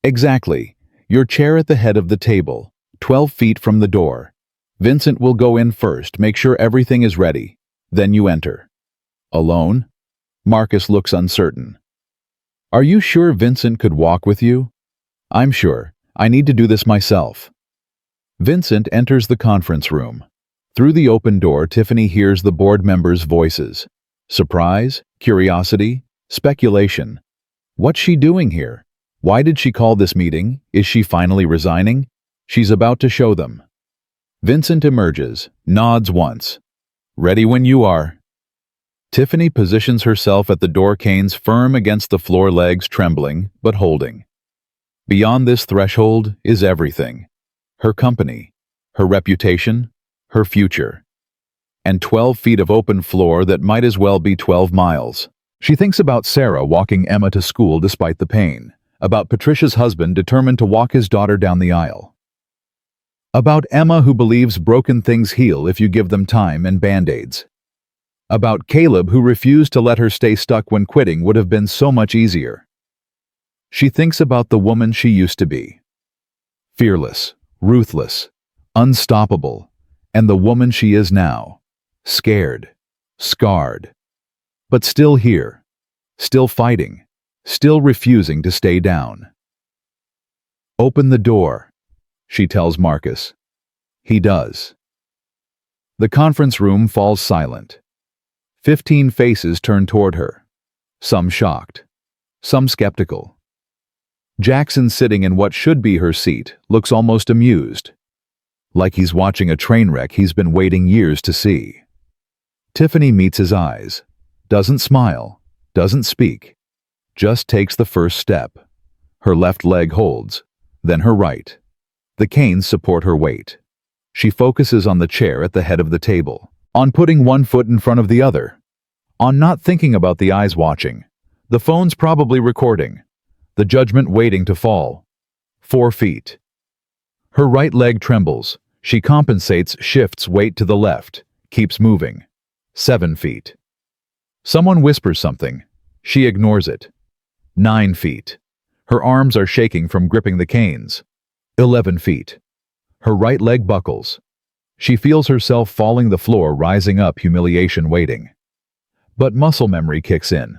Exactly. Your chair at the head of the table, 12 feet from the door. Vincent will go in first, make sure everything is ready. Then you enter. Alone? Marcus looks uncertain. Are you sure Vincent could walk with you? I'm sure. I need to do this myself. Vincent enters the conference room. Through the open door, Tiffany hears the board members' voices. Surprise, curiosity, speculation. What's she doing here? Why did she call this meeting? Is she finally resigning? She's about to show them. Vincent emerges, nods once. Ready when you are. Tiffany positions herself at the door, canes firm against the floor, legs trembling, but holding. Beyond this threshold is everything. Her company, her reputation, her future. And 12 feet of open floor that might as well be 12 miles. She thinks about Sarah walking Emma to school despite the pain, about Patricia's husband determined to walk his daughter down the aisle, about Emma who believes broken things heal if you give them time and band-aids, about Caleb who refused to let her stay stuck when quitting would have been so much easier. She thinks about the woman she used to be, fearless, ruthless, unstoppable, and the woman she is now, scared, scarred, but still here, still fighting, still refusing to stay down. Open the door, she tells Marcus. He does. The conference room falls silent. 15 faces turn toward her, some shocked, some skeptical. Jackson, sitting in what should be her seat, looks almost amused, like he's watching a train wreck he's been waiting years to see. Tiffany meets his eyes, doesn't smile, doesn't speak, just takes the first step. Her left leg holds, then her right. The canes support her weight. She focuses on the chair at the head of the table, on putting one foot in front of the other, on not thinking about the eyes watching, the phone's probably recording, the judgment waiting to fall. 4 feet. Her right leg trembles. She compensates, shifts weight to the left, keeps moving. 7 feet. Someone whispers something. She ignores it. 9 feet. Her arms are shaking from gripping the canes. 11 feet. Her right leg buckles. She feels herself falling the floor, rising up, humiliation waiting. But muscle memory kicks in.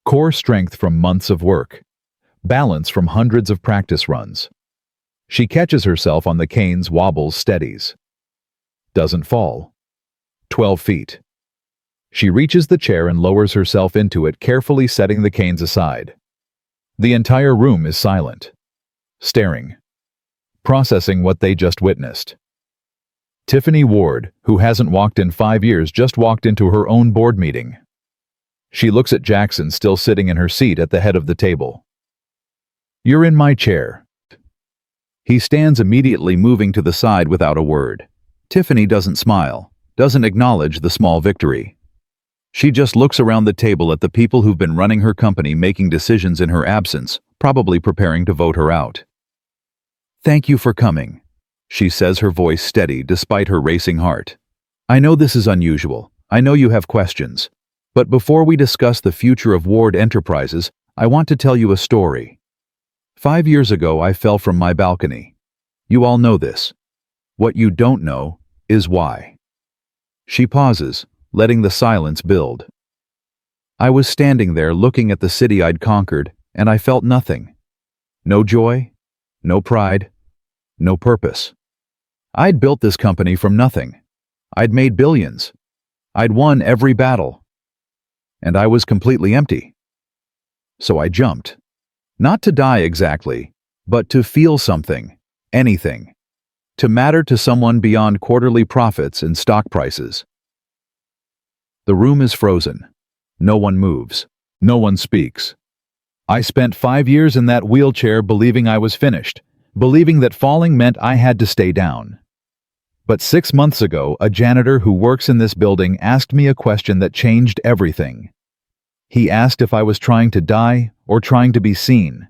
Core strength from months of work. Balance from hundreds of practice runs. She catches herself on the canes, wobbles, steadies. Doesn't fall. 12 feet. She reaches the chair and lowers herself into it, carefully setting the canes aside. The entire room is silent, staring, processing what they just witnessed. Tiffany Ward, who hasn't walked in 5 years, just walked into her own board meeting. She looks at Jackson, still sitting in her seat at the head of the table. You're in my chair. He stands, immediately moving to the side without a word. Tiffany doesn't smile, doesn't acknowledge the small victory. She just looks around the table at the people who've been running her company, making decisions in her absence, probably preparing to vote her out. Thank you for coming, she says, her voice steady despite her racing heart. I know this is unusual. I know you have questions. But before we discuss the future of Ward Enterprises, I want to tell you a story. 5 years ago, I fell from my balcony. You all know this. What you don't know is why. She pauses, letting the silence build. I was standing there looking at the city I'd conquered, and I felt nothing. No joy, no pride, no purpose. I'd built this company from nothing. I'd made billions. I'd won every battle. And I was completely empty. So I jumped. Not to die exactly, but to feel something, anything. To matter to someone beyond quarterly profits and stock prices. The room is frozen. No one moves. No one speaks. I spent 5 years in that wheelchair believing I was finished, believing that falling meant I had to stay down. But 6 months ago, a janitor who works in this building asked me a question that changed everything. He asked if I was trying to die or trying to be seen.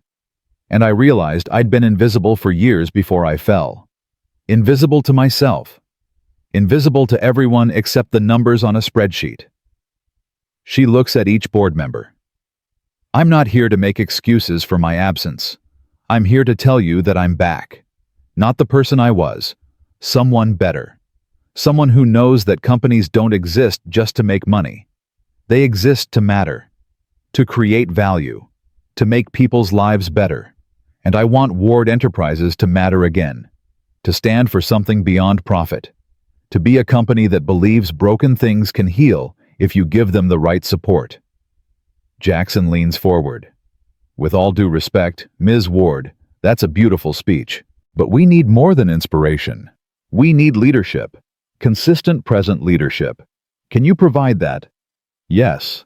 And I realized I'd been invisible for years before I fell. Invisible to myself. Invisible to everyone except the numbers on a spreadsheet. She looks at each board member. I'm not here to make excuses for my absence. I'm here to tell you that I'm back. Not the person I was. Someone better. Someone who knows that companies don't exist just to make money. They exist to matter. To create value. To make people's lives better. And I want Ward Enterprises to matter again. To stand for something beyond profit. To be a company that believes broken things can heal if you give them the right support. Jackson leans forward. With all due respect, Ms. Ward, that's a beautiful speech. But we need more than inspiration. We need leadership. Consistent present leadership. Can you provide that? Yes.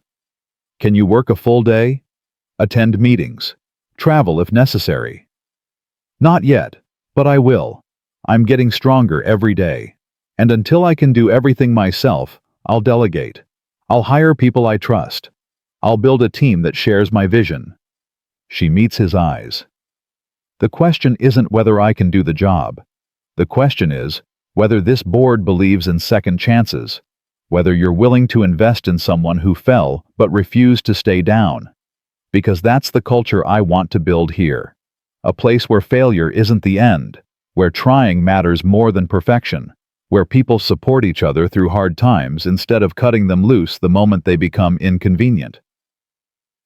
Can you work a full day? Attend meetings. Travel if necessary. Not yet, but I will. I'm getting stronger every day. And until I can do everything myself, I'll delegate. I'll hire people I trust. I'll build a team that shares my vision. She meets his eyes. The question isn't whether I can do the job. The question is whether this board believes in second chances, whether you're willing to invest in someone who fell but refused to stay down. Because that's the culture I want to build here. A place where failure isn't the end, where trying matters more than perfection, where people support each other through hard times instead of cutting them loose the moment they become inconvenient.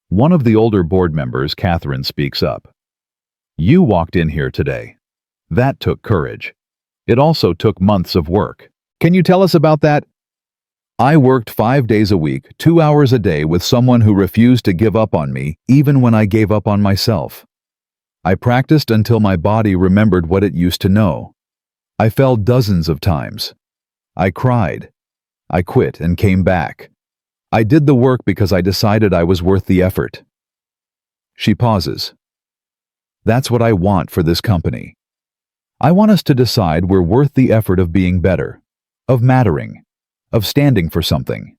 One of the older board members, Catherine, speaks up. You walked in here today. That took courage. It also took months of work. Can you tell us about that? I worked 5 days a week, 2 hours a day with someone who refused to give up on me even when I gave up on myself. I practiced until my body remembered what it used to know. I fell dozens of times. I cried. I quit and came back. I did the work because I decided I was worth the effort. She pauses. That's what I want for this company. I want us to decide we're worth the effort of being better, of mattering, of standing for something.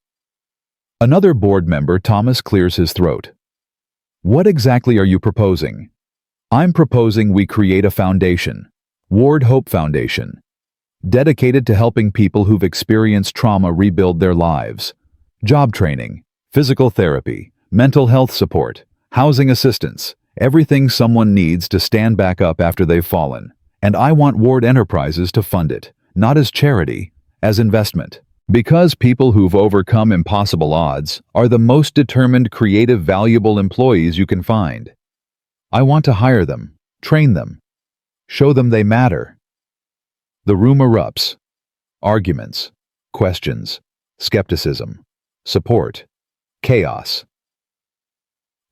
Another board member, Thomas, clears his throat. What exactly are you proposing? I'm proposing we create a foundation, Ward Hope Foundation, dedicated to helping people who've experienced trauma rebuild their lives. Job training, physical therapy, mental health support, housing assistance, everything someone needs to stand back up after they've fallen. And I want Ward Enterprises to fund it, not as charity, as investment. Because people who've overcome impossible odds are the most determined, creative, valuable employees you can find. I want to hire them, train them, show them they matter. The room erupts. Arguments, questions, skepticism, support, chaos.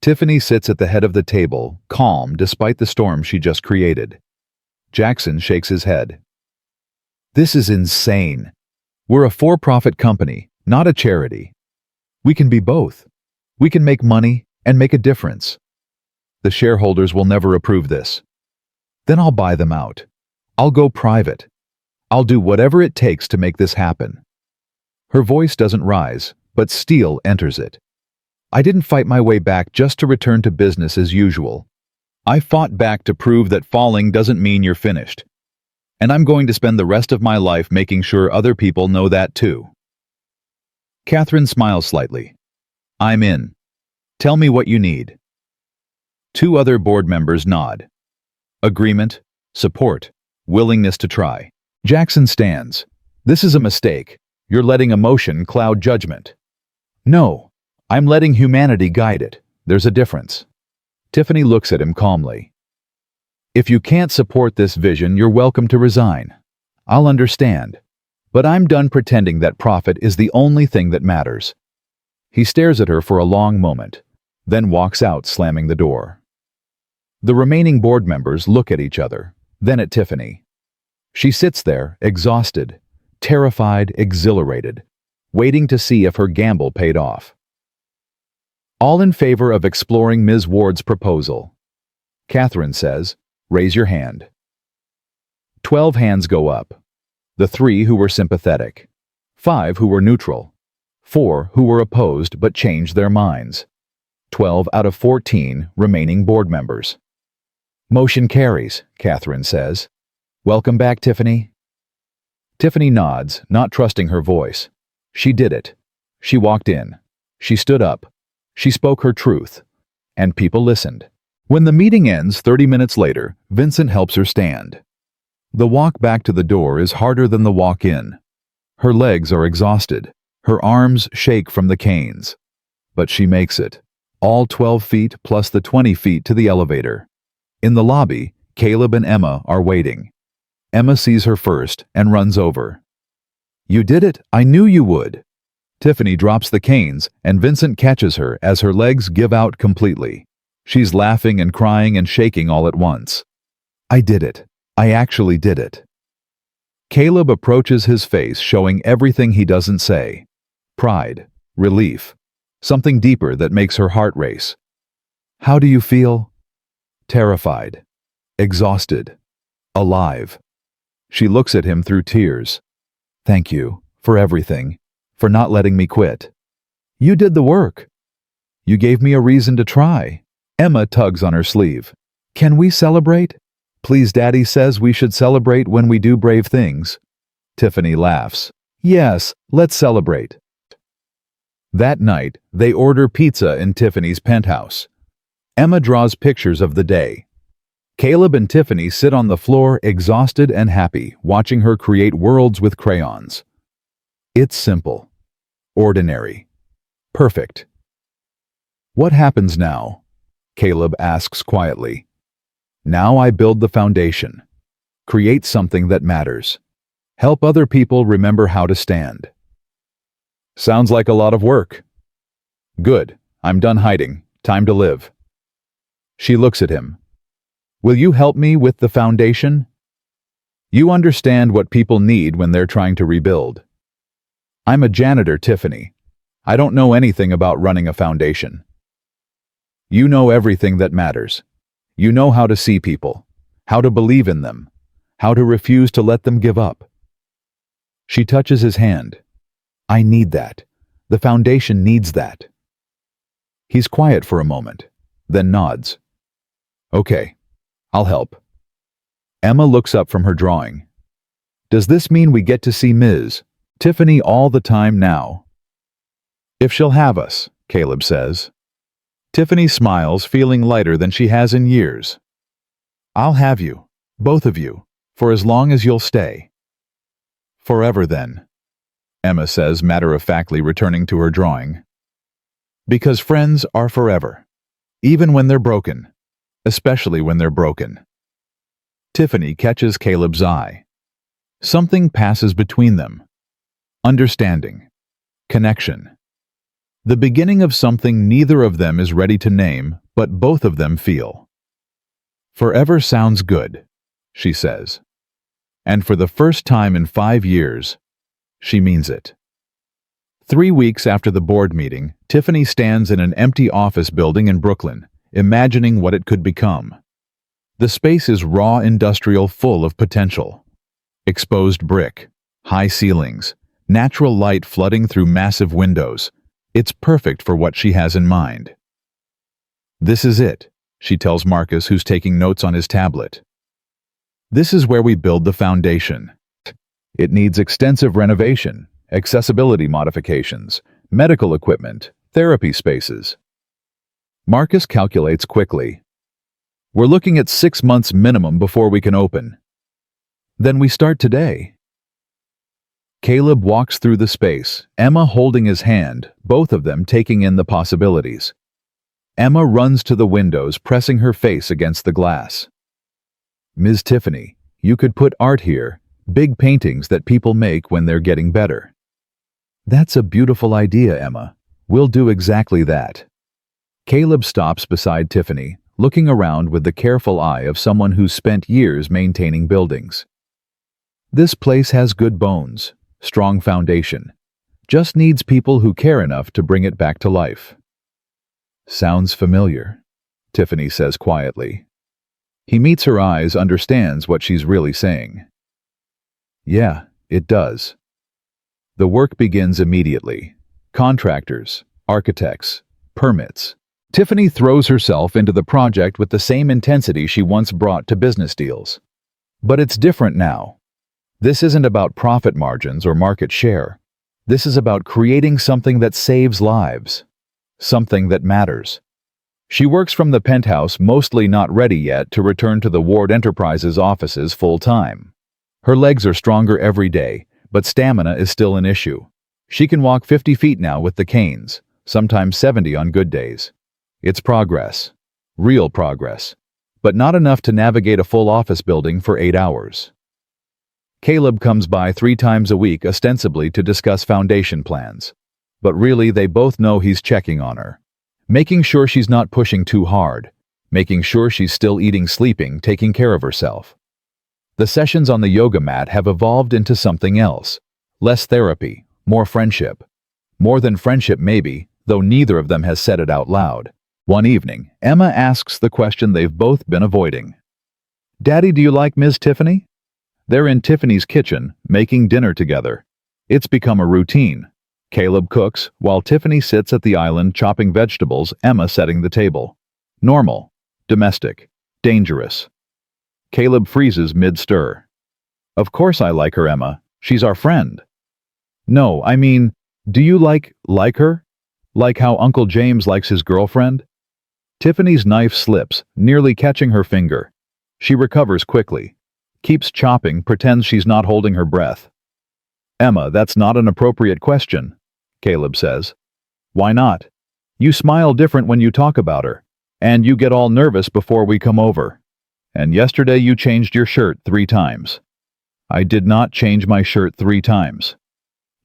Tiffany sits at the head of the table, calm despite the storm she just created. Jackson shakes his head. This is insane. We're a for-profit company, not a charity. We can be both. We can make money and make a difference. The shareholders will never approve this. Then I'll buy them out. I'll go private. I'll do whatever it takes to make this happen. Her voice doesn't rise, but steel enters it. I didn't fight my way back just to return to business as usual. I fought back to prove that falling doesn't mean you're finished. And I'm going to spend the rest of my life making sure other people know that too. Catherine smiles slightly. I'm in. Tell me what you need. 2 other board members nod. Agreement, support, willingness to try. Jackson stands. This is a mistake. You're letting emotion cloud judgment. No, I'm letting humanity guide it. There's a difference. Tiffany looks at him calmly. If you can't support this vision, you're welcome to resign. I'll understand. But I'm done pretending that profit is the only thing that matters. He stares at her for a long moment, then walks out, slamming the door. The remaining board members look at each other, then at Tiffany. She sits there, exhausted, terrified, exhilarated, waiting to see if her gamble paid off. All in favor of exploring Ms. Ward's proposal? Catherine says, "Raise your hand." 12 hands go up. The 3 who were sympathetic, 5 who were neutral, 4 who were opposed but changed their minds. 12 out of 14 remaining board members. Motion carries, Catherine says. Welcome back, Tiffany. Tiffany nods, not trusting her voice. She did it. She walked in. She stood up. She spoke her truth. And people listened. When the meeting ends 30 minutes later, Vincent helps her stand. The walk back to the door is harder than the walk in. Her legs are exhausted. Her arms shake from the canes. But she makes it. All 12 feet plus the 20 feet to the elevator. In the lobby, Caleb and Emma are waiting. Emma sees her first and runs over. "You did it! I knew you would!" Tiffany drops the canes and Vincent catches her as her legs give out completely. She's laughing and crying and shaking all at once. "I did it. I actually did it." Caleb approaches his face, showing everything he doesn't say. Pride, relief, something deeper that makes her heart race. "How do you feel?" Terrified, exhausted, alive. She looks at him through tears. "Thank you for everything, for not letting me quit. You did the work. You gave me a reason to try." Emma tugs on her sleeve. "Can we celebrate? Please, Daddy says we should celebrate when we do brave things." Tiffany laughs. "Yes, let's celebrate." That night, they order pizza in Tiffany's penthouse. Emma draws pictures of the day. Caleb and Tiffany sit on the floor, exhausted and happy, watching her create worlds with crayons. It's simple, ordinary, perfect. "What happens now?" Caleb asks quietly. "Now I build the foundation. Create something that matters. Help other people remember how to stand." "Sounds like a lot of work." "Good. I'm done hiding. Time to live." She looks at him. "Will you help me with the foundation? You understand what people need when they're trying to rebuild." "I'm a janitor, Tiffany. I don't know anything about running a foundation." "You know everything that matters. You know how to see people, how to believe in them, how to refuse to let them give up." She touches his hand. "I need that. The foundation needs that." He's quiet for a moment, then nods. "Okay, I'll help." Emma looks up from her drawing. "Does this mean we get to see Ms. Tiffany all the time now?" "If she'll have us," Caleb says. Tiffany smiles, feeling lighter than she has in years. "I'll have you, both of you, for as long as you'll stay." "Forever then," Emma says matter-of-factly, returning to her drawing. "Because friends are forever, even when they're broken, especially when they're broken." Tiffany catches Caleb's eye. Something passes between them. Understanding. Connection. The beginning of something neither of them is ready to name, but both of them feel. "Forever sounds good," she says. And for the first time in 5 years, she means it. 3 weeks after the board meeting, Tiffany stands in an empty office building in Brooklyn, imagining what it could become. The space is raw industrial, full of potential. Exposed brick, high ceilings, natural light flooding through massive windows. It's perfect for what she has in mind. "This is it," she tells Marcus, who's taking notes on his tablet. "This is where we build the foundation. It needs extensive renovation, accessibility modifications, medical equipment, therapy spaces." Marcus calculates quickly. "We're looking at 6 months minimum before we can open." Then we start today. Caleb walks through the space, Emma holding his hand, both of them taking in the possibilities. Emma runs to the windows, pressing her face against the glass. Ms. Tiffany, you could put art here, big paintings that people make when they're getting better. That's a beautiful idea, Emma. We'll do exactly that. Caleb stops beside Tiffany, looking around with the careful eye of someone who's spent years maintaining buildings. This place has good bones, strong foundation. Just needs people who care enough to bring it back to life. Sounds familiar, Tiffany says quietly. He meets her eyes, understands what she's really saying. Yeah, it does. The work begins immediately. Contractors, architects, permits. Tiffany throws herself into the project with the same intensity she once brought to business deals. But it's different now. This isn't about profit margins or market share. This is about creating something that saves lives. Something that matters. She works from the penthouse, mostly not ready yet to return to the Ward Enterprises offices full-time. Her legs are stronger every day, but stamina is still an issue. She can walk 50 feet now with the canes, sometimes 70 on good days. It's progress. Real progress. But not enough to navigate a full office building for 8 hours. Caleb comes by 3 times a week ostensibly to discuss foundation plans. But really they both know he's checking on her. Making sure she's not pushing too hard. Making sure she's still eating, sleeping, taking care of herself. The sessions on the yoga mat have evolved into something else. Less therapy, more friendship. More than friendship maybe, though neither of them has said it out loud. One evening, Emma asks the question they've both been avoiding. Daddy, do you like Ms. Tiffany? They're in Tiffany's kitchen, making dinner together. It's become a routine. Caleb cooks, while Tiffany sits at the island chopping vegetables, Emma setting the table. Normal. Domestic. Dangerous. Caleb freezes mid-stir. Of course I like her, Emma. She's our friend. No, I mean, do you like her? Like how Uncle James likes his girlfriend? Tiffany's knife slips, nearly catching her finger. She recovers quickly. Keeps chopping, pretends she's not holding her breath. Emma, that's not an appropriate question, Caleb says. Why not? You smile different when you talk about her, and you get all nervous before we come over. And yesterday you changed your shirt 3 times. I did not change my shirt 3 times.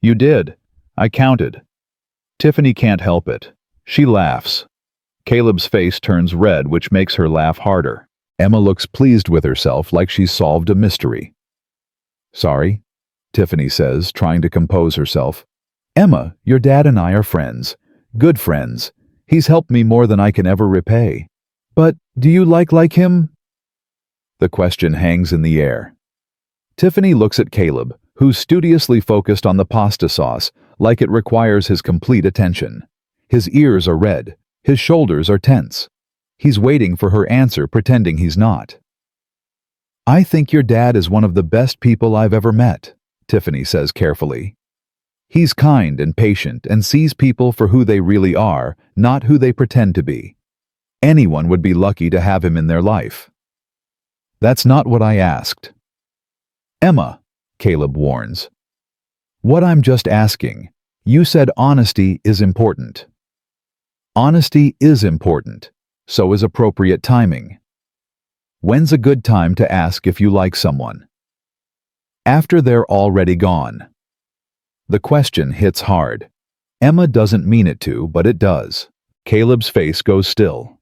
You did. I counted. Tiffany can't help it. She laughs. Caleb's face turns red, which makes her laugh harder. Emma looks pleased with herself, like she's solved a mystery. Sorry, Tiffany says, trying to compose herself. Emma, your dad and I are friends. Good friends. He's helped me more than I can ever repay. But do you like him? The question hangs in the air. Tiffany looks at Caleb, who's studiously focused on the pasta sauce, like it requires his complete attention. His ears are red. His shoulders are tense. He's waiting for her answer, pretending he's not. I think your dad is one of the best people I've ever met, Tiffany says carefully. He's kind and patient and sees people for who they really are, not who they pretend to be. Anyone would be lucky to have him in their life. That's not what I asked. Emma, Caleb warns. What I'm just asking, you said honesty is important. Honesty is important, so is appropriate timing. When's a good time to ask if you like someone? After they're already gone. The question hits hard. Emma doesn't mean it to, but it does. Caleb's face goes still.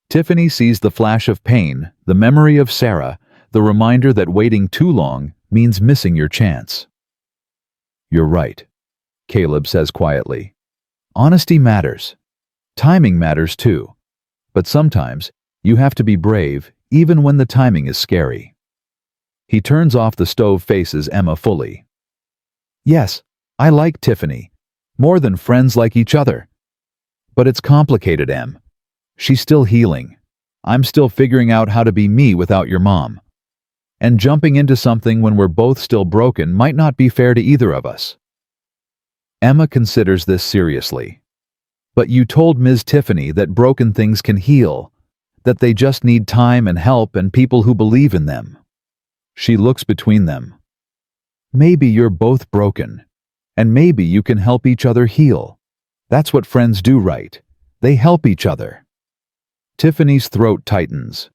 Tiffany sees the flash of pain, the memory of Sarah, the reminder that waiting too long means missing your chance. You're right, Caleb says quietly. Honesty matters. Timing matters too. But sometimes, you have to be brave, even when the timing is scary. He turns off the stove, faces Emma fully. Yes, I like Tiffany. More than friends like each other. But it's complicated, Em. She's still healing. I'm still figuring out how to be me without your mom. And jumping into something when we're both still broken might not be fair to either of us. Emma considers this seriously. But you told Ms. Tiffany that broken things can heal, that they just need time and help and people who believe in them. She looks between them. Maybe you're both broken, and maybe you can help each other heal. That's what friends do, right? They help each other. Tiffany's throat tightens.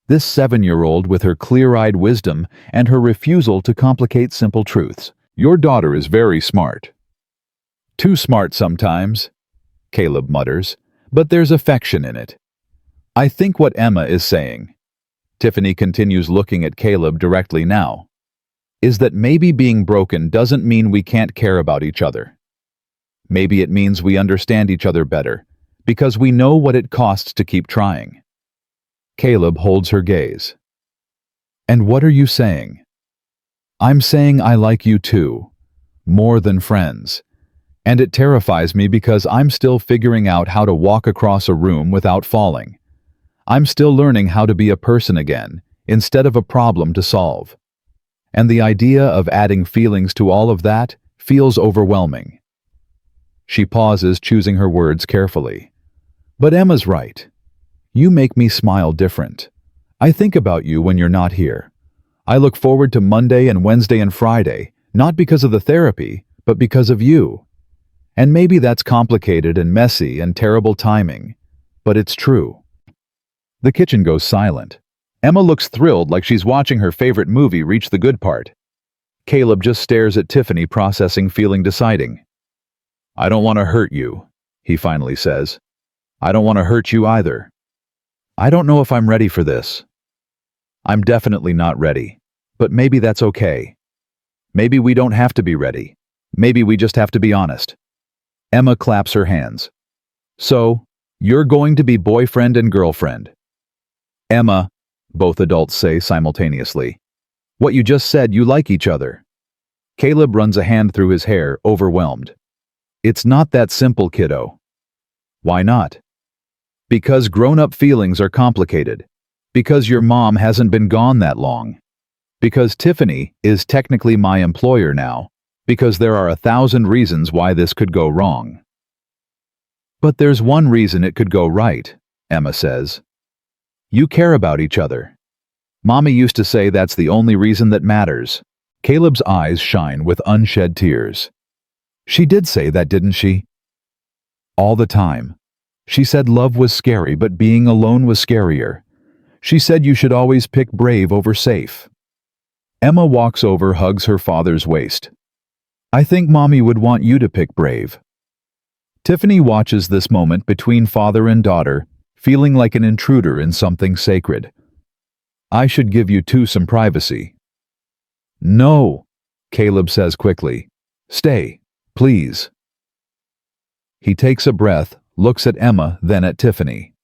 This 7-year-old with her clear-eyed wisdom and her refusal to complicate simple truths. Your daughter is very smart. Too smart sometimes, Caleb mutters, but there's affection in it. I think what Emma is saying, Tiffany continues looking at Caleb directly now, is that maybe being broken doesn't mean we can't care about each other. Maybe it means we understand each other better, because we know what it costs to keep trying. Caleb holds her gaze. And what are you saying? I'm saying I like you too, more than friends. And it terrifies me because I'm still figuring out how to walk across a room without falling. I'm still learning how to be a person again, instead of a problem to solve. And the idea of adding feelings to all of that feels overwhelming. She pauses, choosing her words carefully. But Emma's right. You make me smile different. I think about you when you're not here. I look forward to Monday and Wednesday and Friday, not because of the therapy, but because of you. And maybe that's complicated and messy and terrible timing, but it's true. The kitchen goes silent. Emma looks thrilled, like she's watching her favorite movie reach the good part. Caleb just stares at Tiffany, processing, feeling, deciding. I don't want to hurt you, he finally says. I don't want to hurt you either. I don't know if I'm ready for this. I'm definitely not ready, but maybe that's okay. Maybe we don't have to be ready. Maybe we just have to be honest. Emma claps her hands. So, you're going to be boyfriend and girlfriend. Emma, both adults say simultaneously. What you just said, you like each other. Caleb runs a hand through his hair, overwhelmed. It's not that simple, kiddo. Why not? Because grown-up feelings are complicated. Because your mom hasn't been gone that long. Because Tiffany is technically my employer now. Because there are 1,000 reasons why this could go wrong. But there's one reason it could go right, Emma says. You care about each other. Mommy used to say that's the only reason that matters. Caleb's eyes shine with unshed tears. She did say that, didn't she? All the time. She said love was scary, but being alone was scarier. She said you should always pick brave over safe. Emma walks over, hugs her father's waist. I think Mommy would want you to pick brave. Tiffany watches this moment between father and daughter, feeling like an intruder in something sacred. I should give you two some privacy. No, Caleb says quickly. Stay, please. He takes a breath, looks at Emma, then at Tiffany.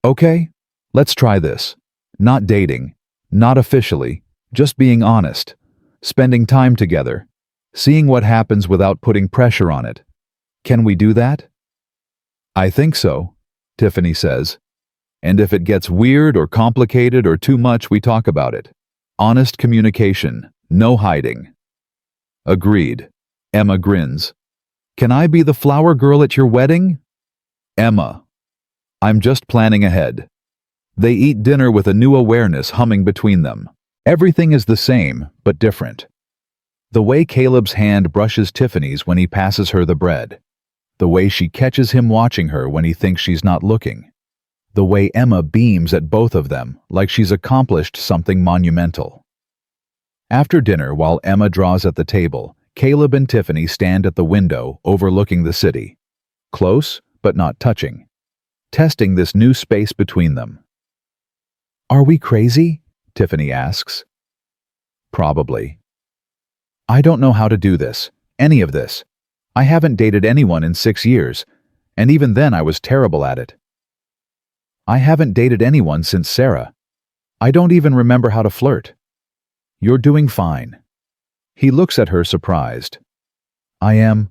Okay, let's try this. Not dating, not officially, just being honest, spending time together, seeing what happens without putting pressure on it. Can we do that? I think so, Tiffany says. And if it gets weird or complicated or too much, we talk about it. Honest communication, no hiding. Agreed. Emma grins. Can I be the flower girl at your wedding? Emma. I'm just planning ahead. They eat dinner with a new awareness humming between them. Everything is the same, but different. The way Caleb's hand brushes Tiffany's when he passes her the bread. The way she catches him watching her when he thinks she's not looking. The way Emma beams at both of them like she's accomplished something monumental. After dinner, while Emma draws at the table, Caleb and Tiffany stand at the window overlooking the city. Close, but not touching. Testing this new space between them. Are we crazy? Tiffany asks. Probably. I don't know how to do this, any of this. I haven't dated anyone in 6 years, and even then I was terrible at it. I haven't dated anyone since Sarah. I don't even remember how to flirt. You're doing fine. He looks at her surprised. I am.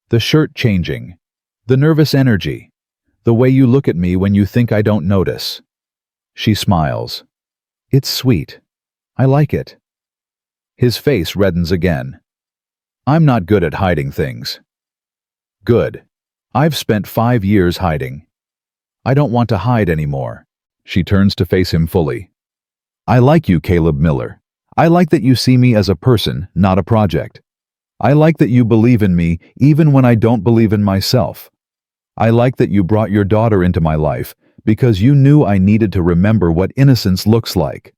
The shirt changing. The nervous energy. The way you look at me when you think I don't notice. She smiles. It's sweet. I like it. His face reddens again. I'm not good at hiding things. Good. I've spent 5 years hiding. I don't want to hide anymore. She turns to face him fully. I like you, Caleb Miller. I like that you see me as a person, not a project. I like that you believe in me even when I don't believe in myself. I like that you brought your daughter into my life because you knew I needed to remember what innocence looks like.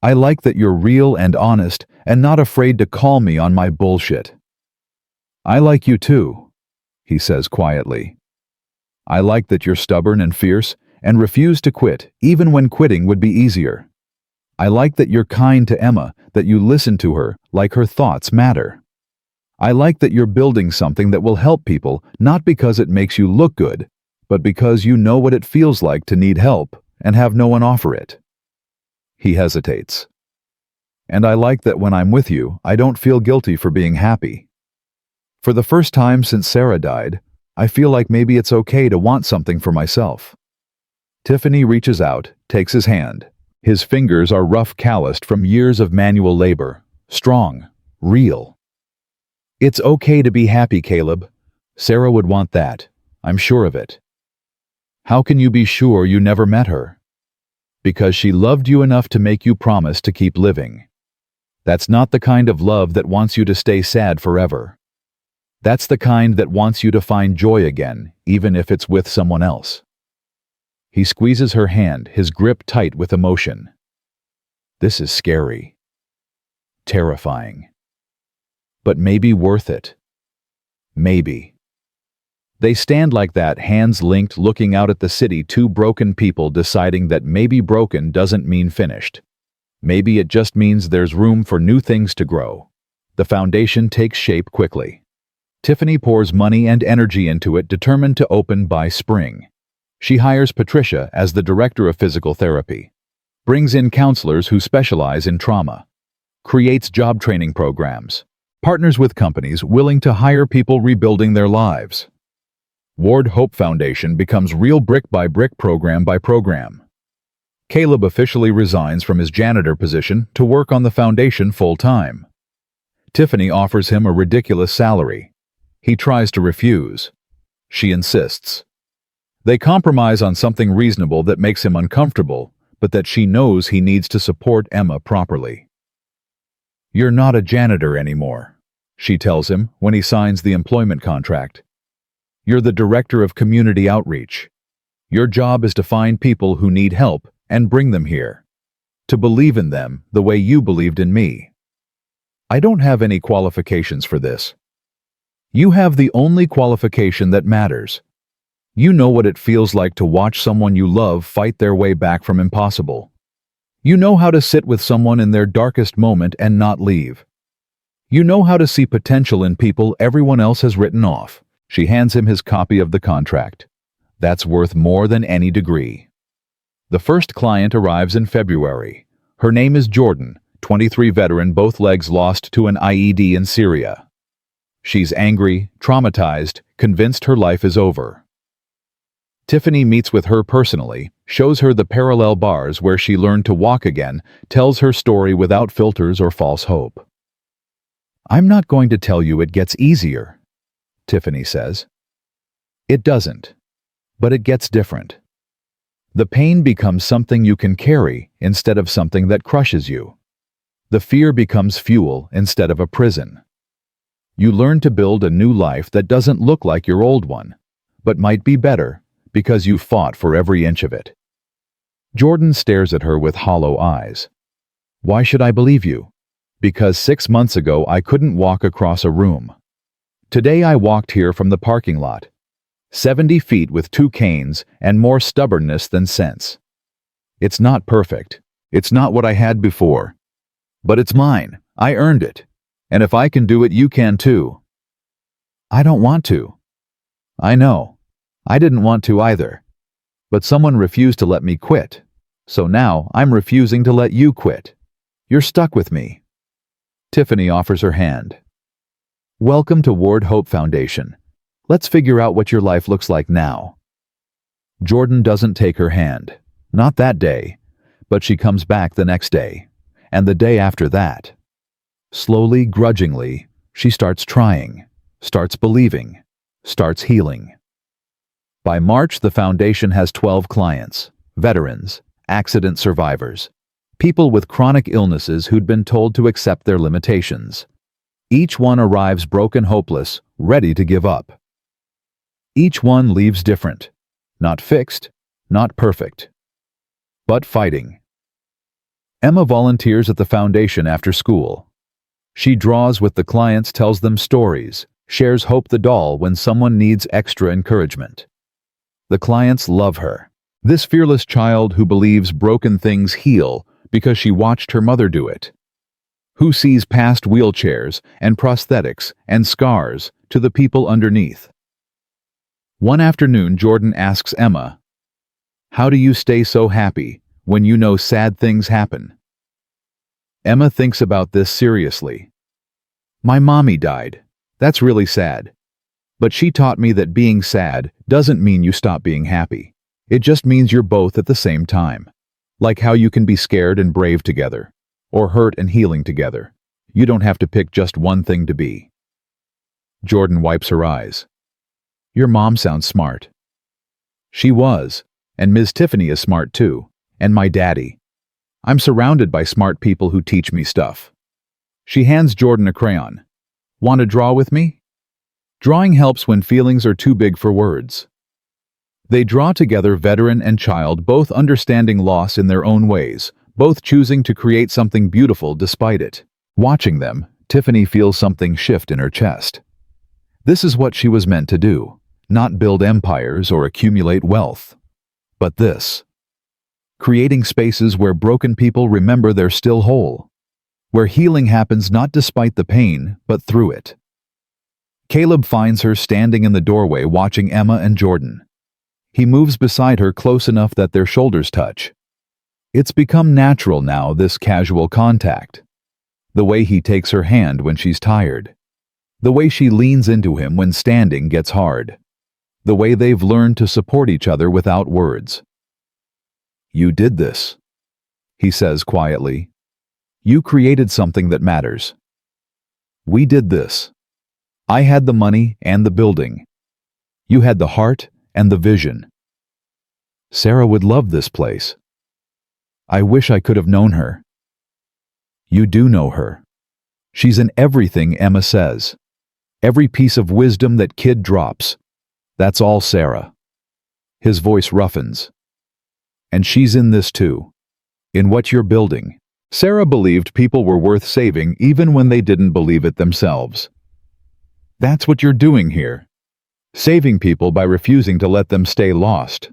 I like that you're real and honest and not afraid to call me on my bullshit. I like you too, he says quietly. I like that you're stubborn and fierce and refuse to quit even when quitting would be easier. I like that you're kind to Emma, that you listen to her like her thoughts matter. I like that you're building something that will help people not because it makes you look good, but because you know what it feels like to need help and have no one offer it. He hesitates. And I like that when I'm with you, I don't feel guilty for being happy. For the first time since Sarah died, I feel like maybe it's okay to want something for myself. Tiffany reaches out, takes his hand. His fingers are rough, calloused from years of manual labor. Strong. Real. It's okay to be happy, Caleb. Sarah would want that. I'm sure of it. How can you be sure you never met her? Because she loved you enough to make you promise to keep living. That's not the kind of love that wants you to stay sad forever. That's the kind that wants you to find joy again, even if it's with someone else. He squeezes her hand, his grip tight with emotion. This is scary. Terrifying. But maybe worth it. Maybe. They stand like that, hands linked, looking out at the city, two broken people deciding that maybe broken doesn't mean finished. Maybe it just means there's room for new things to grow. The foundation takes shape quickly. Tiffany pours money and energy into it, determined to open by spring. She hires Patricia as the director of physical therapy, brings in counselors who specialize in trauma, creates job training programs, partners with companies willing to hire people rebuilding their lives. Ward Hope Foundation becomes real brick by brick, program by program. Caleb officially resigns from his janitor position to work on the foundation full-time. Tiffany offers him a ridiculous salary. He tries to refuse. She insists. They compromise on something reasonable that makes him uncomfortable, but that she knows he needs to support Emma properly. You're not a janitor anymore, she tells him when he signs the employment contract. You're the director of community outreach. Your job is to find people who need help and bring them here. To believe in them the way you believed in me. I don't have any qualifications for this. You have the only qualification that matters. You know what it feels like to watch someone you love fight their way back from impossible. You know how to sit with someone in their darkest moment and not leave. You know how to see potential in people everyone else has written off. She hands him his copy of the contract. That's worth more than any degree. The first client arrives in February. Her name is Jordan, 23 veteran, both legs lost to an IED in Syria. She's angry, traumatized, convinced her life is over. Tiffany meets with her personally, shows her the parallel bars where she learned to walk again, tells her story without filters or false hope. I'm not going to tell you it gets easier, Tiffany says. It doesn't, but it gets different. The pain becomes something you can carry instead of something that crushes you. The fear becomes fuel instead of a prison. You learn to build a new life that doesn't look like your old one, but might be better because you fought for every inch of it. Jordan stares at her with hollow eyes. Why should I believe you? Because 6 months ago I couldn't walk across a room. Today I walked here from the parking lot. 70 feet with 2 canes and more stubbornness than sense. It's not perfect. It's not what I had before. But it's mine. I earned it. And if I can do it, you can too. I don't want to. I know. I didn't want to either. But someone refused to let me quit. So now I'm refusing to let you quit. You're stuck with me. Tiffany offers her hand. Welcome to Ward Hope Foundation. Let's figure out what your life looks like now. Jordan doesn't take her hand. Not that day. But she comes back the next day. And the day after that. Slowly, grudgingly, she starts trying, starts believing, starts healing. By March, the foundation has 12 clients, veterans, accident survivors, People with chronic illnesses who'd been told to accept their limitations. Each one arrives broken, hopeless, ready to give up. Each one leaves different. Not fixed, not perfect, but fighting. Emma volunteers at the foundation after school. She draws with the clients, tells them stories, shares Hope the doll when someone needs extra encouragement. The clients love her. This fearless child who believes broken things heal because she watched her mother do it. Who sees past wheelchairs and prosthetics and scars to the people underneath. One afternoon, Jordan asks Emma, "How do you stay so happy when you know sad things happen?" Emma thinks about this seriously. "My mommy died. That's really sad. But she taught me that being sad doesn't mean you stop being happy. It just means you're both at the same time. Like how you can be scared and brave together, or hurt and healing together. You don't have to pick just one thing to be." Jordan wipes her eyes. "Your mom sounds smart." She was, and Ms. Tiffany is smart too, and my daddy. I'm surrounded by smart people who teach me stuff. She hands Jordan a crayon. "Want to draw with me?" Drawing helps when feelings are too big for words. They draw together, veteran and child, both understanding loss in their own ways, both choosing to create something beautiful despite it. Watching them, Tiffany feels something shift in her chest. This is what she was meant to do, not build empires or accumulate wealth. But this. Creating spaces where broken people remember they're still whole. Where healing happens not despite the pain, but through it. Caleb finds her standing in the doorway watching Emma and Jordan. He moves beside her close enough that their shoulders touch. It's become natural now, this casual contact. The way he takes her hand when she's tired. The way she leans into him when standing gets hard. The way they've learned to support each other without words. "You did this," he says quietly. "You created something that matters. We did this. I had the money and the building. You had the heart and the vision. Sarah would love this place. I wish I could have known her." You do know her. She's in everything Emma says. Every piece of wisdom that kid drops. That's all Sarah. His voice roughens. And she's in this too. In what you're building. Sarah believed people were worth saving even when they didn't believe it themselves. That's what you're doing here. Saving people by refusing to let them stay lost.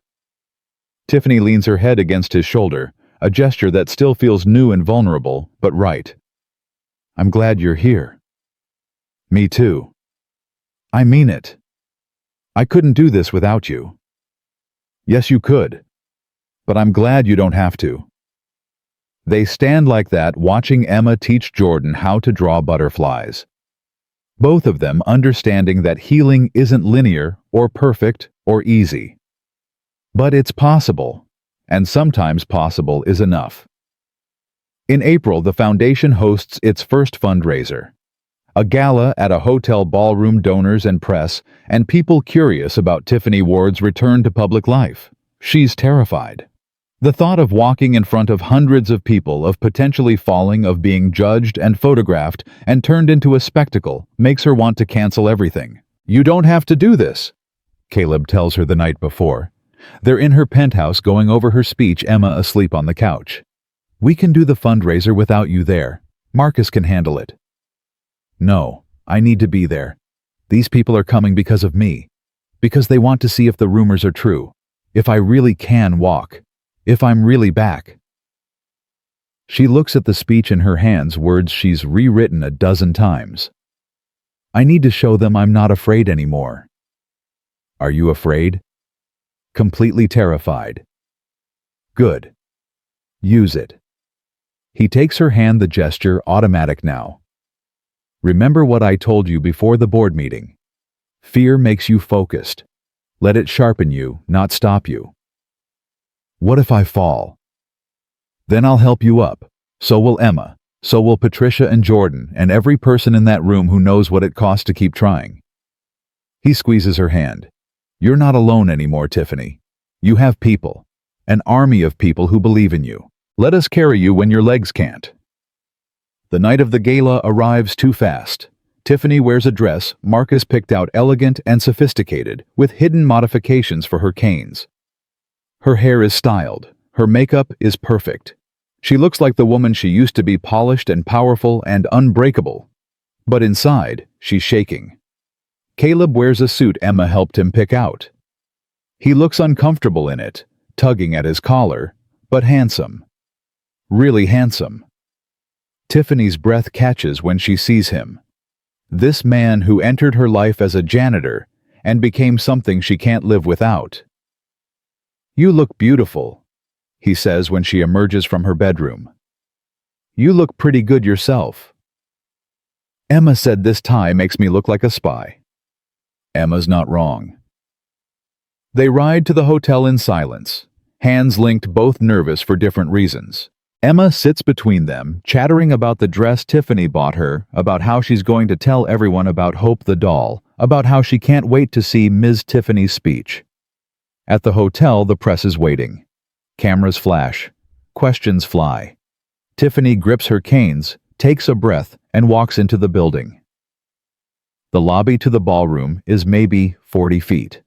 Tiffany leans her head against his shoulder, a gesture that still feels new and vulnerable, but right. "I'm glad you're here." "Me too. I mean it. I couldn't do this without you." "Yes, you could. But I'm glad you don't have to." They stand like that, watching Emma teach Jordan how to draw butterflies. Both of them understanding that healing isn't linear or perfect or easy. But it's possible, and sometimes possible is enough. In April, the foundation hosts its first fundraiser. A gala at a hotel ballroom, donors and press, and people curious about Tiffany Ward's return to public life. She's terrified. The thought of walking in front of hundreds of people, of potentially falling, of being judged and photographed and turned into a spectacle, makes her want to cancel everything. "You don't have to do this," Caleb tells her the night before. They're in her penthouse going over her speech, Emma asleep on the couch. "We can do the fundraiser without you there. Marcus can handle it." "No, I need to be there. These people are coming because of me. Because they want to see if the rumors are true. If I really can walk. If I'm really back." She looks at the speech in her hands, words she's rewritten a dozen times. "I need to show them I'm not afraid anymore." "Are you afraid?" "Completely terrified." "Good. Use it." He takes her hand, the gesture automatic now. "Remember what I told you before the board meeting. Fear makes you focused. Let it sharpen you, not stop you. What if I fall? Then I'll help you up. So will Emma. So will Patricia and Jordan and every person in that room who knows what it costs to keep trying." He squeezes her hand. "You're not alone anymore, Tiffany. You have people. An army of people who believe in you. Let us carry you when your legs can't. The night of the gala arrives too fast. Tiffany wears a dress Marcus picked out elegant and sophisticated, with hidden modifications for her canes. Her hair is styled. Her makeup is perfect. She looks like the woman she used to be, polished and powerful and unbreakable. But inside, she's shaking. Caleb wears a suit Emma helped him pick out. He looks uncomfortable in it, tugging at his collar, but handsome. Really handsome. Tiffany's breath catches when she sees him. This man who entered her life as a janitor and became something she can't live without. "You look beautiful," he says when she emerges from her bedroom. "You look pretty good yourself." "Emma said this tie makes me look like a spy." Emma's not wrong. They ride to the hotel in silence, hands linked, both nervous for different reasons. Emma sits between them, chattering about the dress Tiffany bought her, about how she's going to tell everyone about Hope the doll, about how she can't wait to see Ms. Tiffany's speech. At the hotel, the press is waiting. Cameras flash. Questions fly. Tiffany grips her canes, takes a breath, and walks into the building. The lobby to the ballroom is maybe 40 feet.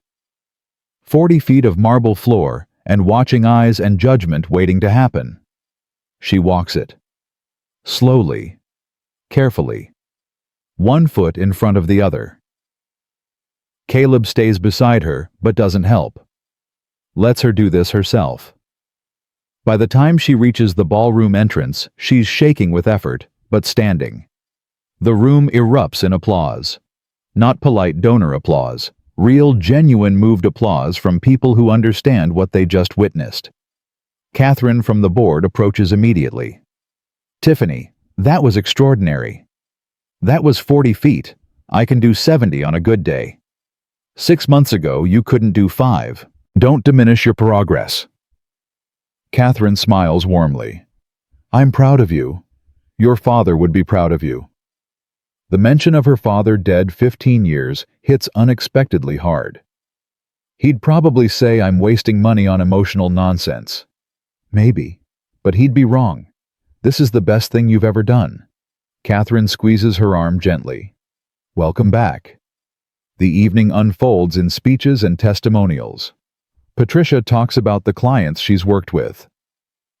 40 feet of marble floor and watching eyes and judgment waiting to happen. She walks it. Slowly. Carefully. One foot in front of the other. Caleb stays beside her, but doesn't help. Lets her do this herself. By the time she reaches the ballroom entrance, she's shaking with effort, but standing. The room erupts in applause. Not polite donor applause. Real, genuine, moved applause from people who understand what they just witnessed. Catherine from the board approaches immediately. "Tiffany, that was extraordinary. That was 40 feet. I can do 70 on a good day. 6 months ago, you couldn't do 5. Don't diminish your progress." Catherine smiles warmly. "I'm proud of you. Your father would be proud of you." The mention of her father, dead 15 years, hits unexpectedly hard. He'd probably say I'm wasting money on emotional nonsense. Maybe, but he'd be wrong. This is the best thing you've ever done. Catherine squeezes her arm gently. "Welcome back." The evening unfolds in speeches and testimonials. Patricia talks about the clients she's worked with.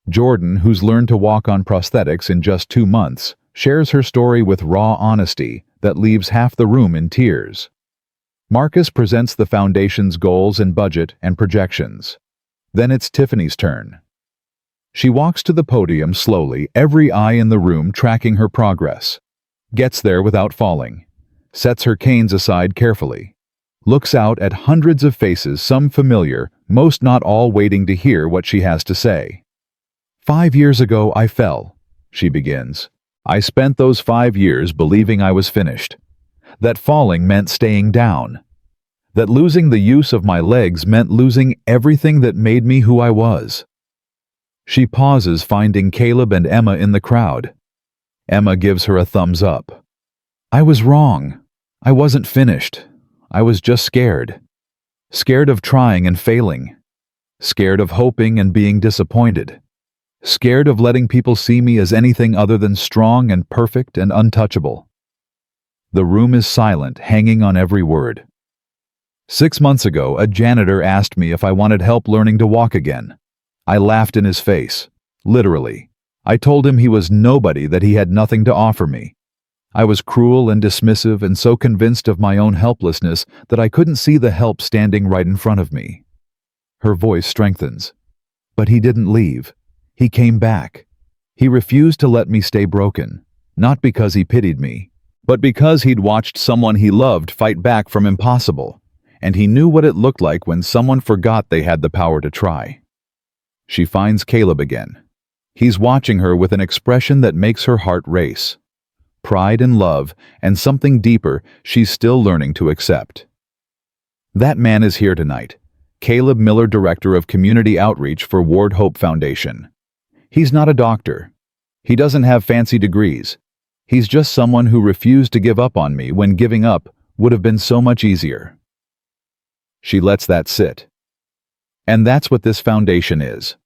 Jordan, who's learned to walk on prosthetics in just 2 months, shares her story with raw honesty that leaves half the room in tears. Marcus presents the foundation's goals and budget and projections. Then it's Tiffany's turn. She walks to the podium slowly, every eye in the room tracking her progress. Gets there without falling. Sets her canes aside carefully. Looks out at hundreds of faces, some familiar, most not all, waiting to hear what she has to say. "5 years ago I fell," she begins. "I spent those 5 years believing I was finished. That falling meant staying down. That losing the use of my legs meant losing everything that made me who I was." She pauses, finding Caleb and Emma in the crowd. Emma gives her a thumbs up. "I was wrong. I wasn't finished. I was just scared. Scared of trying and failing. Scared of hoping and being disappointed. Scared of letting people see me as anything other than strong and perfect and untouchable." The room is silent, hanging on every word. 6 months ago, a janitor asked me if I wanted help learning to walk again. I laughed in his face. Literally. I told him he was nobody, that he had nothing to offer me. I was cruel and dismissive and so convinced of my own helplessness that I couldn't see the help standing right in front of me. Her voice strengthens. But he didn't leave. He came back. He refused to let me stay broken, not because he pitied me, but because he'd watched someone he loved fight back from impossible, and he knew what it looked like when someone forgot they had the power to try. She finds Caleb again. He's watching her with an expression that makes her heart race. Pride and love, and something deeper she's still learning to accept. That man is here tonight. Caleb Miller, Director of Community Outreach for Ward Hope Foundation. He's not a doctor. He doesn't have fancy degrees. He's just someone who refused to give up on me when giving up would have been so much easier. She lets that sit. And that's what this foundation is.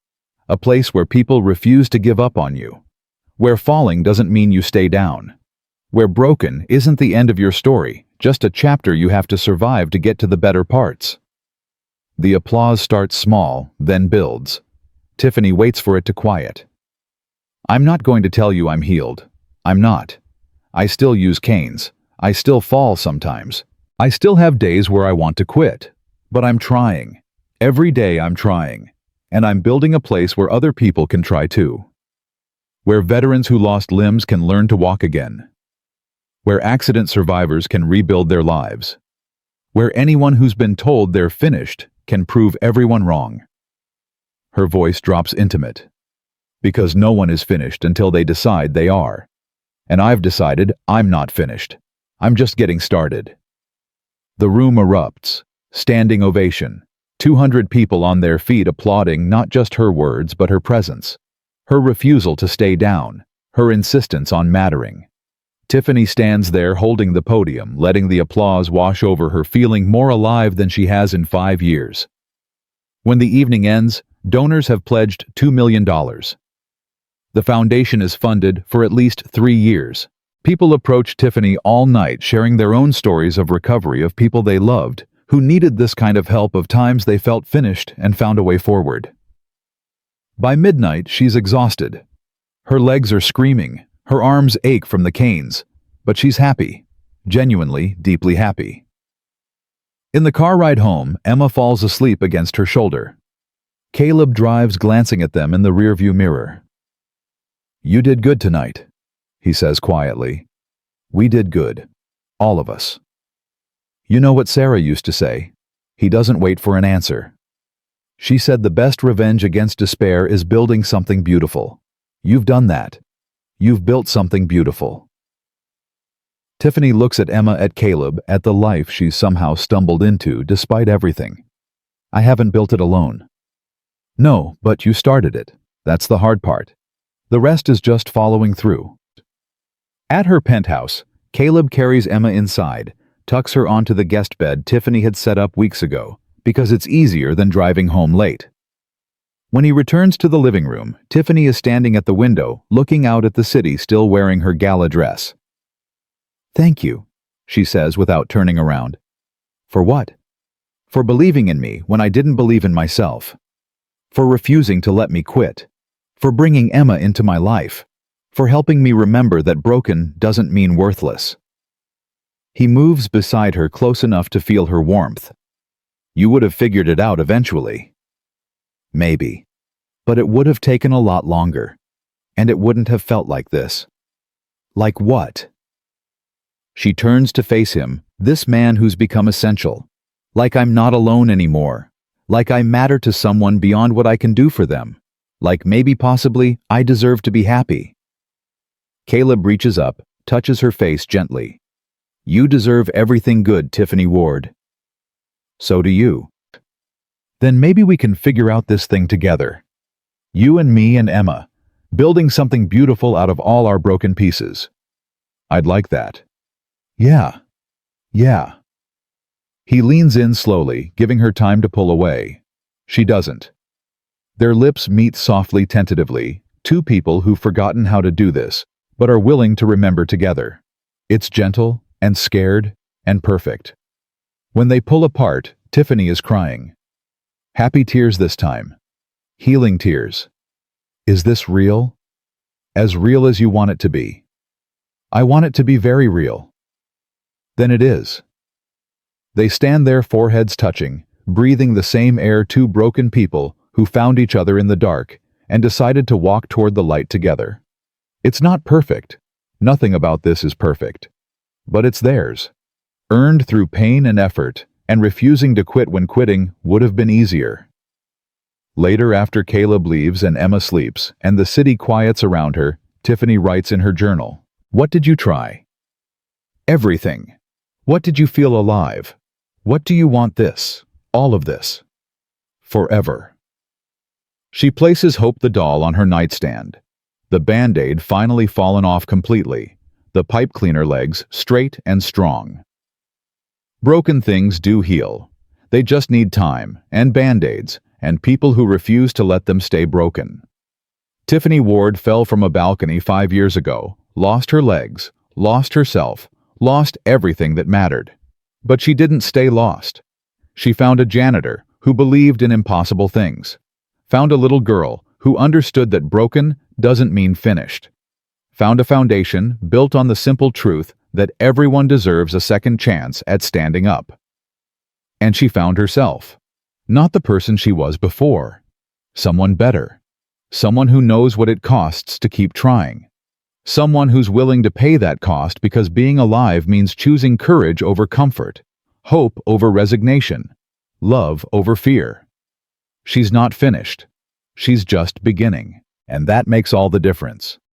A place where people refuse to give up on you. Where falling doesn't mean you stay down. Where broken isn't the end of your story, just a chapter you have to survive to get to the better parts. The applause starts small, then builds. Tiffany waits for it to quiet. I'm not going to tell you I'm healed. I'm not. I still use canes. I still fall sometimes. I still have days where I want to quit. But I'm trying. Every day I'm trying. And I'm building a place where other people can try too. Where veterans who lost limbs can learn to walk again. Where accident survivors can rebuild their lives. Where anyone who's been told they're finished can prove everyone wrong. Her voice drops intimate. Because no one is finished until they decide they are. And I've decided I'm not finished. I'm just getting started. The room erupts. Standing ovation. 200 people on their feet applauding not just her words but her presence. Her refusal to stay down. Her insistence on mattering. Tiffany stands there holding the podium, letting the applause wash over her, feeling more alive than she has in 5 years. When the evening ends, donors have pledged $2 million. The foundation is funded for at least 3 years. People approach Tiffany all night sharing their own stories of recovery of people they loved, who needed this kind of help, of times they felt finished and found a way forward. By midnight, she's exhausted. Her legs are screaming, her arms ache from the canes, but she's happy, genuinely, deeply happy. In the car ride home, Emma falls asleep against her shoulder. Caleb drives, glancing at them in the rearview mirror. You did good tonight, he says quietly. We did good. All of us. You know what Sarah used to say? He doesn't wait for an answer. She said the best revenge against despair is building something beautiful. You've done that. You've built something beautiful. Tiffany looks at Emma, at Caleb, at the life she's somehow stumbled into despite everything. I haven't built it alone. No, but you started it. That's the hard part. The rest is just following through. At her penthouse, Caleb carries Emma inside, tucks her onto the guest bed Tiffany had set up weeks ago, because it's easier than driving home late. When he returns to the living room, Tiffany is standing at the window, looking out at the city, still wearing her gala dress. Thank you, she says without turning around. For what? For believing in me when I didn't believe in myself. For refusing to let me quit. For bringing Emma into my life. For helping me remember that broken doesn't mean worthless. He moves beside her close enough to feel her warmth. You would have figured it out eventually. Maybe. But it would have taken a lot longer. And it wouldn't have felt like this. Like what? She turns to face him, this man who's become essential. Like I'm not alone anymore. Like I matter to someone beyond what I can do for them. Like maybe possibly I deserve to be happy. Caleb reaches up, touches her face gently. You deserve everything good, Tiffany Ward. So do you. Then maybe we can figure out this thing together. You and me and Emma, building something beautiful out of all our broken pieces. I'd like that. Yeah. He leans in slowly, giving her time to pull away. She doesn't. Their lips meet softly, tentatively, two people who've forgotten how to do this, but are willing to remember together. It's gentle and scared and perfect. When they pull apart, Tiffany is crying. Happy tears this time. Healing tears. Is this real? As real as you want it to be. I want it to be very real. Then it is. They stand there, foreheads touching, breathing the same air, two broken people who found each other in the dark and decided to walk toward the light together. It's not perfect. Nothing about this is perfect. But it's theirs. Earned through pain and effort, and refusing to quit when quitting would have been easier. Later, after Caleb leaves and Emma sleeps, and the city quiets around her, Tiffany writes in her journal, What did you try? Everything. What did you feel alive? What do you want this? All of this. Forever. She places Hope the doll on her nightstand. The Band-Aid finally fallen off completely. The pipe cleaner legs straight and strong. Broken things do heal. They just need time, and Band-Aids, and people who refuse to let them stay broken. Tiffany Ward fell from a balcony 5 years ago, lost her legs, lost herself, lost everything that mattered. But she didn't stay lost. She found a janitor who believed in impossible things, found a little girl who understood that broken doesn't mean finished, found a foundation built on the simple truth that everyone deserves a second chance at standing up. And she found herself, not the person she was before, someone better, someone who knows what it costs to keep trying, someone who's willing to pay that cost because being alive means choosing courage over comfort, hope over resignation, love over fear. She's not finished. She's just beginning. And that makes all the difference.